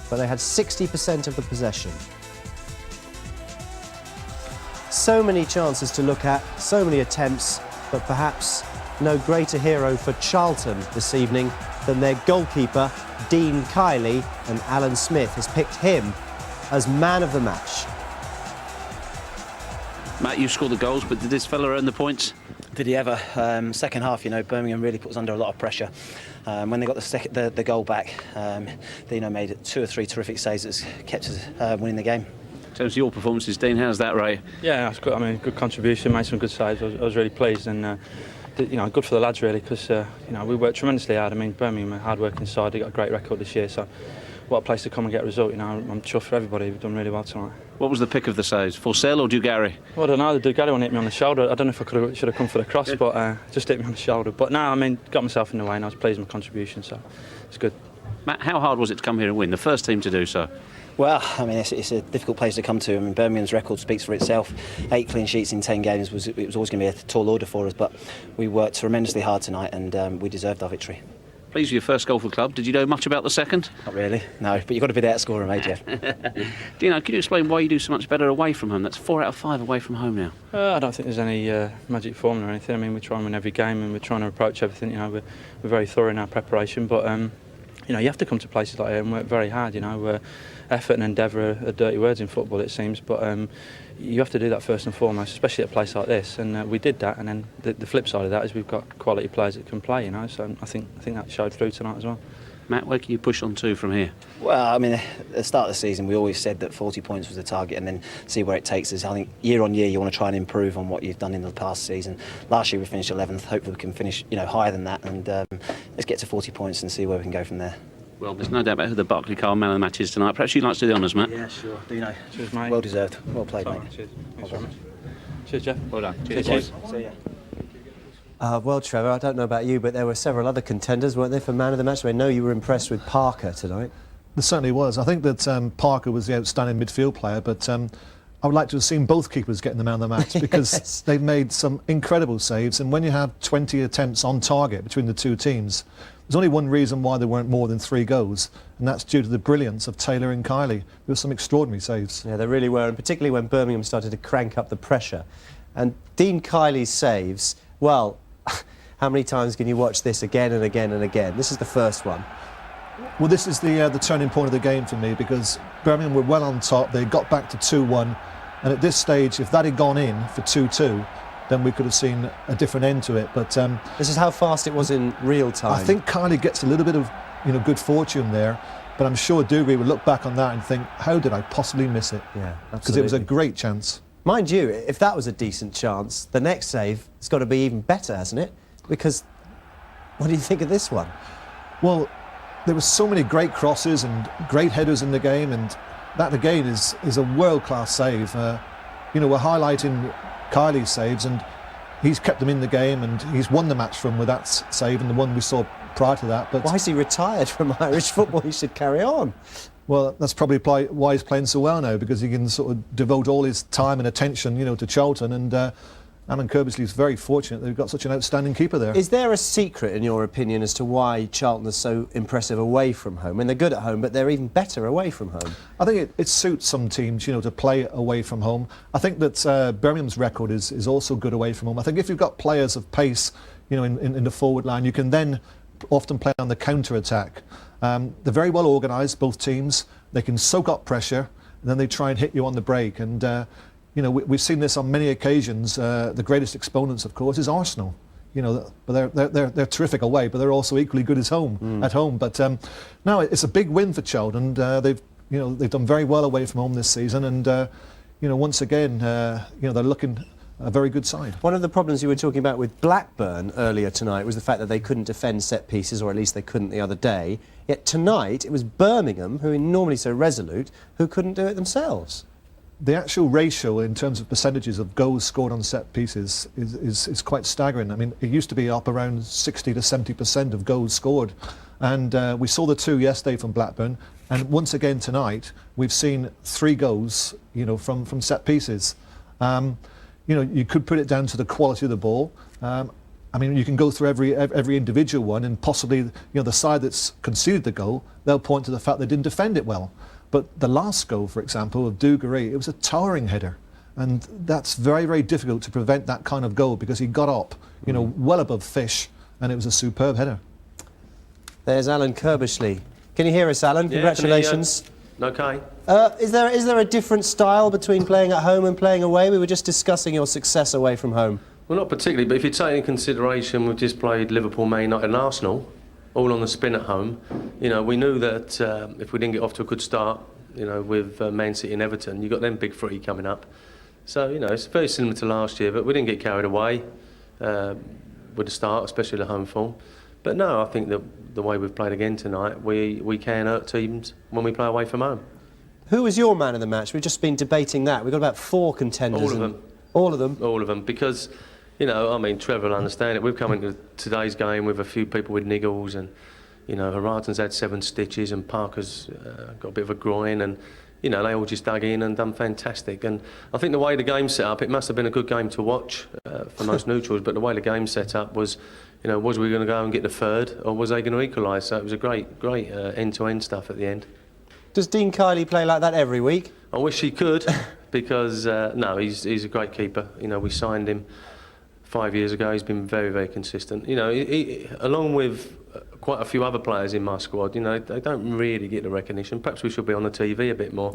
but they had 60% of the possession. So many chances to look at, so many attempts, but perhaps no greater hero for Charlton this evening than their goalkeeper, Dean Kiely, and Alan Smith has picked him as man of the match. Matt, you scored the goals, but did this fella earn the points? Did he ever? Second half, you know, Birmingham really put us under a lot of pressure. When they got the goal back, Dino made 2 or 3 terrific saves that kept us winning the game. In terms of your performances, Dean, how's that, Ray? Yeah, it's good. I mean, good contribution, made some good saves. I was really pleased, and you know, good for the lads really, because you know, we worked tremendously hard. I mean, Birmingham are a hard-working side. They got a great record this year, so what a place to come and get a result. You know, I'm chuffed for everybody. We've done really well tonight. What was the pick of the saves, Forssell or Dugarry? Well, I don't know. The Dugarry one hit me on the shoulder. I don't know if I should have come for the cross, but just hit me on the shoulder. But no, I mean, got myself in the way, and I was pleased with my contribution, so it's good. Matt, how hard was it to come here and win? The first team to do so. Well, I mean, it's a difficult place to come to. I mean, Birmingham's record speaks for itself. 8 clean sheets in 10 games was always going to be a tall order for us, but we worked tremendously hard tonight, and we deserved our victory. Pleased with your first goal for the club. Did you know much about the second? Not really, no, but you've got to be there to score them, Jeff. Dino, can you explain why you do so much better away from home? That's 4 out of 5 away from home now. I don't think there's any magic formula or anything. I mean, we try and win every game, and we're trying to approach everything. You know, we're very thorough in our preparation, but you know, you have to come to places like here and work very hard. You know, effort and endeavour are dirty words in football, it seems, but you have to do that first and foremost, especially at a place like this. And we did that, and then the flip side of that is we've got quality players that can play. You know, so I think that showed through tonight as well. Matt, where can you push on to from here? Well, I mean, at the start of the season, we always said that 40 points was the target, and then see where it takes us. I think year on year, you want to try and improve on what you've done in the past season. Last year, we finished 11th. Hopefully, we can finish, you know, higher than that, and let's get to 40 points and see where we can go from there. Well, there's no doubt about who the Barclaycard man of the match is tonight. Perhaps you'd like to do the honours, Matt? Yeah, sure. Do you know? Cheers, mate. Well deserved. Well played, mate. Cheers. Thanks very much. Cheers, Jeff. Well done. Cheers. Cheers. See ya. Well, Trevor, I don't know about you, but there were several other contenders, weren't there, for man of the match? I know you were impressed with Parker tonight. There certainly was. I think that Parker was the outstanding midfield player, but I would like to have seen both keepers getting the man of the match because Yes. they've made some incredible saves, and when you have 20 attempts on target between the two teams, there's only one reason why there weren't more than 3 goals, and that's due to the brilliance of Taylor and Kiely. There were some extraordinary saves. Yeah, there really were, and particularly when Birmingham started to crank up the pressure. And Dean Kiely's saves, well, how many times can you watch this again and again and again? This is the first one. Well, this is the turning point of the game for me, because Birmingham were well on top. They got back to 2-1, and at this stage, if that had gone in for 2-2, then we could have seen a different end to it. But this is how fast it was in real time. I think Kiely gets a little bit of good fortune there, but I'm sure Dugarry would look back on that and think, how did I possibly miss it? Yeah, because it was a great chance. Mind you, if that was a decent chance, the next save has got to be even better, hasn't it? Because what do you think of this one? Well, there were so many great crosses and great headers in the game, and that again is a world-class save. We're highlighting Kiely's saves, and he's kept them in the game, and he's won the match from with that save and the one we saw prior to that. But why is he retired from Irish football? He should carry on. Well, that's probably why he's playing so well now, because he can sort of devote all his time and attention, to Charlton, and Alan Kirbysley's very fortunate that they've got such an outstanding keeper there. Is there a secret, in your opinion, as to why Charlton is so impressive away from home? I mean, they're good at home, but they're even better away from home. I think it suits some teams, to play away from home. I think that Birmingham's record is also good away from home. I think if you've got players of pace, in the forward line, you can then often play on the counter-attack. They're very well organised, both teams. They can soak up pressure, and then they try and hit you on the break. And we've seen this on many occasions. The greatest exponents, of course, is Arsenal. But they're terrific away, but they're also equally good at home. But no, it's a big win for Charlton. They've done very well away from home this season, and once again, they're looking a very good side. One of the problems you were talking about with Blackburn earlier tonight was the fact that they couldn't defend set pieces, or at least they couldn't the other day. Yet tonight it was Birmingham, who are normally so resolute, who couldn't do it themselves. The actual ratio in terms of percentages of goals scored on set pieces is quite staggering. I mean, it used to be up around 60 to 70% of goals scored, and we saw the 2 yesterday from Blackburn, and once again tonight we've seen 3 goals, from set pieces. You could put it down to the quality of the ball. I mean, you can go through every individual one, and possibly the side that's conceded the goal, they'll point to the fact they didn't defend it well. But the last goal, for example, of Dugarry, it was a towering header, and that's very, very difficult to prevent that kind of goal, because he got up, well above fish, and it was a superb header. There's Alan Kirbysley. Can you hear us, Alan? Congratulations. Okay. Is there a different style between playing at home and playing away? We were just discussing your success away from home. Well, not particularly, but if you take into consideration we've just played Liverpool, Man United and Arsenal, all on the spin at home, we knew that if we didn't get off to a good start, with Man City and Everton, you got them big 3 coming up. So, it's very similar to last year, but we didn't get carried away with the start, especially the home form. But no, I think that the way we've played again tonight, we can hurt teams when we play away from home. Who was your man of the match? We've just been debating that. We've got about 4 contenders. All of them. All of them? All of them, because, Trevor will understand it. We've come into today's game with a few people with niggles, and, Hreidarsson's had 7 stitches, and Parker's got a bit of a groin, and, they all just dug in and done fantastic. And I think the way the game's set up, it must have been a good game to watch for most neutrals, but the way the game set up was, was we going to go and get the 3rd, or was they going to equalise? So it was a great end-to-end stuff at the end. Does Dean Kiely play like that every week? I wish he could, because, no, he's a great keeper. We signed him 5 years ago. He's been very, very consistent. He, along with quite a few other players in my squad, they don't really get the recognition. Perhaps we should be on the TV a bit more.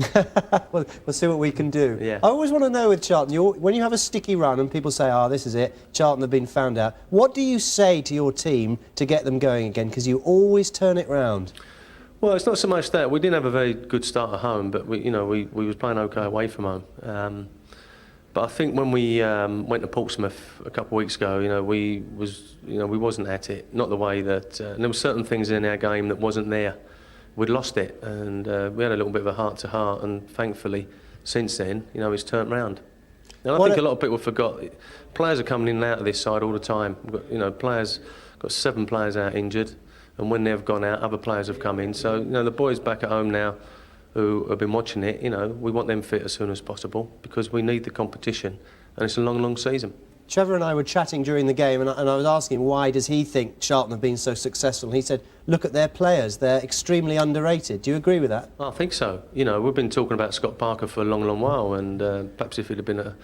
We'll see what we can do. Yeah. I always want to know with Charlton, when you have a sticky run and people say, this is it, Charlton have been found out, what do you say to your team to get them going again? Because you always turn it round. Well, it's not so much that. We didn't have a very good start at home, but we was playing okay away from home. But I think when we went to Portsmouth a couple of weeks ago, we wasn't at it. Not the way that and there were certain things in our game that wasn't there. We'd lost it, and we had a little bit of a heart-to-heart. And thankfully, since then, it's turned round. And I think a lot of people forgot. Players are coming in and out of this side all the time. We've got, players got 7 players out injured. And when they've gone out, other players have come in. So, the boys back at home now who have been watching it, you know, we want them fit as soon as possible because we need the competition, and it's a long, long season. Trevor and I were chatting during the game, and I was asking him why does he think Charlton have been so successful. And he said, look at their players, they're extremely underrated. Do you agree with that? I think so. You know, we've been talking about Scott Parker for a long, long while, and perhaps if it had been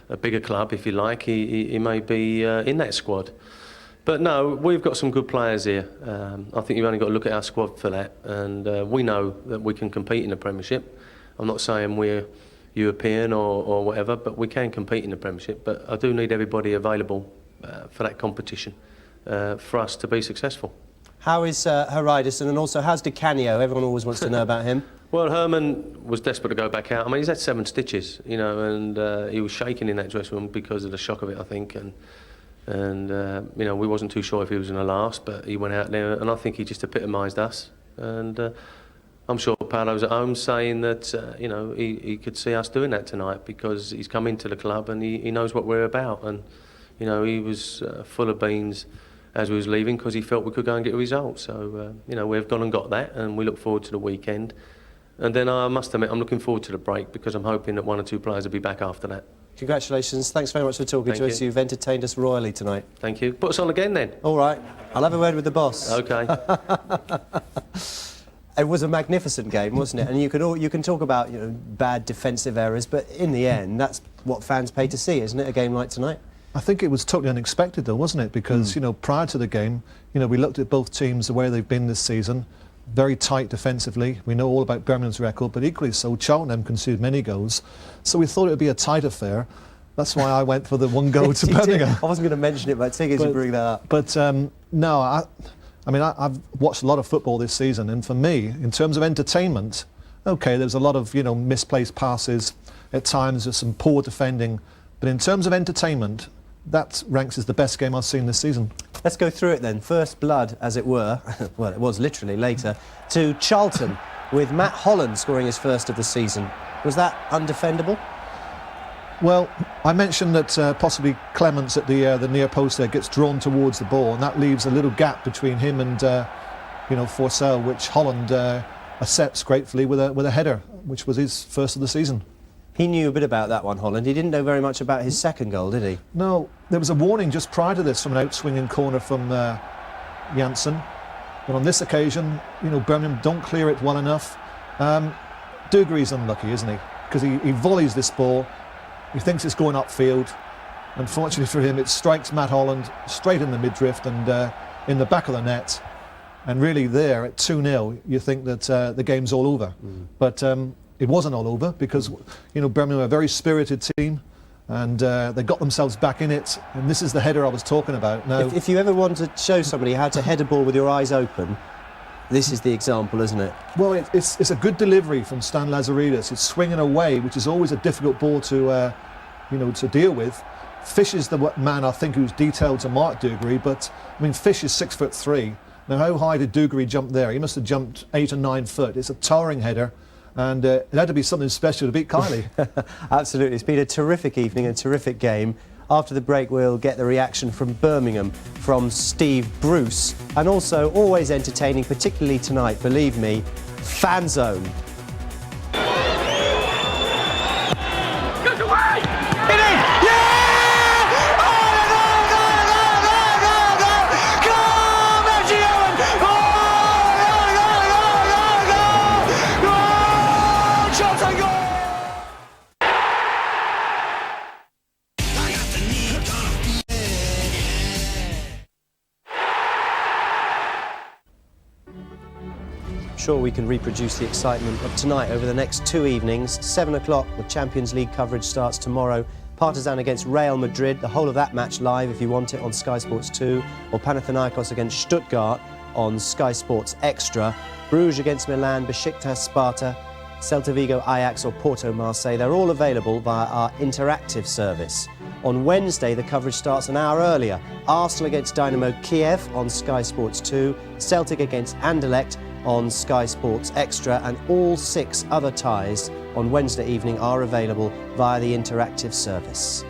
a bigger club, if you like, he may be in that squad. But no, we've got some good players here. I think you've only got to look at our squad for that, and we know that we can compete in the Premiership. I'm not saying we're European or whatever, but we can compete in the Premiership. But I do need everybody available for that competition for us to be successful. How is Hreidarsson, and also how's Di Canio? Everyone always wants to know about him. Well, Herman was desperate to go back out. I mean, he's had 7 stitches, you know, and he was shaking in that dressing room because of the shock of it, I think. And you know, we wasn't too sure if he was going to last, but he went out there, and I think he just epitomised us. And I'm sure Powell's at home saying that, you know, he could see us doing that tonight because he's come into the club and he knows what we're about. And, you know, he was full of beans as we was leaving because he felt we could go and get a result. So, you know, we've gone and got that, and we look forward to the weekend. And then I must admit, I'm looking forward to the break because I'm hoping that 1 or 2 players will be back after that. Congratulations. Thanks very much for talking to us. You've entertained us royally tonight. Thank you. Put us on again then. All right. I'll have a word with the boss. OK. It was a magnificent game, wasn't it? And you can talk about, you know, bad defensive errors, but in the end, that's what fans pay to see, isn't it? A game like tonight. I think it was totally unexpected, though, wasn't it? Because you know, prior to the game, you know, we looked at both teams the way they've been this season, very tight defensively. We know all about Birmingham's record, but equally so, Charlton conceded many goals, so we thought it would be a tight affair. That's why I went for the 1 goal to Birmingham. I wasn't going to mention it, but I think you bring that up. But no, I mean, I've watched a lot of football this season, and for me, in terms of entertainment, OK, there's a lot of, you know, misplaced passes. At times, there's some poor defending. But in terms of entertainment, that ranks as the best game I've seen this season. Let's go through it then. First blood, as it were, well, it was literally later, to Charlton, with Matt Holland scoring his first of the season. Was that undefendable? Well, I mentioned that possibly Clemence at the near post there gets drawn towards the ball, and that leaves a little gap between him and you know, Forssell, which Holland accepts gratefully with a header, which was his first of the season. He knew a bit about that one, Holland. He didn't know very much about his second goal, did he? No, there was a warning just prior to this from an out-swinging corner from Jensen. But on this occasion, you know, Birmingham don't clear it well enough. Dugarry's unlucky, isn't he? Because he volleys this ball. He thinks it's going upfield. Unfortunately for him, it strikes Matt Holland straight in the midriff and in the back of the net. And really there, at 2-0, you think that the game's all over. But it wasn't all over because, you know, Birmingham are a very spirited team, and they got themselves back in it. And this is the header I was talking about. Now, if you ever want to show somebody how to head a ball with your eyes open, this is the example, isn't it? Well, it's a good delivery from Stan Lazaridis. It's swinging away, which is always a difficult ball to, you know, to deal with. Fish is the man, I think, who's detailed to mark Dugarry, but I mean, Fish is 6'3". Now, how high did Dugarry jump there? He must have jumped 8 or 9 foot. It's a towering header. And it had to be something special to beat Kiely. Absolutely. It's been a terrific evening, a terrific game. After the break, we'll get the reaction from Birmingham, from Steve Bruce, and also always entertaining, particularly tonight, believe me, Fan Zone. Sure, we can reproduce the excitement of tonight over the next 2 evenings. 7 o'clock, the Champions League coverage starts tomorrow. Partizan against Real Madrid, the whole of that match live if you want it on Sky Sports 2, or Panathinaikos against Stuttgart on Sky Sports Extra. Bruges against Milan, Besiktas Sparta, Celta Vigo Ajax or Porto Marseille. They're all available via our interactive service. On Wednesday, the coverage starts an hour earlier. Arsenal against Dynamo Kiev on Sky Sports 2, Celtic against Anderlecht on Sky Sports Extra, and all 6 other ties on Wednesday evening are available via the interactive service.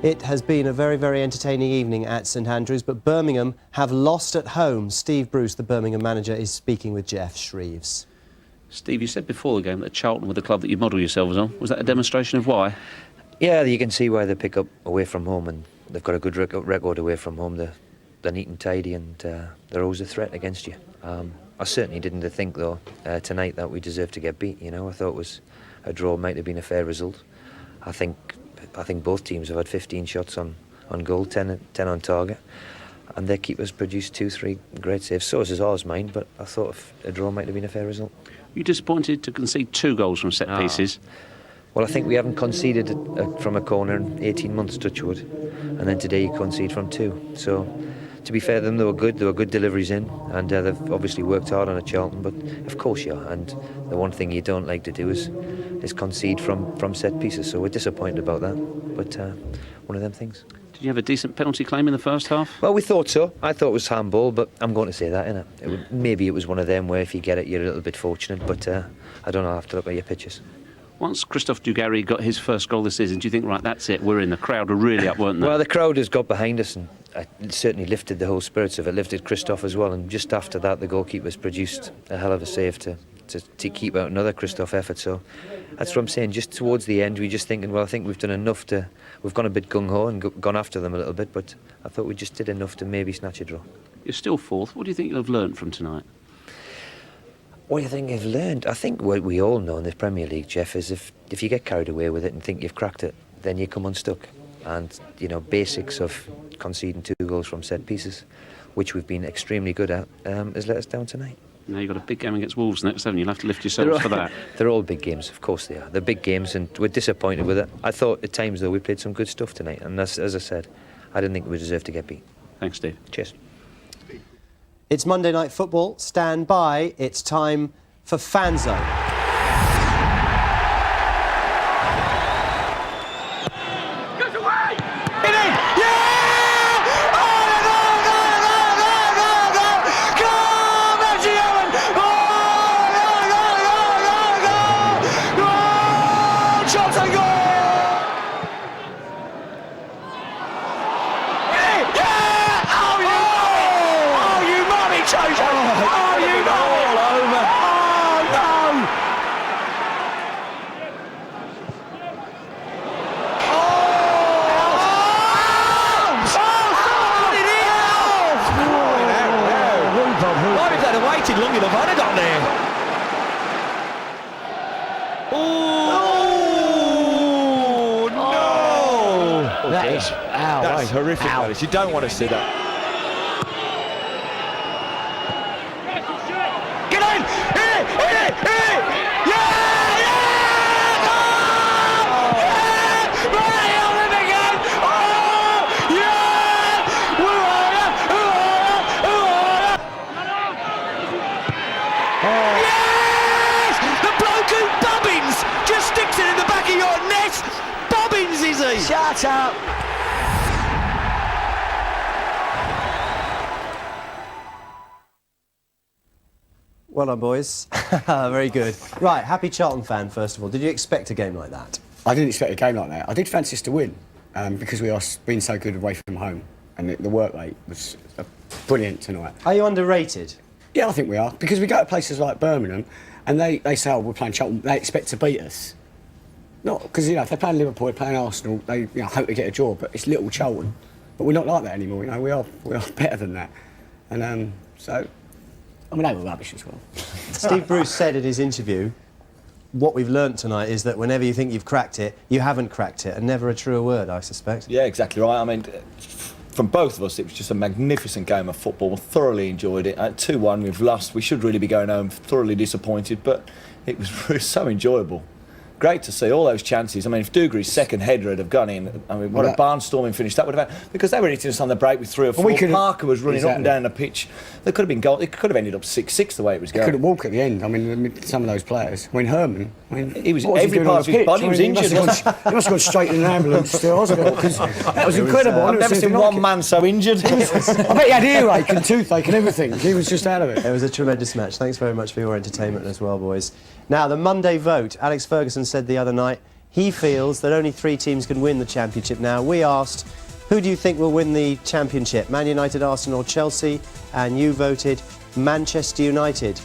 It has been a very, very entertaining evening at St Andrews, but Birmingham have lost at home. Steve Bruce, the Birmingham manager, is speaking with Jeff Shreeves. Steve, you said before the game that Charlton were the club that you model yourselves on. Was that a demonstration of why? Yeah, you can see why they pick up away from home, and they've got a good record away from home. They're neat and tidy, and they're always a threat against you. I certainly didn't think, though, tonight that we deserved to get beat. You know, I thought it was a draw might have been a fair result. I think both teams have had 15 shots on goal, 10 on target, and their keepers produced 2-3 great saves. So is ours, mine, but I thought a draw might have been a fair result. Were you disappointed to concede 2 goals from set pieces? Well, I think we haven't conceded from a corner in 18 months, touchwood, and then today you concede from 2. So, to be fair to them, they were good deliveries in, and they've obviously worked hard on it, Charlton, but of course you are, and the one thing you don't like to do is concede from set pieces, so we're disappointed about that, but one of them things. Did you have a decent penalty claim in the first half? Well, we thought so. I thought it was handball, but I'm going to say that, innit? Maybe it was one of them where if you get it, you're a little bit fortunate, but I don't know, I'll have to look at your pictures. Once Christophe Dugarry got his first goal this season, do you think, right, that's it, we're in? The crowd were really up, weren't they? Well, the crowd has got behind us, and it certainly lifted the whole spirits of it, lifted Christophe as well, and just after that the goalkeeper's produced a hell of a save to keep out another Christophe effort. So that's what I'm saying, just towards the end we're just thinking, well, I think we've done enough we've gone a bit gung-ho and gone after them a little bit, but I thought we just did enough to maybe snatch a draw. You're still 4th. What do you think you'll have learned from tonight? What do you think I've learned? I think what we all know in the Premier League, Jeff, is if you get carried away with it and think you've cracked it, then you come unstuck. And, you know, basics of conceding 2 goals from set pieces, which we've been extremely good at, has let us down tonight. Now you've got a big game against Wolves next, haven't you? You'll have to lift yourselves for that. They're all big games, of course they are. They're big games, and we're disappointed with it. I thought at times, though, we played some good stuff tonight, and as I said, I didn't think we deserved to get beat. Thanks, Steve. Cheers. It's Monday Night Football. Stand by. It's time for Fan Zone. Long enough, I'd have got there. Oh, no! That is, ow, that's horrific. That is. You don't want to see that. Get in! Hit it! Hit it! Hit it! Yeah! Yeah! Oh! Yeah! Right on him again! Oh! Yeah! Who are you? Who are you? Who are you? Yes! The bloke who bobbins just sticks it in the back of your net. Bobbins, is he? Shut up. Well done, boys. Very good. Right, happy Charlton fan, first of all. Did you expect a game like that? I didn't expect a game like that. I did fancy us to win because we are being so good away from home, and the work rate was brilliant tonight. Are you underrated? Yeah, I think we are, because we go to places like Birmingham and they say, oh, we're playing Charlton, they expect to beat us. Not because, you know, if they're playing Liverpool, they're playing Arsenal, they hope to get a draw, but it's little Charlton. But we're not like that anymore, you know, we are better than that. And so, I mean, they were rubbish as well. Steve Bruce said in his interview, what we've learnt tonight is that whenever you think you've cracked it, you haven't cracked it, and never a truer word, I suspect. Yeah, exactly right. I mean, from both of us, it was just a magnificent game of football. Thoroughly enjoyed it. At 2-1, we've lost. We should really be going home thoroughly disappointed, but it was so enjoyable. Great to see all those chances. I mean, if Dugarry's second header had have gone in, I mean, what a barnstorming finish that would have had. Because they were hitting us on the break with 3 or 4. Parker was running up and down the pitch. There could have been goal. It could have ended up 6-6 the way it was going. He couldn't walk at the end. I mean, some of those players. I mean, Herman. I mean, he was every part of his body was injured. He must have gone straight in an ambulance to hospital because that was incredible. I've never seen one man so injured. I bet he had earache and toothache and everything. He was just out of it. It was a tremendous match. Thanks very much for your entertainment as well, boys. Now, the Monday vote. Alex Ferguson said the other night he feels that only 3 teams can win the Championship now. We asked, who do you think will win the Championship? Man United, Arsenal or Chelsea? And you voted Manchester United.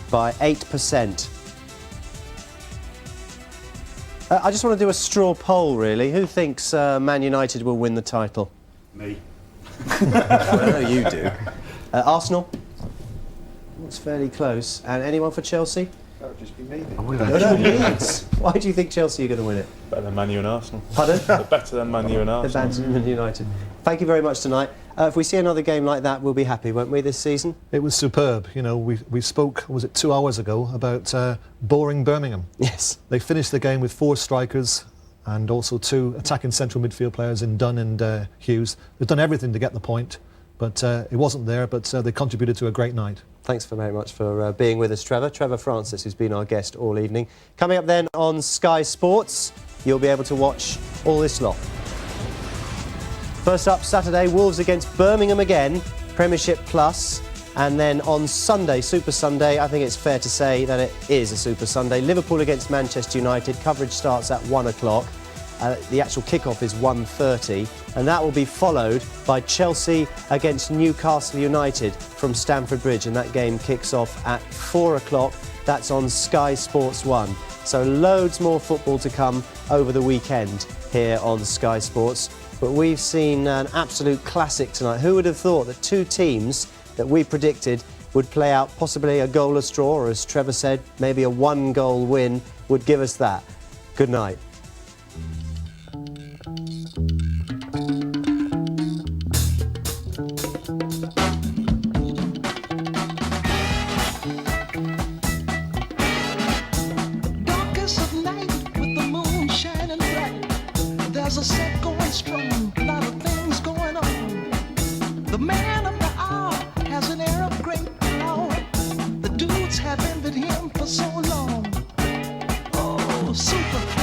by 8%. I just want to do a straw poll, really. Who thinks Man United will win the title? Me. Well, I know you do. Arsenal? It's fairly close. And anyone for Chelsea? That would just be me. No, Leeds. Why do you think Chelsea are going to win it? Better than Man U and Arsenal. Pardon? They're better than Man U and Arsenal. They're better than Man United. Thank you very much tonight. If we see another game like that, we'll be happy, won't we, this season? It was superb. You know, we spoke, was it 2 hours ago, about boring Birmingham. Yes. They finished the game with 4 strikers and also 2 attacking central midfield players in Dunn and Hughes. They've done everything to get the point, but it wasn't there, but they contributed to a great night. Thanks very much for being with us, Trevor. Trevor Francis, who's been our guest all evening. Coming up then on Sky Sports, you'll be able to watch all this lot. First up, Saturday, Wolves against Birmingham again, Premiership Plus. And then on Sunday, Super Sunday, I think it's fair to say that it is a Super Sunday. Liverpool against Manchester United. Coverage starts at 1 o'clock. The actual kick-off is 1:30, and that will be followed by Chelsea against Newcastle United from Stamford Bridge, and that game kicks off at 4 o'clock. That's on Sky Sports 1. So loads more football to come over the weekend here on Sky Sports. But we've seen an absolute classic tonight. Who would have thought that 2 teams that we predicted would play out possibly a goalless draw, or as Trevor said, maybe a 1-goal win would give us that. Good night. There's a set going strong, a lot of things going on. The man of the hour has an air of great power. The dudes have envied him for so long. Oh, super.